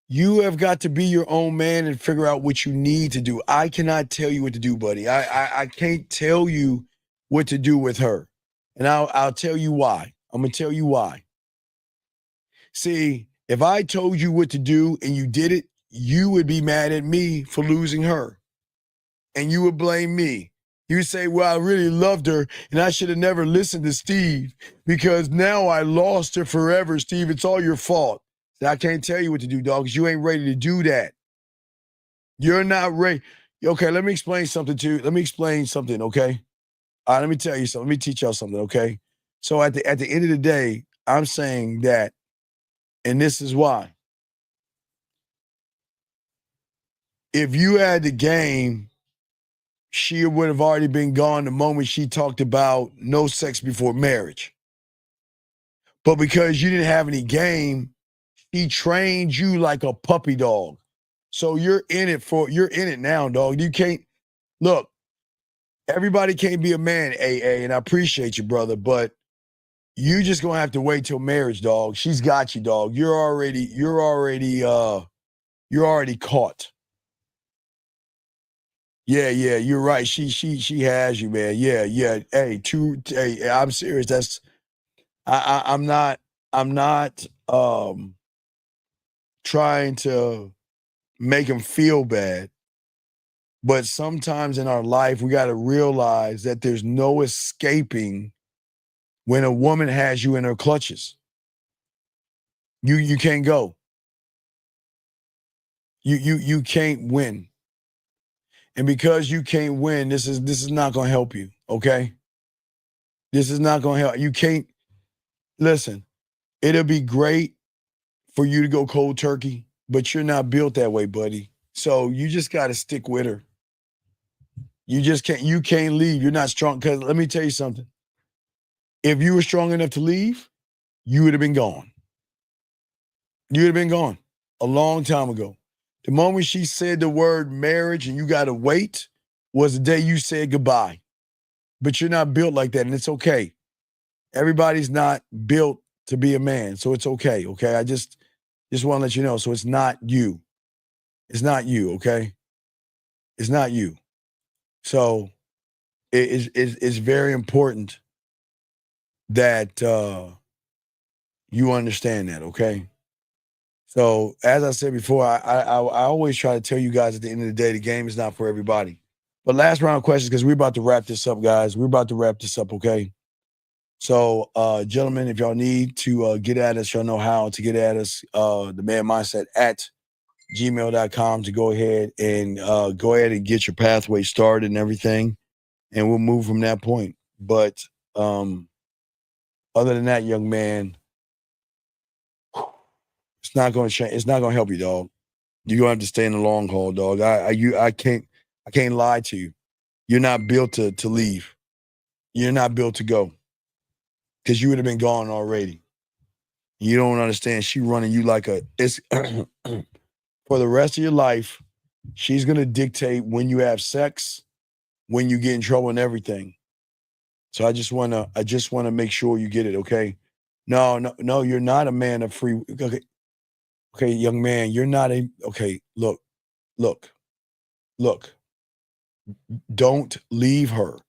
You have got to be your own man and figure out what you need to do. I cannot tell you what to do, buddy. I can't tell you what to do with her. And I'll tell you why. I'm going to tell you why. See, if I told you what to do and you did it, you would be mad at me for losing her. And you would blame me. You would say, well, I really loved her and I should have never listened to Steve because now I lost her forever. Steve, it's all your fault. I can't tell you what to do, dog, because you ain't ready to do that. You're not ready. Okay, let me explain something to you. Okay? All right, let me tell you something. Let me teach y'all something, okay? So at the end of the day, I'm saying that, and this is why. If you had the game, she would have already been gone the moment she talked about no sex before marriage. But because you didn't have any game, he trained you like a puppy dog. So you're in it now, dog. You can't look. Everybody can't be a man, AA, and I appreciate you, brother, but you just gonna have to wait till marriage, dog. She's got you, dog. You're already caught. Yeah, you're right. She has you, man. Yeah. Hey, I'm serious. That's I'm not trying to make him feel bad. But sometimes in our life, we got to realize that there's no escaping when a woman has you in her clutches. You can't go. You can't win. And because you can't win, this is not going to help you, okay? This is not going to help. You can't listen. It'll be great for you to go cold turkey, but you're not built that way, buddy. So you just got to stick with her. You can't leave. You're not strong. Because let me tell you something. If you were strong enough to leave, you would have been gone. You would have been gone a long time ago. The moment she said the word marriage and you got to wait was the day you said goodbye. But you're not built like that, and it's okay. Everybody's not built to be a man, so it's okay, okay? I just want to let you know. So it's not you. It's not you, okay? It's not you. So it's very important that you understand that, okay? So as I said before, I always try to tell you guys at the end of the day, the game is not for everybody. But last round of questions, because we're about to wrap this up, guys. We're about to wrap this up, okay? So, gentlemen, if y'all need to get at us, y'all know how to get at us. The Man Mindset at gmail.com to go ahead and get your pathway started and everything. And we'll move from that point. But other than that, young man, it's not going to change. It's not going to help you, dog. You're going to have to stay in the long haul, dog. I can't lie to you. You're not built to leave. You're not built to go. Because you would have been gone already. You don't understand. She running you like it's for the rest of your life. She's going to dictate when you have sex, when you get in trouble and everything. So I just want to make sure you get it, okay? No, you're not a man of free. Okay, young man, you're not okay, look. Don't leave her.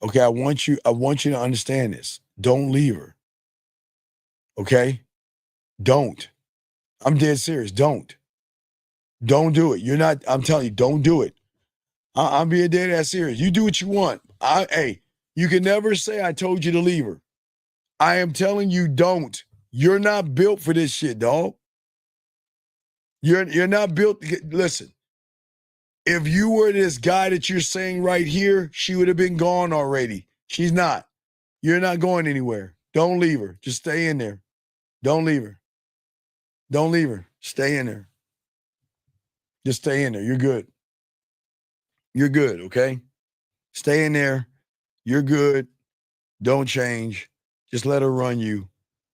Okay, I want you to understand this. Don't leave her. Okay? Don't. I'm dead serious. Don't do it. You're not, I'm telling you, don't do it. I'm being dead ass serious. You do what you want. Hey, you can never say I told you to leave her. I am telling you, don't. You're not built for this shit, dog. You're not built. Listen, if you were this guy that you're saying right here, she would have been gone already. She's not. You're not going anywhere. Don't leave her. Just stay in there. Don't leave her. Don't leave her. Stay in there. Just stay in there. You're good. You're good, okay? Stay in there. You're good. Don't change. Just let her run you,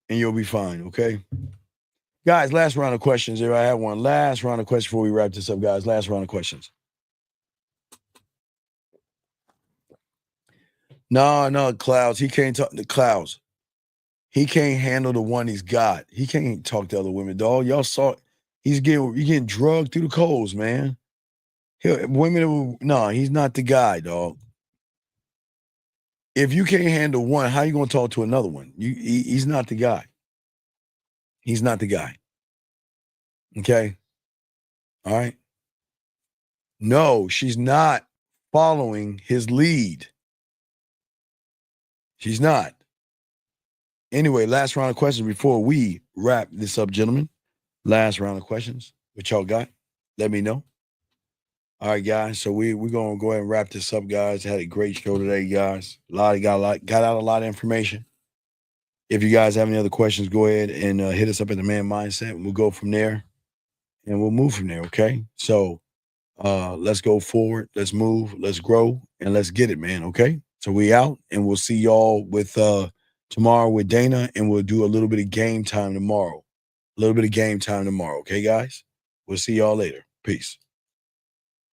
and you'll be fine, okay? Guys, last round of questions. If I have one. Last round of questions before we wrap this up, guys. Last round of questions. No, Clouds. He can't talk to Clouds. He can't handle the one he's got. He can't talk to other women, dog. Y'all saw he's getting drugged through the coals, man. He's not the guy, dog. If you can't handle one, how you gonna talk to another one? He's not the guy. He's not the guy. Okay? All right? No, she's not following his lead. She's not. Anyway, last round of questions before we wrap this up, gentlemen. Last round of questions. What y'all got? Let me know. All right, guys. So we're going to go ahead and wrap this up, guys. Had a great show today, guys. Got out a lot of information. If you guys have any other questions, go ahead and hit us up at the Man Mindset. And we'll go from there. And we'll move from there, okay? So let's go forward. Let's move. Let's grow. And let's get it, man, okay? So we out. And we'll see y'all with tomorrow with Dana. And we'll do a little bit of game time tomorrow. Okay, guys? We'll see y'all later. Peace.